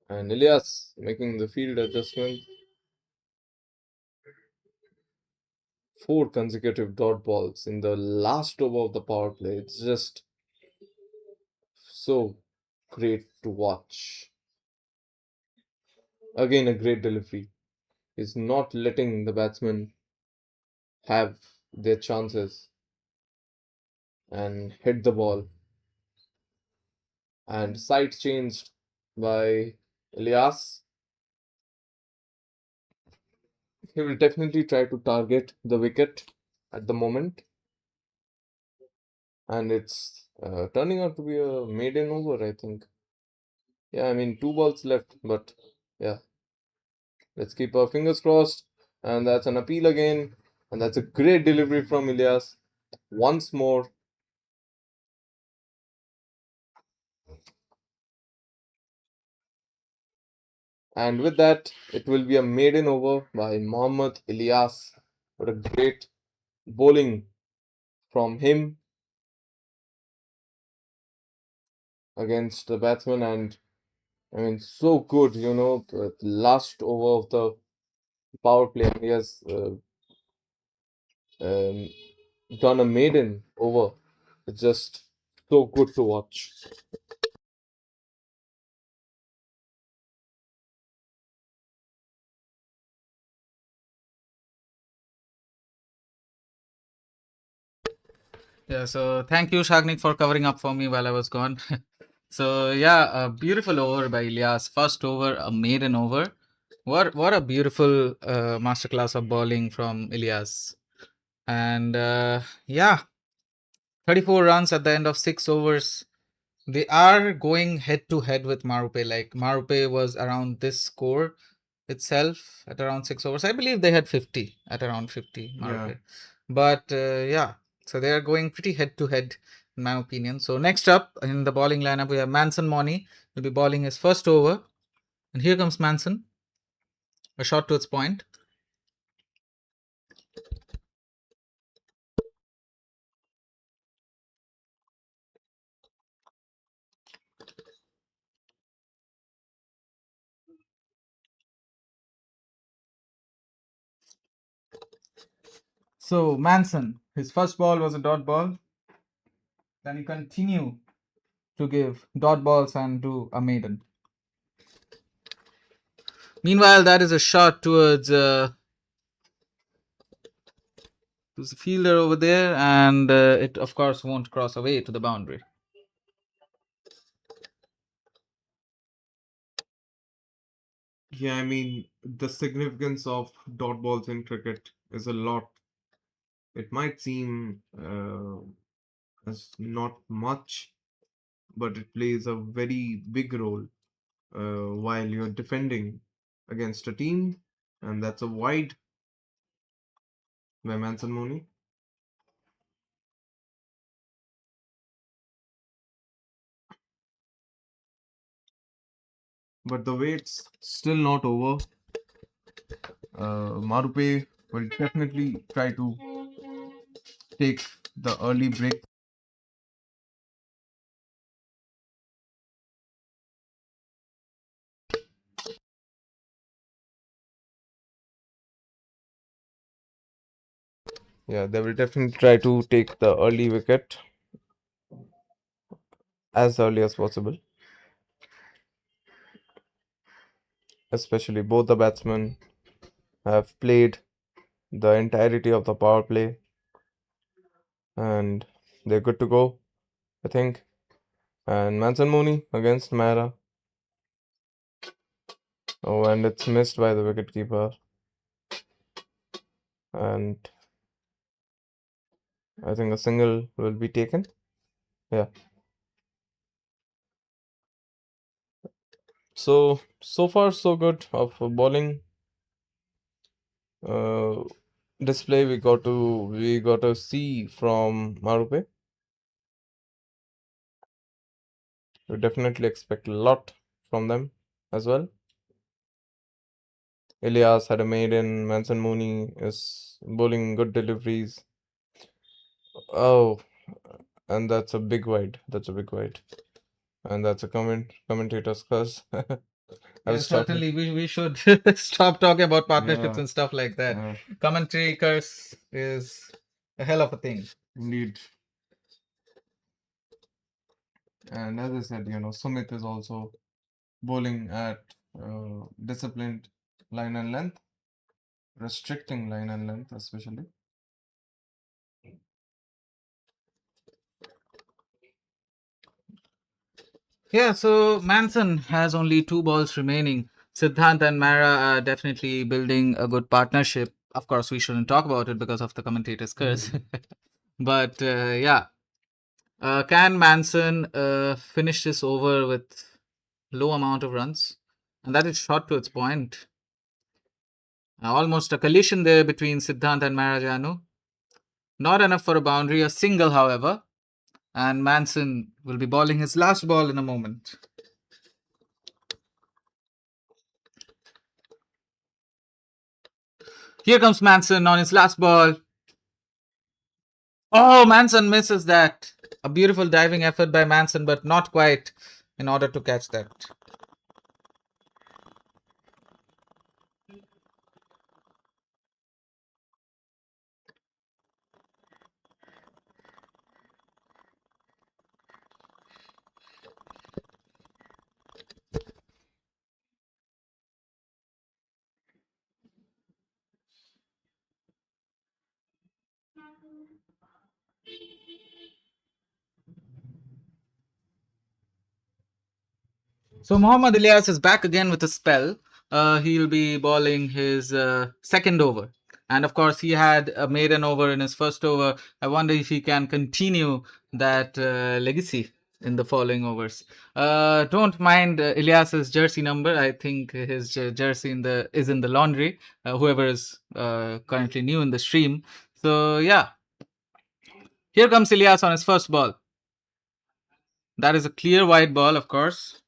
And Elias making the field adjustment. 4 consecutive dot balls in the last over of the power play. It's just so great to watch. Again, a great delivery. Is not letting the batsman have their chances and hit the ball. And side changed by Elias. He will definitely try to target the wicket at the moment. And it's turning out to be a maiden over, I think. Yeah, I mean, 2 balls left, but yeah. Let's keep our fingers crossed. And that's an appeal again. And that's a great delivery from Ilyas. Once more. And with that, it will be a maiden over by Mohammad Ilyas. What a great bowling from him against the batsman. And I mean, so good, the last over of the power play. And he has done a maiden over. It's just so good to watch. Yeah, so thank you, Shagnik, for covering up for me while I was gone. So yeah, a beautiful over by Ilyas. First over, a maiden over. What a beautiful masterclass of bowling from Ilyas. And yeah, 34 runs at the end of 6 overs. They are going head to head with Marupe. Like Marupe was around this score itself at around 6 overs. I believe they had 50 at around 50, Marupe. Yeah. But yeah, so they are going pretty head to head, in my opinion. So next up in the bowling lineup, we have Manson Moni. Will be bowling his first over. And here comes Manson. A shot to its point. So Manson, his first ball was a dot ball. Then he continued to give dot balls and do a maiden. Meanwhile, that is a shot towards the fielder over there, and it of course won't cross away to the boundary. Yeah, I mean, the significance of dot balls in cricket is a lot. It might seem as not much, but it plays a very big role while you're defending against a team, and that's a wide by Manson Mooney. But the wait's still not over. Marupe will definitely try to take the early break. Yeah, they will definitely try to take the early wicket as early as possible. Especially both the batsmen have played the entirety of the power play and they're good to go, I think. And Manson Mooney against Mara. Oh, and it's missed by the wicketkeeper. And I think a single will be taken. Yeah. So far so good of bowling display we got to see from Marupe. We definitely expect a lot from them as well. Elias had a maiden. Manson Mooney is bowling good deliveries. Oh, and that's a big wide. That's a big wide. And that's a commentator's curse. I Yeah, was talking. certainly we should stop talking about partnerships Yeah, and stuff like that. yeah, Commentary curse is a hell of a thing. indeed. And as I said, Sumit is also bowling at disciplined line and length, restricting line and length especially. Yeah, so Manson has only 2 balls remaining. Siddhant and Mara are definitely building a good partnership. Of course, we shouldn't talk about it because of the commentator's curse. But yeah, can Manson finish this over with low amount of runs? And that is shot to its point. Almost a collision there between Siddhant and Marajanu. Not enough for a boundary, a single, however. And Manson will be bowling his last ball in a moment. Here comes Manson on his last ball. Oh, Manson misses that. A beautiful diving effort by Manson, but not quite in order to catch that. So Muhammad Ilyas is back again with a spell. He'll be bowling his second over. And of course, he had a maiden over in his first over. I wonder if he can continue that legacy in the following overs. Don't mind Ilyas's jersey number. I think his jersey is in the laundry. Whoever is currently new in the stream. So yeah, here comes Ilyas on his first ball. That is a clear wide ball, of course.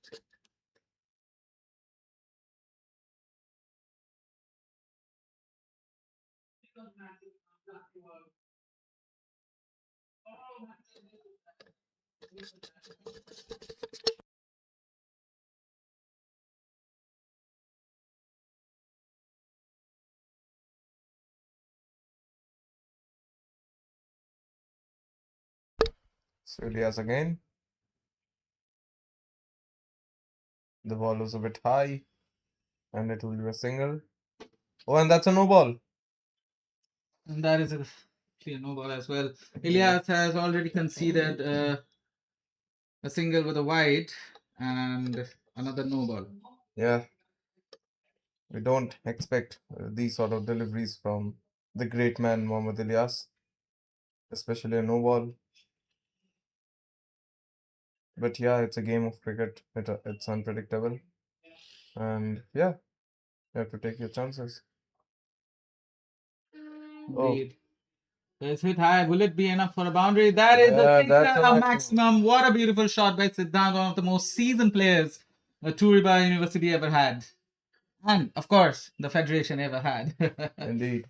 So Elias again. The ball was a bit high, and it will be a single. Oh, and that's a no ball. And that is a clear no ball as well. Elias has already conceded a single with a wide and another no ball. Yeah, we don't expect these sort of deliveries from the great man Mohammad Elias, especially a no ball. But yeah, it's a game of cricket. It's unpredictable, and yeah, you have to take your chances. Oh, Indeed. It's hit high. Will it be enough for a boundary? That is a yeah, six, that's a a maximum. maximum. What a beautiful shot by Siddhant, one of the most seasoned players Turiba University ever had. And, of course, the Federation ever had. Indeed.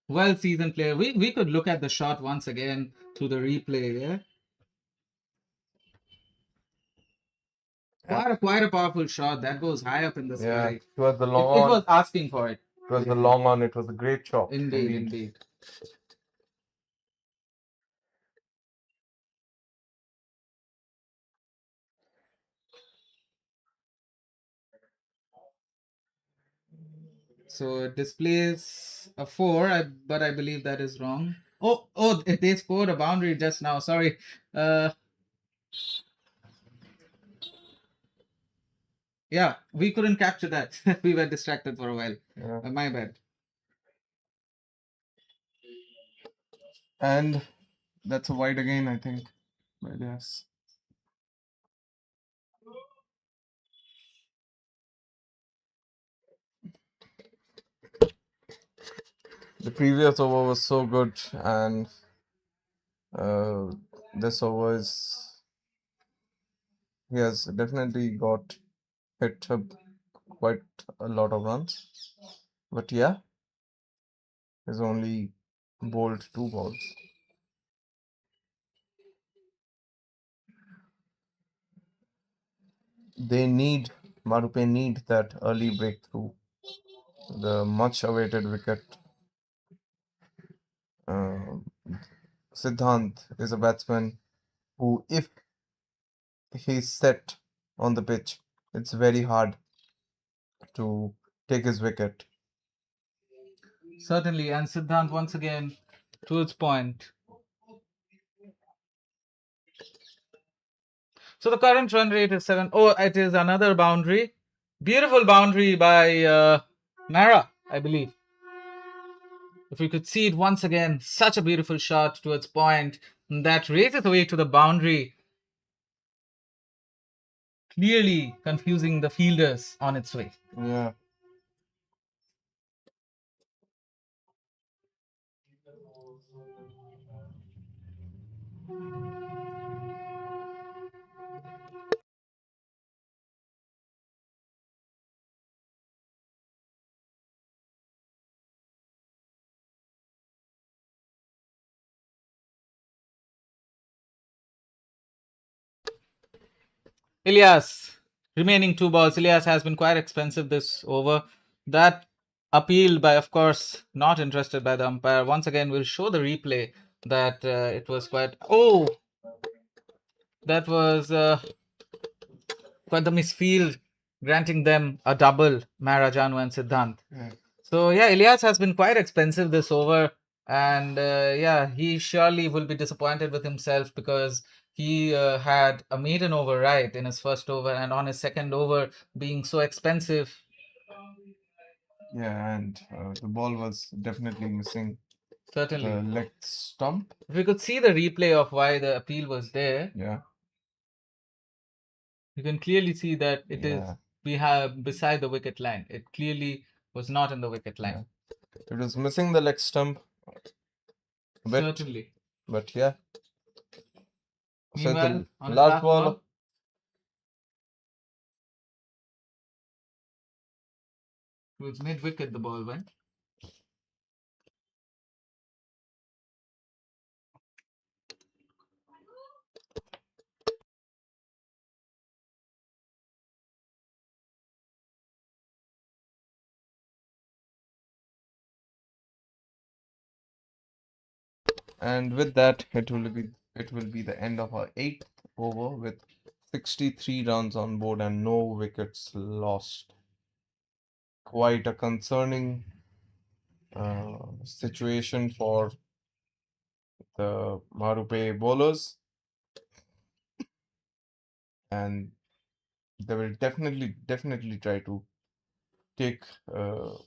Well seasoned player. We could look at the shot once again through the replay, yeah? Quite a powerful shot that goes high up in the Yeah, sky. it was the It long on. was asking for it. It was the long on. It was a great shot. Indeed. So it displays a 4, but I believe that is wrong. Oh, they scored a boundary just now. Sorry. Yeah, we couldn't capture that. We were distracted for a while. Yeah. My bad. And that's a wide again, I think. But yes. The previous over was so good, and this over is he has definitely got hit up quite a lot of runs. But yeah, he's only bowled 2 balls. Marupe need that early breakthrough. The much awaited wicket. Siddhant is a batsman who, if he's set on the pitch, it's very hard to take his wicket. Certainly, and Siddhant once again to its point. So the current run rate is 7. Oh, it is another boundary. Beautiful boundary by Mara, I believe. If we could see it once again, such a beautiful shot towards point that raises away to the boundary, clearly confusing the fielders on its way. Yeah. Ilyas, remaining 2 balls. Ilyas has been quite expensive this over. That appeal by, of course, not interested by the umpire. Once again, we'll show the replay that it was quite. Oh, that was quite the misfield, granting them a double, Marajanu and Siddhant. Yeah. So yeah, Ilyas has been quite expensive this over, and yeah, he surely will be disappointed with himself because he had a maiden over right in his first over, and on his second over being so expensive. Yeah, and the ball was definitely missing Certainly, the leg stump. if we could see the replay of why the appeal was there, Yeah. you can clearly see that it is Yeah. we have beside the wicket line. It clearly was not in the wicket line. It was missing the leg stump a bit, Certainly. but yeah. So Meanwhile, the on his last ball, it was mid wicket the ball went. and with that, it will be it will be the end of our 8th over with 63 runs on board and no wickets lost. Quite a concerning situation for the Mārupes bowlers, and they will definitely try to take the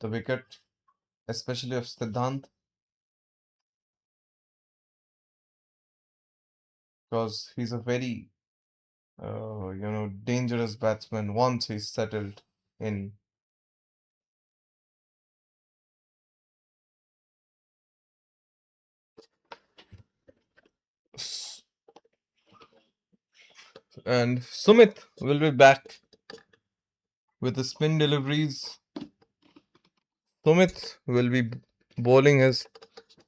wicket, especially of Siddhant, because he's a very dangerous batsman once he's settled in. And Sumit will be back with the spin deliveries. Sumit will be bowling his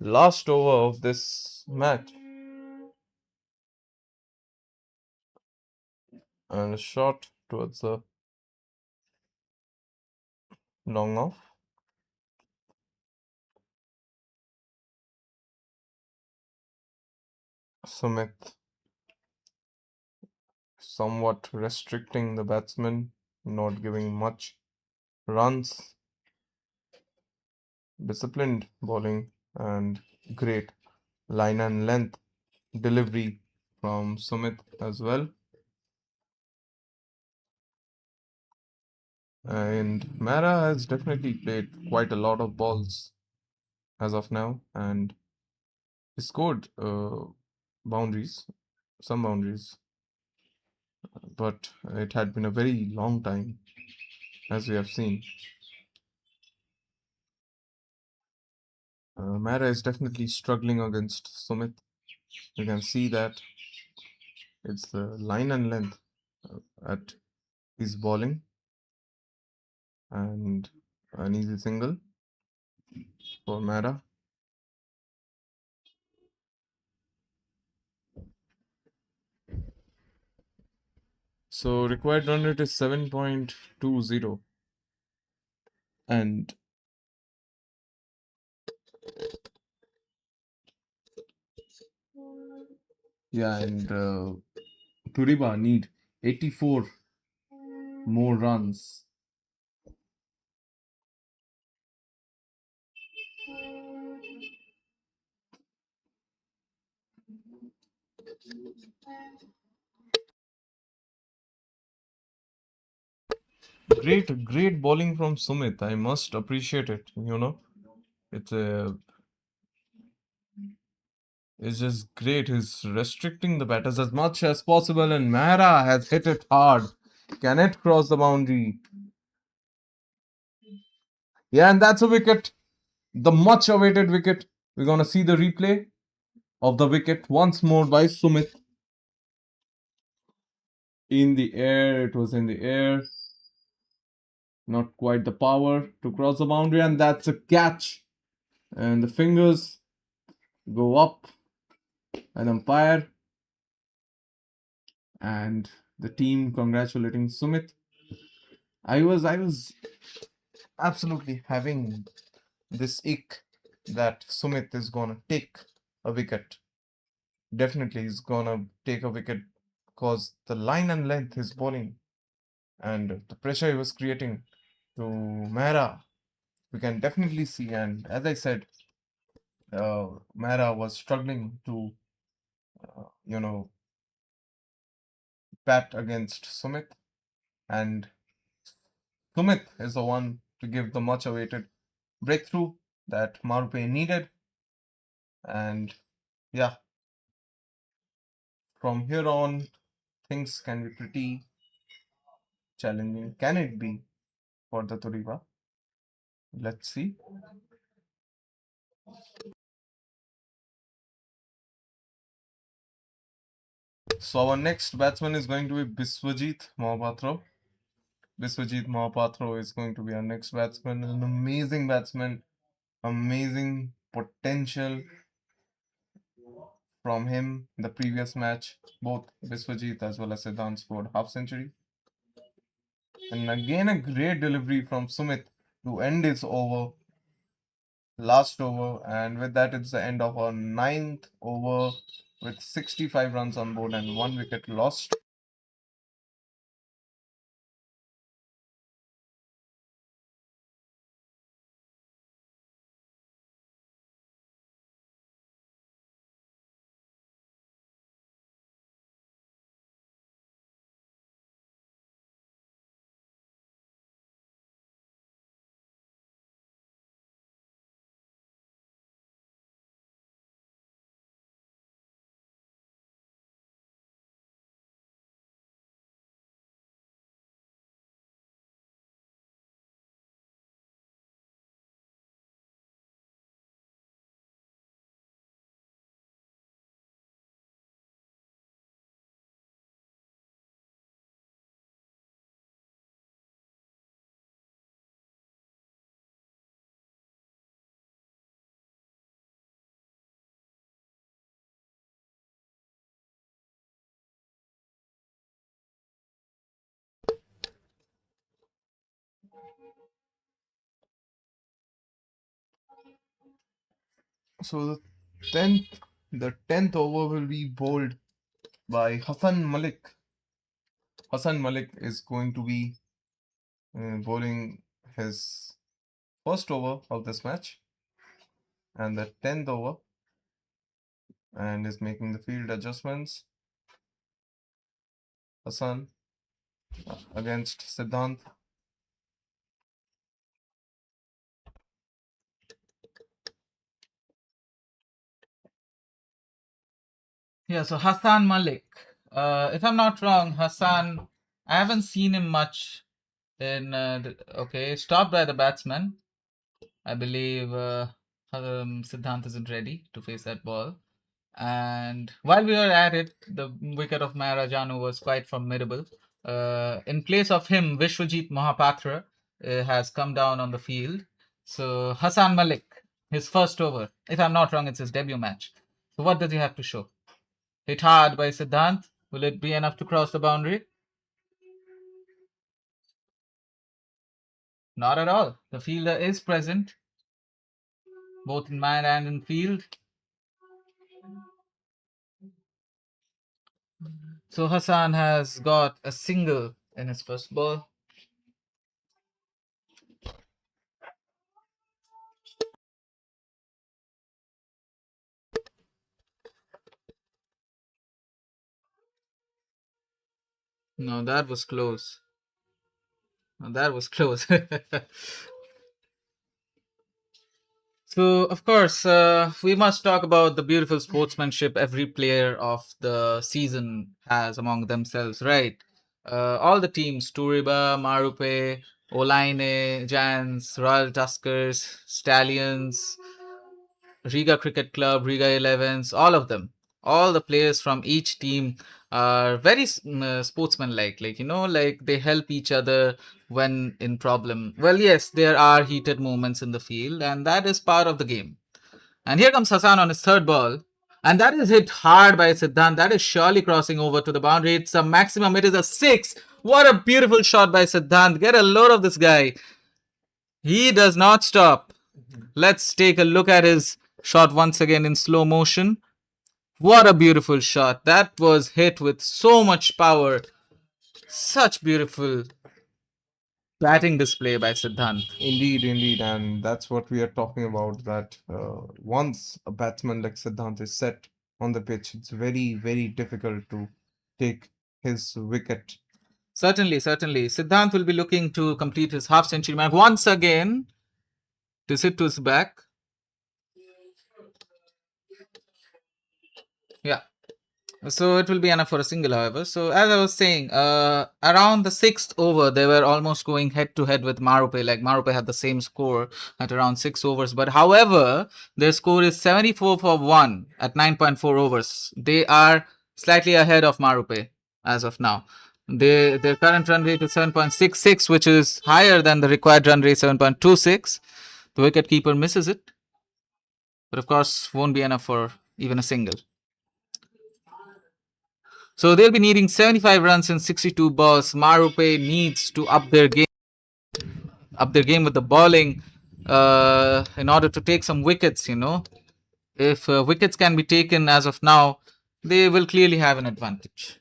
last over of this match. And a shot towards the long off. Sumit somewhat restricting the batsman, not giving much runs. Disciplined bowling and great line and length delivery from Sumit as well. And Mara has definitely played quite a lot of balls as of now, and he scored boundaries, some boundaries, but it had been a very long time, as we have seen. Mara is definitely struggling against Sumit. You can see that it's the line and length at his bowling, and an easy single for Mara. So required run rate is 7.20, and Turiba need 84 more runs. Great bowling from Sumit. I must appreciate it. It's it's just great. He's restricting the batters as much as possible, and Mehra has hit it hard. Can it cross the boundary? Yeah, and that's a wicket. The much awaited wicket. We're gonna see the replay of the wicket once more by Sumit. In the air, it was in the air. Not quite the power to cross the boundary, and that's a catch. And the fingers go up, an umpire, and the team congratulating Sumit. I was absolutely having this ick that Sumit is gonna take a wicket. Definitely, he's gonna take a wicket because the line and length is bowling and the pressure he was creating to Mehra, we can definitely see. And as I said, Mehra was struggling to, bat against Sumit, and Sumit is the one to give the much awaited breakthrough that Marupe needed. And yeah, from here on, things can be pretty challenging. Can it be for the Turiba? Let's see. So our next batsman is going to be Biswajit Mohapatra. Biswajit Mohapatra is going to be our next batsman. An amazing batsman, amazing potential from him in the previous match. Both Biswajit as well as Siddhant scored half century. And again a great delivery from Sumit to end his over, last over, and with that it's the end of our 9th over with 65 runs on board and 1 wicket lost. So the 10th over will be bowled by Hassan Malik. Hassan Malik is going to be bowling his first over of this match and the 10th over, and is making the field adjustments. Hassan against Siddhant. Yeah, so Hassan Malik. If I'm not wrong, Hassan, I haven't seen him much in. Okay, stopped by the batsman. I believe Siddhant isn't ready to face that ball. And while we were at it, the wicket of Maharajanu was quite formidable. In place of him, Vishwajit Mohapatra has come down on the field. So Hassan Malik, his first over. If I'm not wrong, it's his debut match. So what does he have to show? Hit hard by Siddhant. Will it be enough to cross the boundary? Not at all. The fielder is present, both in mind and in field. So Hassan has got a single in his first ball. No, that was close. No, that was close. So, of course, we must talk about the beautiful sportsmanship every player of the season has among themselves, right? All the teams, Turiba, Marupe, Olaine, Giants, Royal Tuskers, Stallions, Riga Cricket Club, Riga 11s, all of them. All the players from each team are very sportsmanlike. Like, like they help each other when in problem. Well, yes, there are heated moments in the field, and that is part of the game. And here comes Hassan on his third ball. And that is hit hard by Siddhant. That is surely crossing over to the boundary. It's a maximum. It is a 6. What a beautiful shot by Siddhant. Get a load of this guy. He does not stop. Let's take a look at his shot once again in slow motion. What a beautiful shot. That was hit with so much power. Such beautiful batting display by Siddhant. Indeed, and that's what we are talking about. That once a batsman like Siddhant is set on the pitch, it's very, very difficult to take his wicket. Certainly. Siddhant will be looking to complete his half century mark once again. To sit to his back. Yeah. So it will be enough for a single, however. So as I was saying, around the 6th over, they were almost going head to head with Marupe. Like Marupe had the same score at around 6 overs. But however, their score is 74 for 1 at 9.4 overs. They are slightly ahead of Marupe as of now. Their current run rate is 7.66, which is higher than the required run rate, 7.26. The wicketkeeper misses it. But of course, won't be enough for even a single. So they'll be needing 75 runs in 62 balls. Marupe needs to up their game with the bowling in order to take some wickets. If wickets can be taken as of now, they will clearly have an advantage.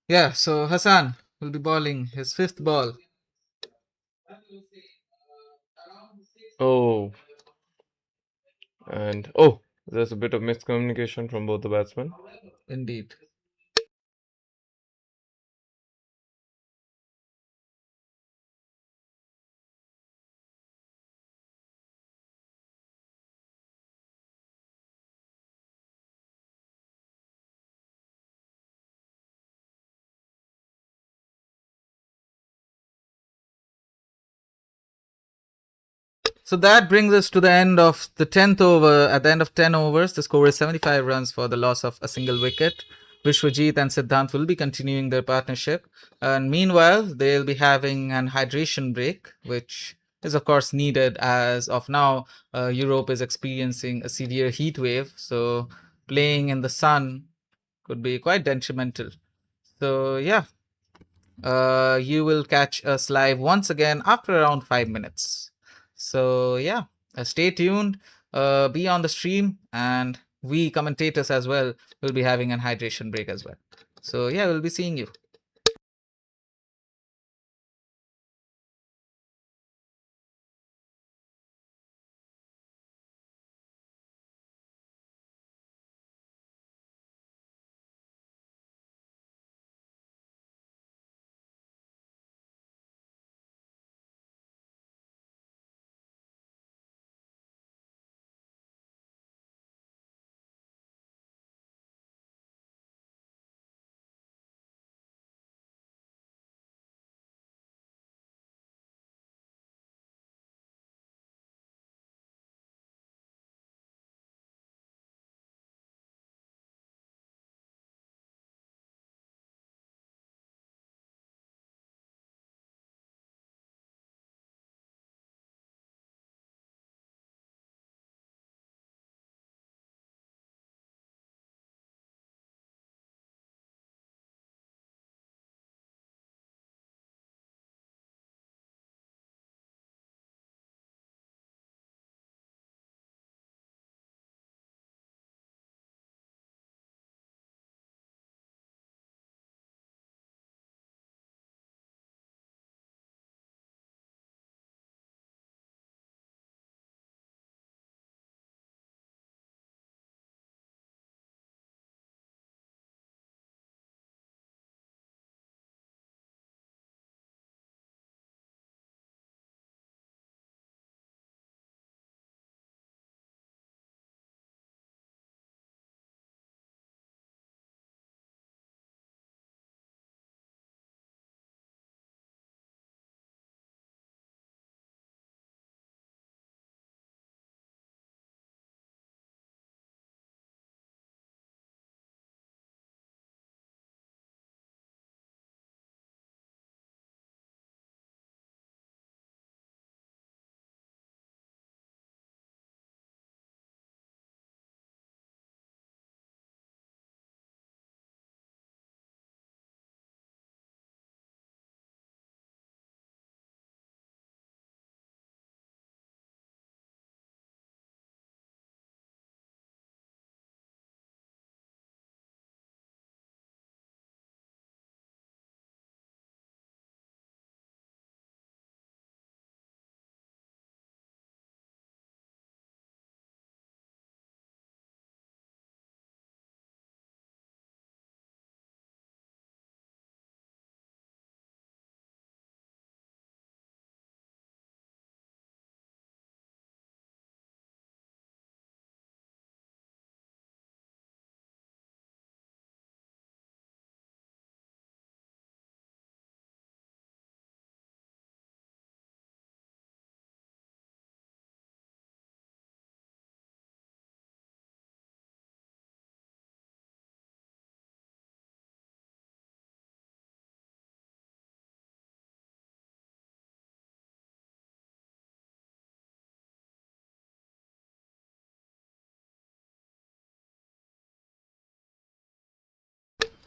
Yeah, so Hassan will be bowling his fifth ball. Oh, and oh, there's a bit of miscommunication from both the batsmen. Indeed. So that brings us to the end of the 10th over. At the end of 10 overs, the score is 75 runs for the loss of a single wicket. Vishwajit and Siddhant will be continuing their partnership. And meanwhile, they'll be having an hydration break, which is, of course, needed as of now. Europe is experiencing a severe heat wave. So playing in the sun could be quite detrimental. So, yeah, you will catch us live once again after around 5 minutes. So, yeah, stay tuned, be on the stream, and we commentators as well will be having an hydration break as well. So, yeah, we'll be seeing you.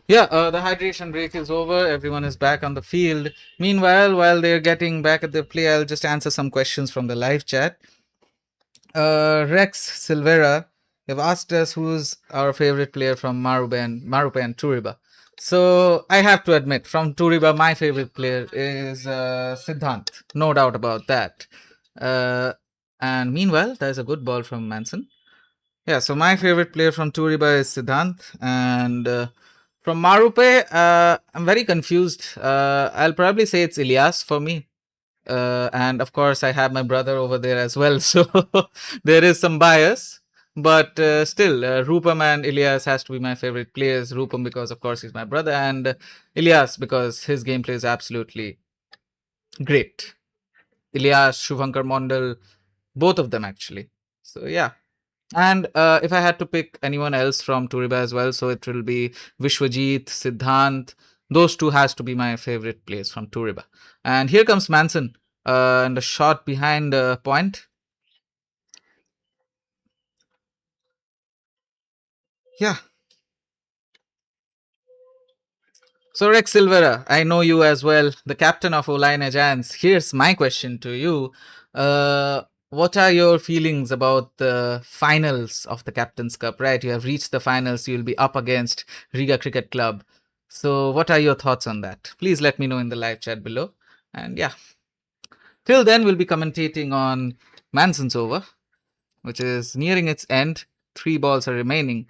Yeah, the hydration break is over. Everyone is back on the field. Meanwhile, while they're getting back at their play, I'll just answer some questions from the live chat. Rex Silvera have asked us who's our favorite player from Marupe and Turiba. So I have to admit, from Turiba, my favorite player is Siddhant. No doubt about that. Uh, and meanwhile, there's a good ball from Manson. Yeah, so my favorite player from Turiba is Siddhant, and from Marupe, I'm very confused. I'll probably say it's Ilyas for me. And of course, I have my brother over there as well, so there is some bias. But still, Rupam and Ilyas has to be my favorite players. Rupam because, of course, he's my brother, and Ilyas because his gameplay is absolutely great. Ilyas, Shubhankar Mondal, both of them actually. So yeah. And if I had to pick anyone else from Turiba as well, so it will be Vishwajit, Siddhant. Those two has to be my favorite players from Turiba. And here comes Manson and a shot behind point. Yeah. So Rex Silvera, I know you as well, the captain of Olaine Giants. Here's my question to you. What are your feelings about the finals of the Captain's Cup, right? You have reached the finals, you'll be up against Riga Cricket Club. So what are your thoughts on that? Please let me know in the live chat below. And yeah, till then, we'll be commentating on Manson's over, which is nearing its end. 3 balls are remaining.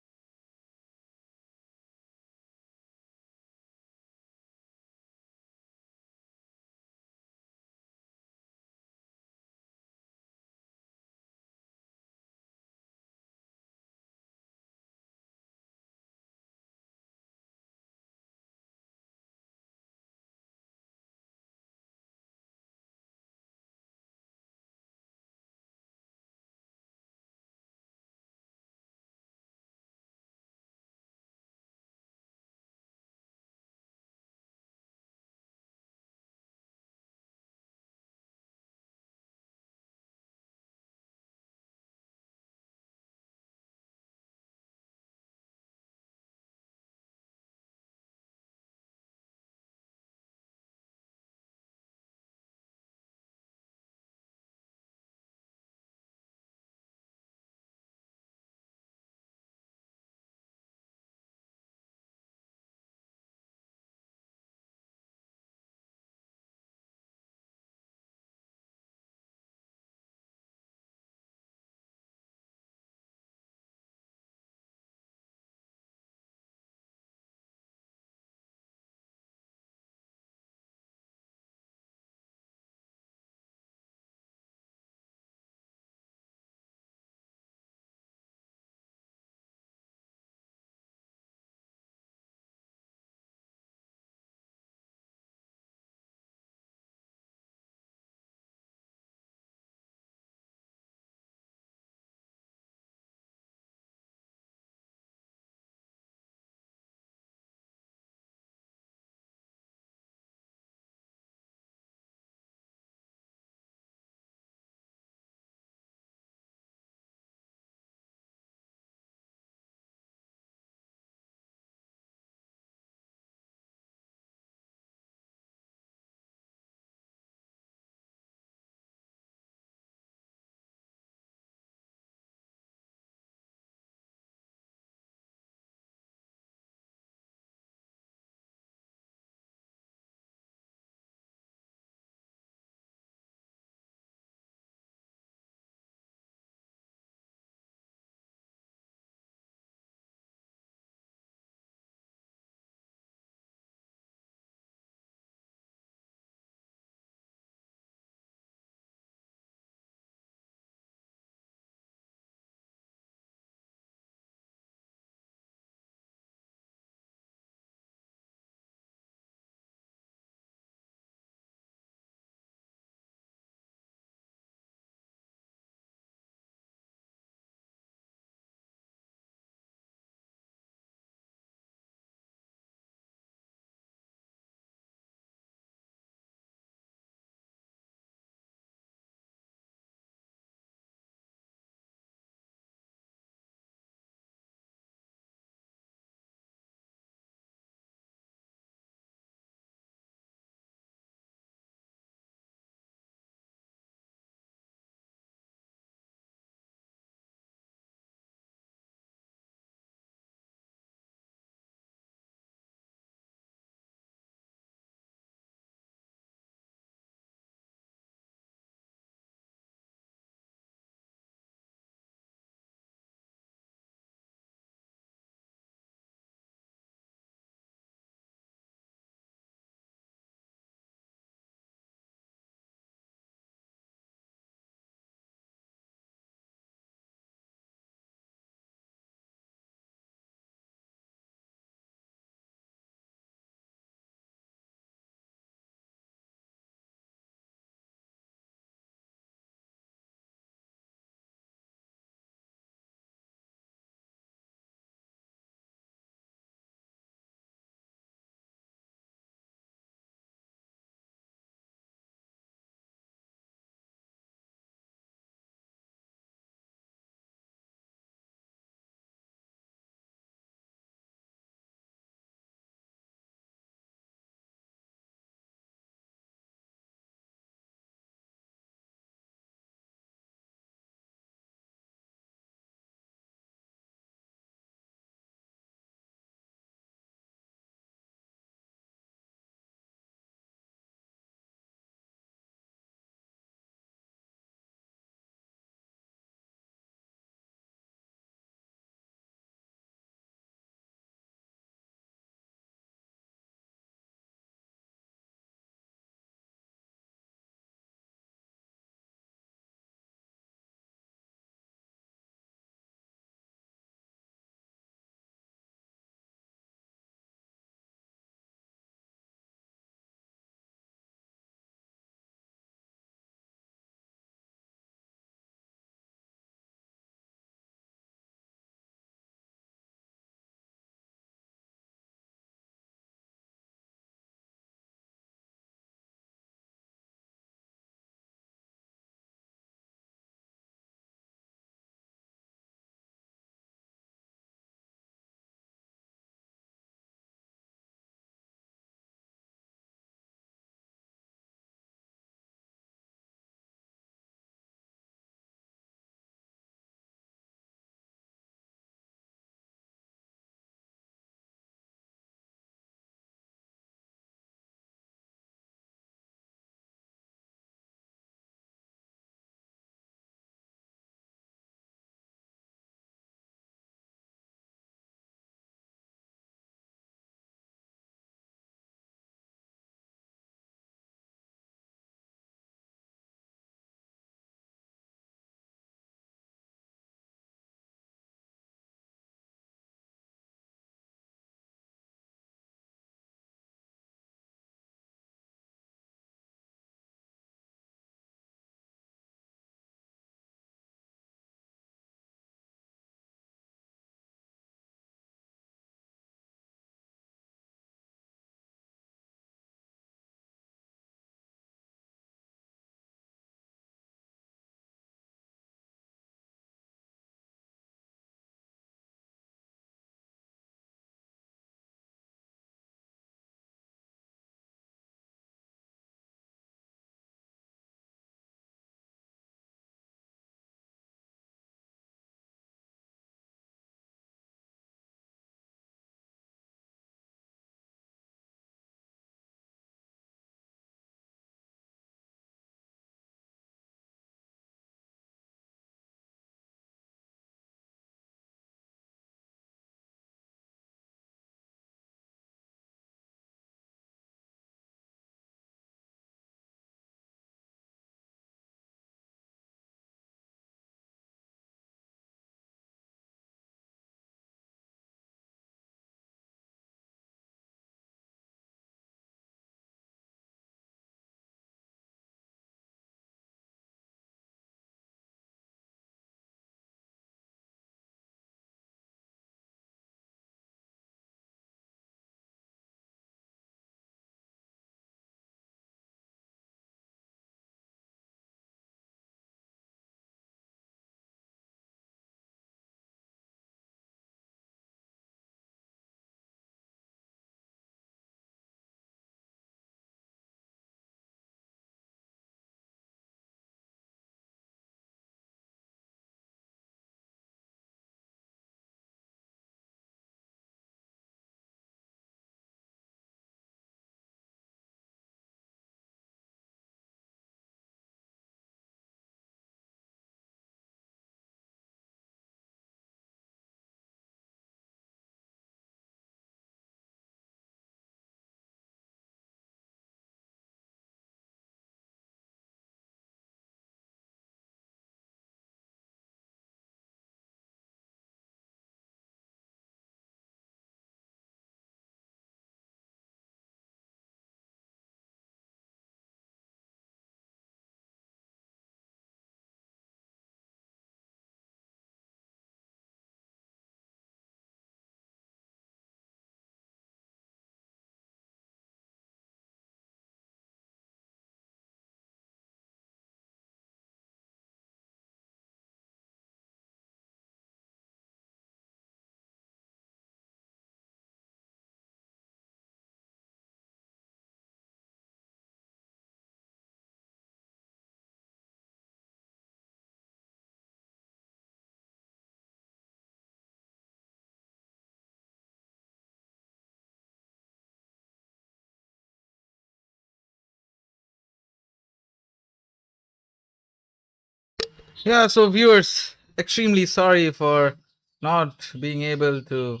Yeah, so viewers, extremely sorry for not being able to,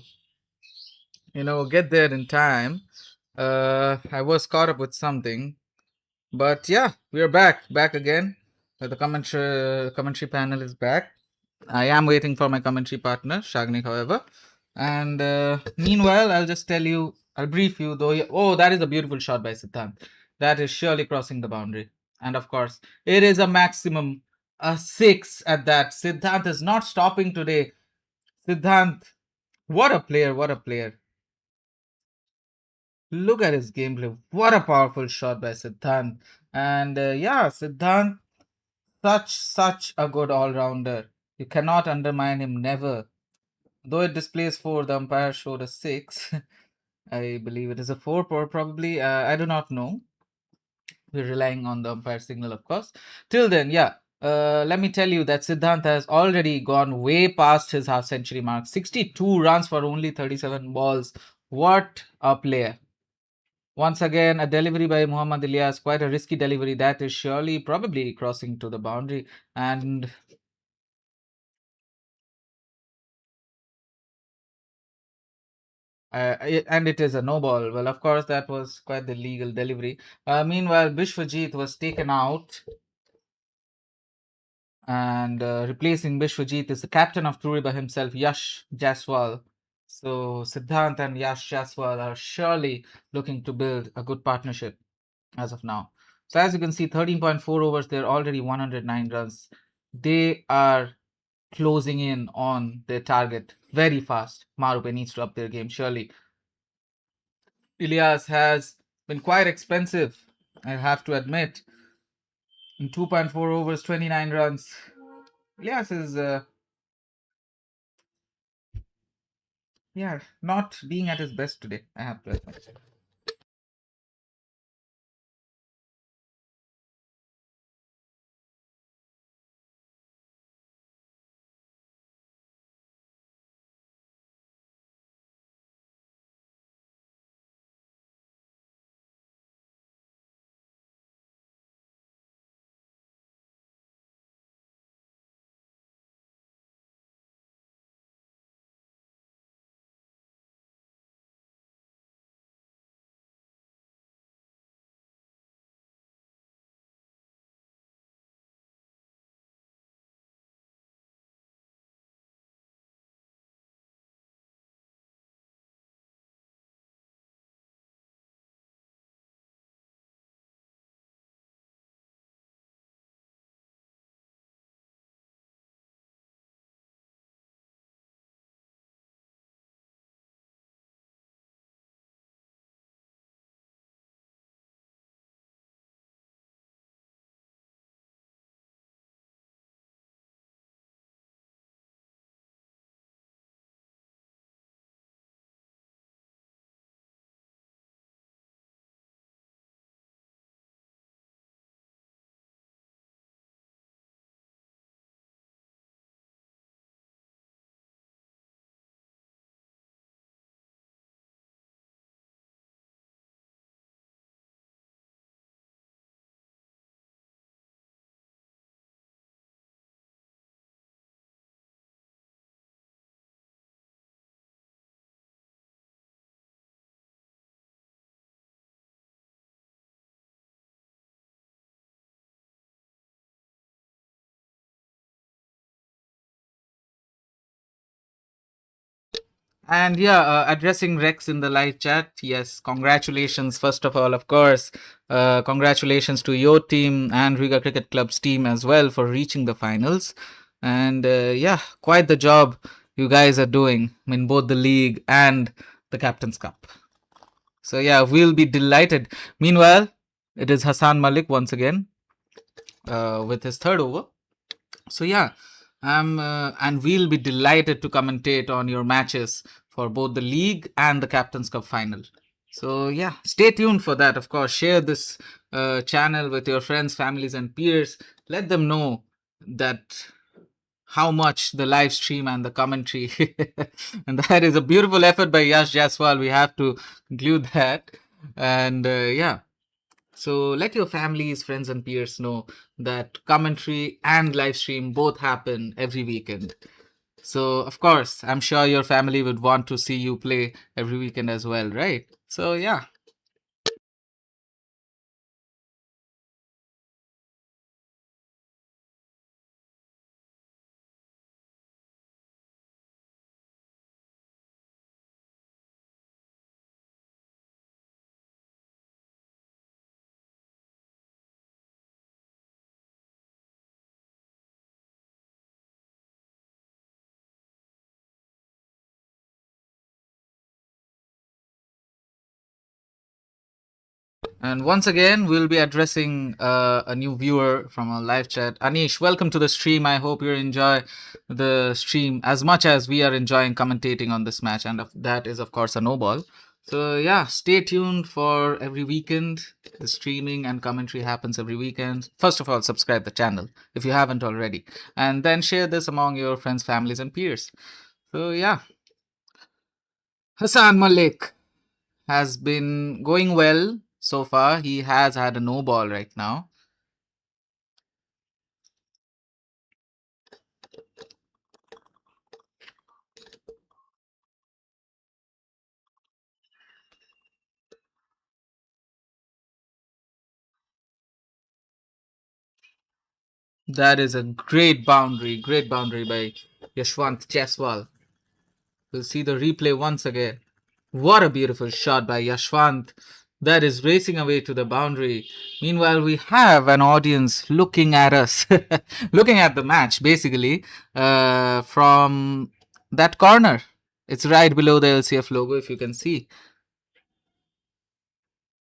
get there in time. I was caught up with something, but yeah, we're back again. The commentary panel is back. I am waiting for my commentary partner, Shagnik, however. And meanwhile, I'll brief you though. Oh, that is a beautiful shot by Siddhant. That is surely crossing the boundary. And of course, it is a maximum, a six at that. Siddhant is not stopping today. Siddhant, what a player, what a player. Look at his gameplay. What a powerful shot by Siddhant. And yeah, Siddhant, such a good all rounder. You cannot undermine him, never. Though it displays 4, the umpire showed a 6. I believe it is a 4, probably. I do not know. We're relying on the umpire signal, of course. Till then, yeah. Let me tell you that Siddhant has already gone way past his half century mark. 62 runs for only 37 balls. What a player. Once again, a delivery by Muhammad Ilyas, quite a risky delivery. That is surely probably crossing to the boundary. And and it is a no ball. Well, of course, that was quite the legal delivery. Meanwhile, Bishwajit was taken out, and replacing Bishwajit is the captain of Turiba himself, Yash Jaswal. So Siddhant and Yash Jaswal are surely looking to build a good partnership as of now. So as you can see, 13.4 overs, they're already 109 runs. They are closing in on their target very fast. Mārupes needs to up their game, surely. Ilyas has been quite expensive, I have to admit. In 2.4 overs, 29 runs. Ilyas is, not being at his best today, I have to admit. And yeah, addressing Rex in the live chat. Yes, congratulations, first of all, of course. Congratulations to your team and Riga Cricket Club's team as well for reaching the finals. And yeah, quite the job you guys are doing in both the league and the Captain's Cup. So yeah, we'll be delighted. Meanwhile, it is Hassan Malik once again with his third over. So yeah, and we'll be delighted to commentate on your matches for both the league and the Captain's Cup final. So yeah, stay tuned for that. Of course, share this channel with your friends, families, and peers. Let them know that how much the live stream and the commentary and that is a beautiful effort by Yash Jaswal. We have to conclude that. And yeah, So let your families, friends, and peers know that commentary and live stream both happen every weekend. So, of course, I'm sure your family would want to see you play every weekend as well, right? So, yeah. And once again, we'll be addressing a new viewer from our live chat. Anish, welcome to the stream. I hope you enjoy the stream as much as we are enjoying commentating on this match. And that is, of course, a no ball. So, yeah, stay tuned for every weekend. The streaming and commentary happens every weekend. First of all, subscribe the channel if you haven't already. And then share this among your friends, families, and peers. So, yeah. Hassan Malik has been going well so far. He has had a no ball right now. That is a great boundary by Yashwant Jaiswal. We'll see the replay once again. What a beautiful shot by Yashwant. That is racing away to the boundary. Meanwhile, we have an audience looking at us, looking at the match basically from that corner. It's right below the LCF logo, if you can see.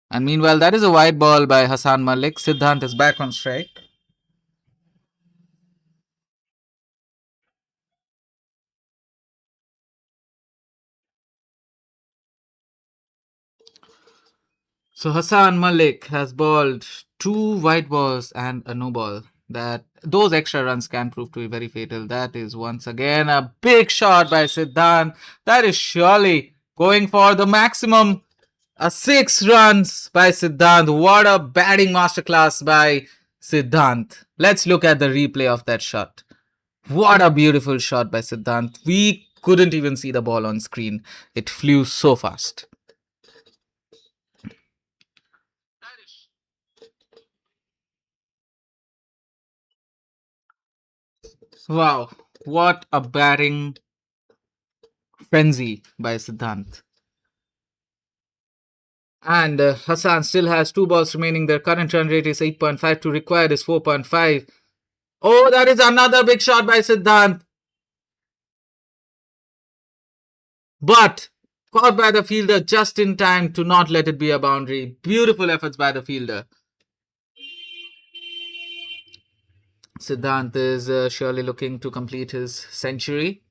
And meanwhile, that is a wide ball by Hassan Malik. Siddhant is back on strike. So Hassan Malik has bowled 2 wide balls and a no ball. That those extra runs can prove to be very fatal. That is once again a big shot by Siddhant. That is surely going for the maximum. 6 runs by Siddhant. What a batting masterclass by Siddhant. Let's look at the replay of that shot. What a beautiful shot by Siddhant. We couldn't even see the ball on screen. It flew so fast. Wow, what a batting frenzy by Siddhant. And Hassan still has 2 balls remaining. Their current run rate is 8.52, required is 4.5. Oh, that is another big shot by Siddhant. But caught by the fielder just in time to not let it be a boundary. Beautiful efforts by the fielder. Siddhant is surely looking to complete his century.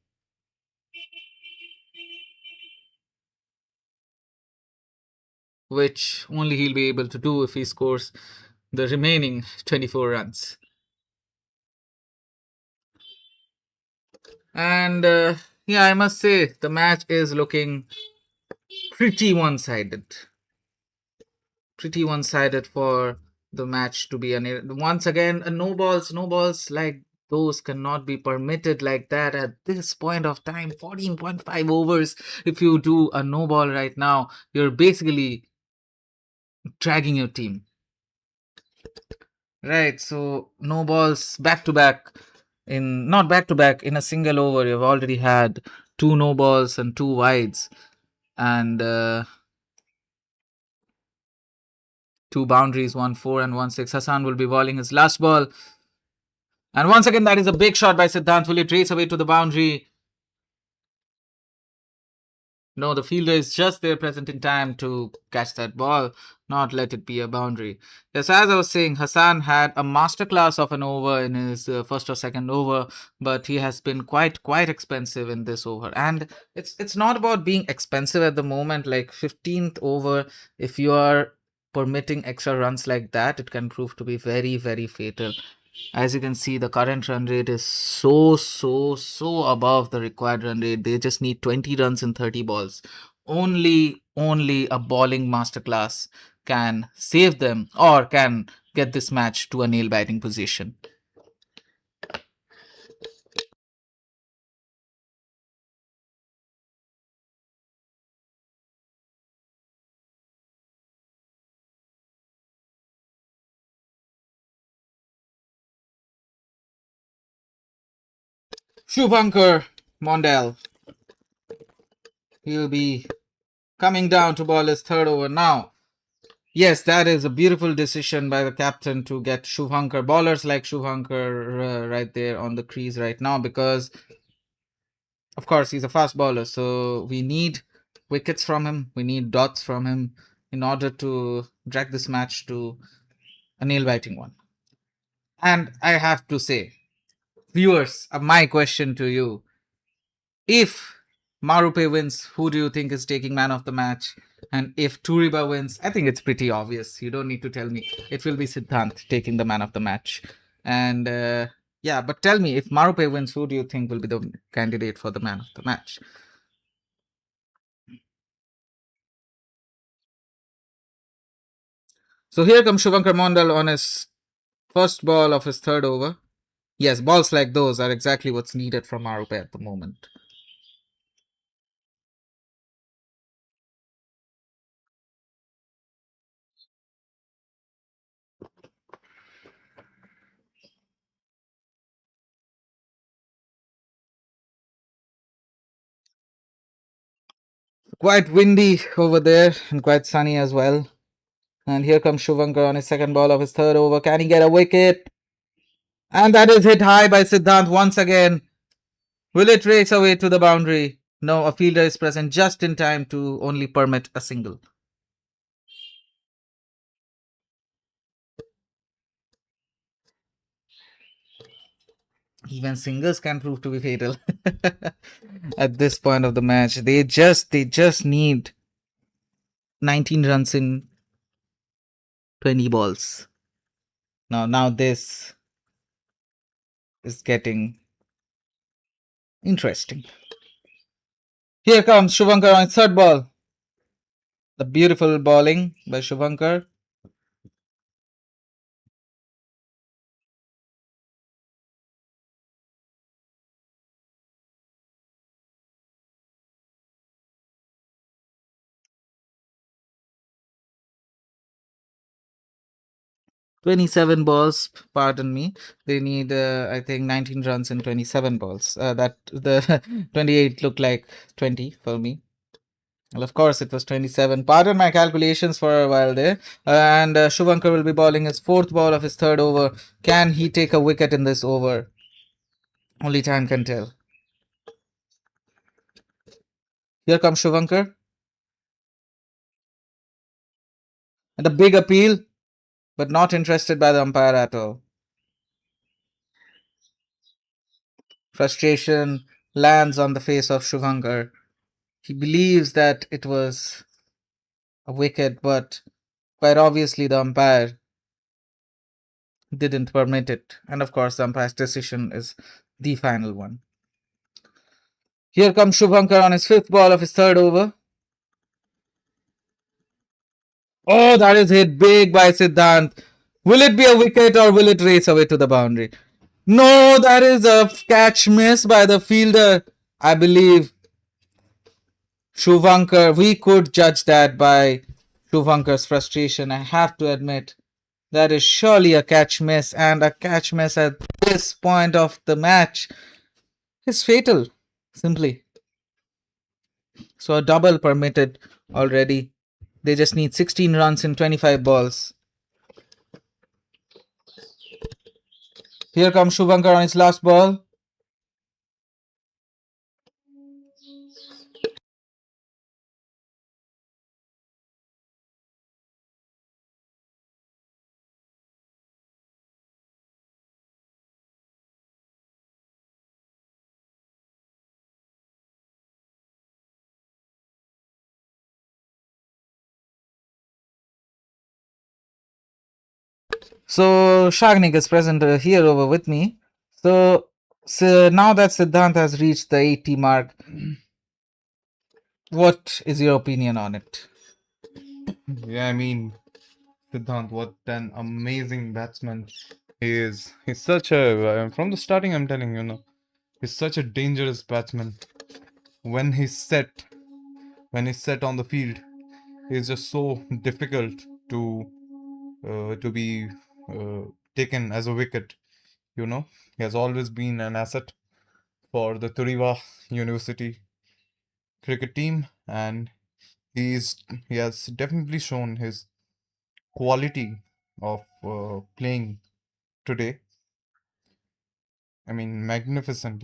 Which only he'll be able to do if he scores the remaining 24 runs. And yeah, I must say the match is looking pretty one-sided. Pretty one-sided for the match to be once again no balls like those cannot be permitted like that at this point of time. 14.5 overs. If you do a no ball right now, you're basically dragging your team. Right, so no balls back to back not back to back in a single over. You've already had 2 no balls and 2 wides and 2 boundaries, 1-4 and 1-6. Hassan will be bowling his last ball. And once again, that is a big shot by Siddhant. Will it race away to the boundary? No, the fielder is just there present in time to catch that ball, not let it be a boundary. Yes, as I was saying, Hassan had a masterclass of an over in his first or second over, but he has been quite expensive in this over. And it's not about being expensive at the moment. Like 15th over, if you are permitting extra runs like that, it can prove to be very fatal. As you can see, the current run rate is so above the required run rate. They just need 20 runs in 30 balls. Only a bowling masterclass can save them or can get this match to a nail-biting position. Shubhankar Mondal. He'll be coming down to ball his third over now. Yes, that is a beautiful decision by the captain to get Shubhankar, bowlers like Shubhankar right there on the crease right now, because of course he's a fast bowler, so we need wickets from him, we need dots from him in order to drag this match to a nail-biting one. And I have to say, viewers, my question to you, if Marupe wins, who do you think is taking man of the match? And if Turiba wins, I think it's pretty obvious. You don't need to tell me. It will be Siddhant taking the man of the match. And yeah, but tell me, if Marupe wins, who do you think will be the candidate for the man of the match? So here comes Shubhankar Mondal on his first ball of his third over. Yes, balls like those are exactly what's needed from Marupe at the moment. Quite windy over there and quite sunny as well. And here comes Shubhankar on his second ball of his third over. Can he get a wicket? And that is hit high by Siddhant once again. Will it race away to the boundary? No, a fielder is present just in time to only permit a single. Even singles can prove to be fatal at this point of the match. They just need 19 runs in 20 balls. Now this is getting interesting. Here comes Shubhankar on his third ball. The beautiful bowling by Shubhankar. "27 balls, pardon me. They need, I think, 19 runs in 27 balls. That the 28 looked like 20 for me. Well, of course, it was 27. Pardon my calculations for a while there. And Shubhankar will be bowling his fourth ball of his third over. Can he take a wicket in this over? Only time can tell. Here comes Shubhankar. And a big appeal, but not interested by the umpire at all. Frustration lands on the face of Shubhankar. He believes that it was a wicket, but quite obviously the umpire didn't permit it. And of course, the umpire's decision is the final one. Here comes Shubhankar on his fifth ball of his third over. Oh, that is hit big by Siddhant. Will it be a wicket or will it race away to the boundary? No, that is a catch miss by the fielder. I believe Shubhankar, we could judge that by Shubhankar's frustration. I have to admit, that is surely a catch miss, and a catch miss at this point of the match is fatal, simply. So a double permitted already. They just need 16 runs in 25 balls. Here comes Shubhankar on his last ball. So Shagnik is present here over with me. So now that Siddhant has reached the 80 mark, what is your opinion on it? Yeah, I mean, Siddhant, what an amazing batsman he is. He's such a, from the starting, I'm telling you, he's such a dangerous batsman. When he's set, when he's set on the field, he's just so difficult to be taken as a wicket. He has always been an asset for the Turiba University cricket team, and he has definitely shown his quality of playing today. I mean, magnificent.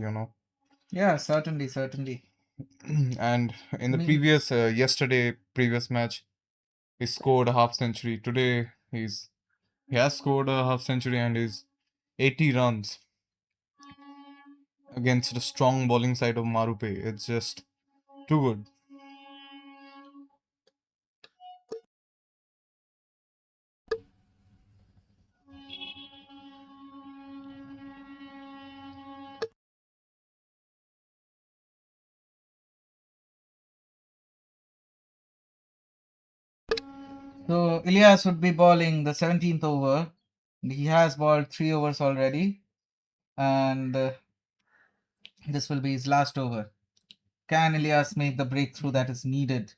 Yeah, certainly. And in I the mean, previous match, he scored a half century. Today, he has scored a half century and is 80 runs against the strong bowling side of Marupe. It's just too good. so Ilyas would be bowling the 17th over. He has bowled 3 overs already, and this will be his last over. Can Ilyas make the breakthrough that is needed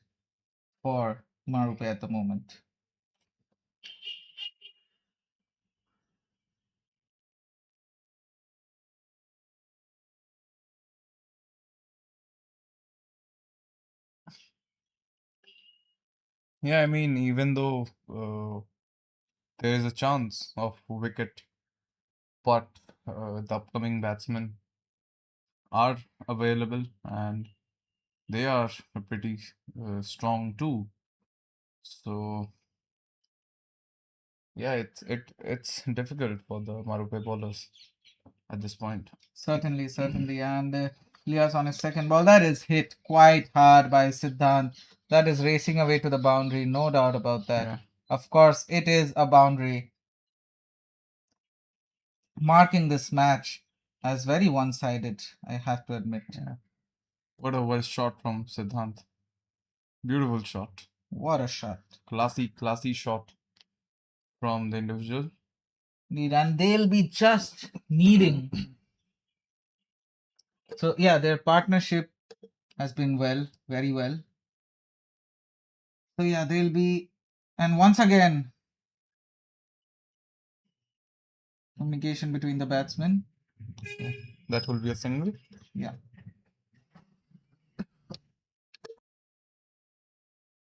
for Marupe at the moment? Yeah, I mean, even though there is a chance of wicket, but the upcoming batsmen are available and they are pretty strong too. So yeah, it's difficult for the Marupe bowlers at this point. Certainly. And Ilyas on his second ball, that is hit quite hard by Siddhant. That is racing away to the boundary, no doubt about that. Yeah. Of course, it is a boundary, marking this match as very one-sided, I have to admit. Yeah. What a shot from Siddhant. Beautiful shot. What a shot. Classy shot from the individual. Indeed, and they'll be just needing. So yeah, their partnership has been very well. So yeah, they'll be, and once again, communication between the batsmen. That will be a single. Yeah.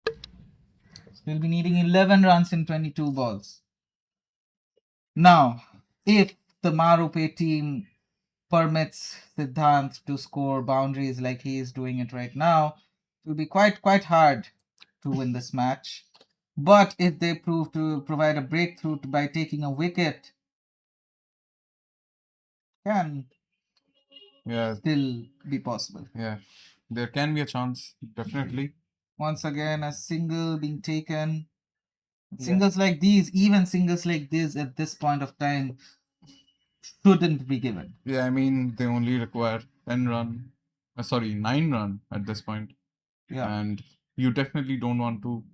So we'll be needing 11 runs in 22 balls. Now, if the Marupe team permits Siddhant to score boundaries like he is doing it right now, it will be quite hard to win this match. But if they prove to provide a breakthrough by taking a wicket, can Yeah, still be possible. yeah. There can be a chance, definitely. Once again, a single being taken. Yeah. Singles like these, even singles like this at this point of time, shouldn't be given. Yeah, I mean, they only require 9 run at this point. Yeah, And you definitely don't want to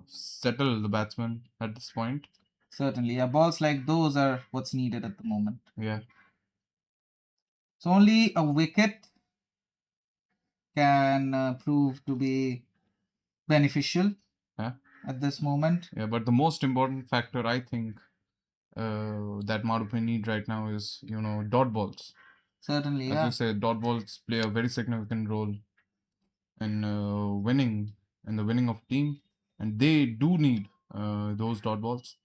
settle the batsman at this point. certainly. Yeah, balls like those are what's needed at the moment. Yeah. So only a wicket can prove to be beneficial Yeah. at this moment. Yeah, but the most important factor, I think, that Marupe need right now is, dot balls. Certainly, As yeah. you said, dot balls play a very significant role in the winning of team, and they do need those dot balls.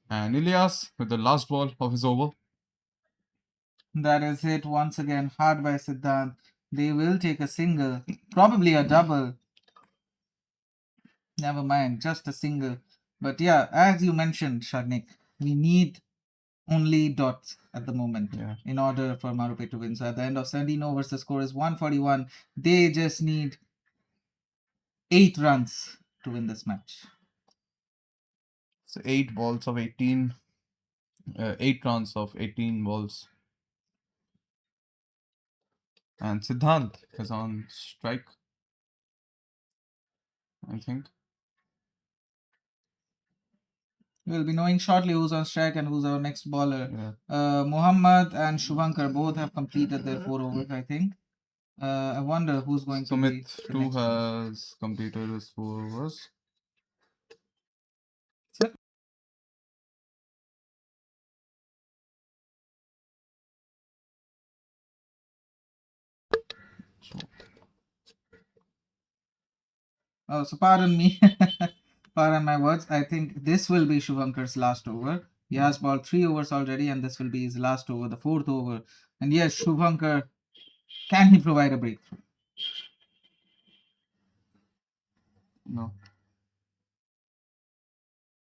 And Ilyas with the last ball of his over. That is hit once again hard by Siddhant. They will take a single, probably a double. Never mind, just a single. But yeah, as you mentioned, Shagnik, we need only dots at the moment in order for Marupe to win. So at the end of 17 overs, the score is 141. They just need 8 runs to win this match. So 8 balls of 18, 8 runs of 18 balls. And Siddhant is on strike, I think. We'll be knowing shortly who's on strike and who's our next bowler. Yeah. Muhammad and Shuvankar both have completed their 4 overs, I think. I wonder who's going to be Sumit the too next one. has completed his 4 overs. Oh, so pardon me. Pardon my words. I think this will be Shuvankar's last over. He has bowled 3 overs already, and this will be his last over, the 4th over. And yes, Shuvankar, can he provide a breakthrough? No.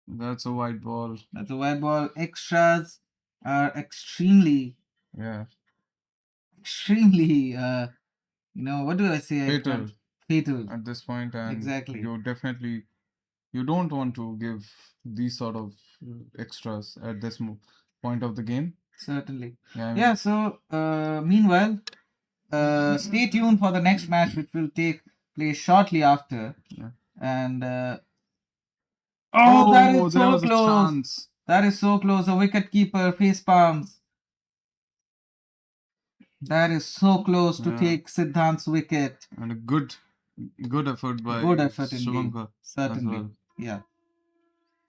That's a white ball. That's a white ball. Extras are extremely, Yeah. extremely, what do I say? Fatal Fatal. at this point, and Exactly. you don't want to give these sort of extras at this point of the game. Certainly. Yeah. I mean, Yeah, so meanwhile, stay tuned for the next match, which will take place shortly after. Yeah. And oh, that is there so was a close. chance. That is so close. A wicket keeper face palms. That is so close to Yeah. take Siddhant's wicket. And a good effort by Good effort indeed. Shuvankar Certainly. as well. Yeah.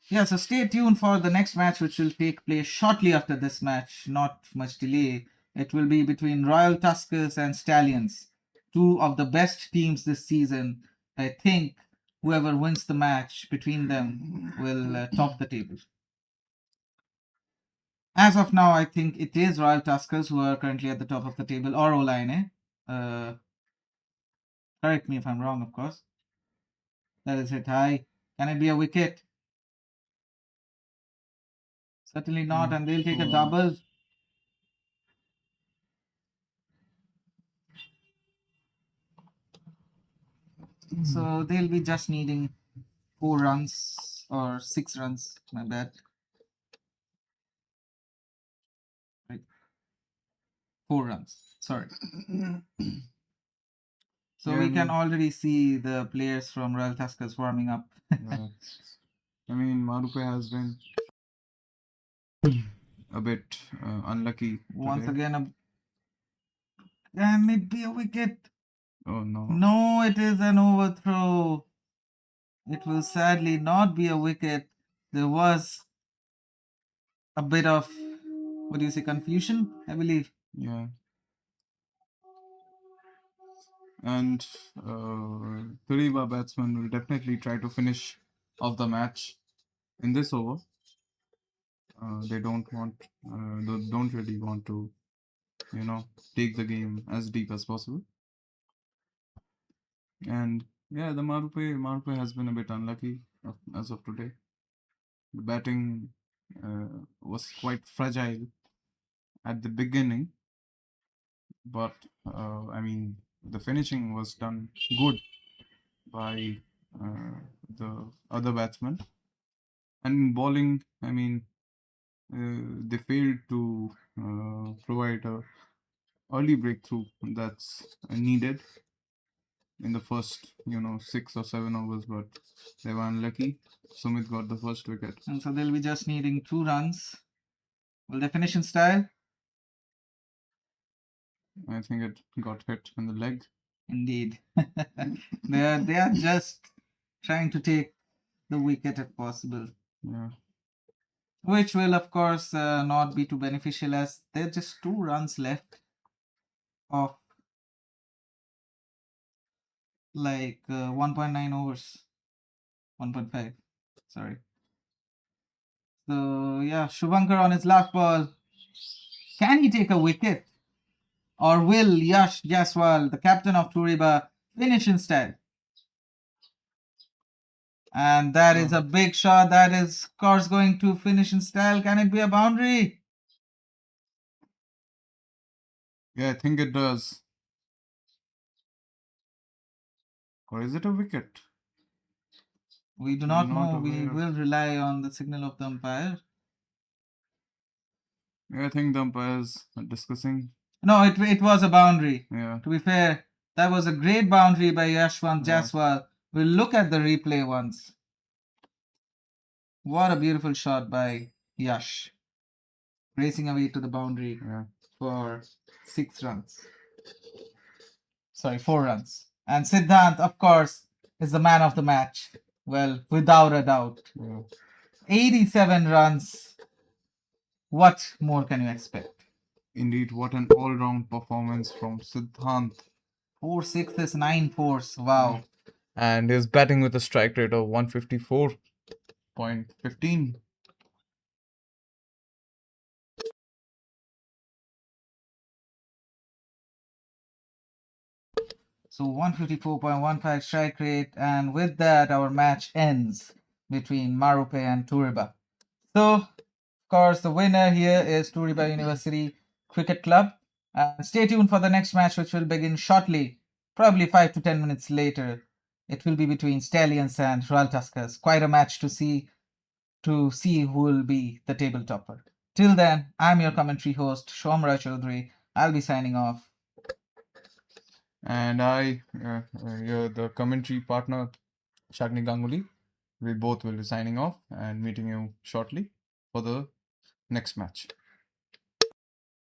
Yeah, so stay tuned for the next match, which will take place shortly after this match. Not much delay. It will be between Royal Tuskers and Stallions, two of the best teams this season. I think whoever wins the match between them will top the table. As of now, I think it is Royal Tuskers who are currently at the top of the table, or Olaine. Correct me if I'm wrong, of course. That is hit high. Can it be a wicket? Certainly not, and they'll take a double. So they'll be just needing 4 runs or 6 runs. My bad. Right. 4 runs. Sorry. So Yeah, we I can mean- already see the players from Royal Tuskers warming up. Yeah. I mean, Marupe has been a bit unlucky Once today. again, can it be a wicket? Oh no. No, it is an overthrow. It will sadly not be a wicket. There was a bit of, what do you say, confusion, I believe. Yeah. And Turiba batsman will definitely try to finish off the match in this over. They don't really want to, take the game as deep as possible. And yeah, the Marupe has been a bit unlucky as of today. The batting was quite fragile at the beginning, but I mean, the finishing was done good by the other batsmen. And in bowling, I mean, they failed to provide a early breakthrough that's needed in the first, 6 or 7 overs, but they were unlucky. Sumit got the first wicket. And so they'll be just needing 2 runs. Will they finish in style? I think it got hit in the leg. Indeed. they are just trying to take the wicket if possible. Yeah. Which will, of course, not be too beneficial as there are just 2 runs left of like 1.9 overs. 1.5. Sorry. So, yeah, Shuvankar on his last ball. Can he take a wicket? Or will Yash Jaswal, the captain of Turiba, finish in style? And that is a big shot. That is, of course, going to finish in style. Can it be a boundary? Yeah, I think it does. Or is it a wicket? We do not Not know. We aware. will rely on the signal of the umpire. Yeah, I think the umpires are discussing. No, it was a boundary. Yeah. To be fair, that was a great boundary by Yashwant Yeah. Jaswal. We'll look at the replay once. What a beautiful shot by Yash. Racing away to the boundary for 6 runs. Sorry, 4 runs. And Siddhant, of course, is the man of the match. Well, without a doubt. 87 runs. What more can you expect? Indeed, what an all-round performance from Siddhant. 4 sixes, 9 fours. Wow. And he's batting with a strike rate of 154.15. So 154.15 strike rate, and with that, our match ends between Mārupes and Turiba. So, of course, the winner here is Turiba University Cricket Club. And stay tuned for the next match, which will begin shortly, probably 5 to 10 minutes later. It will be between Stallions and Royal Tuskers. Quite a match to see who will be the table topper. Till then, I'm your commentary host, Shomra Chaudhary. I'll be signing off. And you're the commentary partner, Shagni Ganguly. We both will be signing off and meeting you shortly for the next match.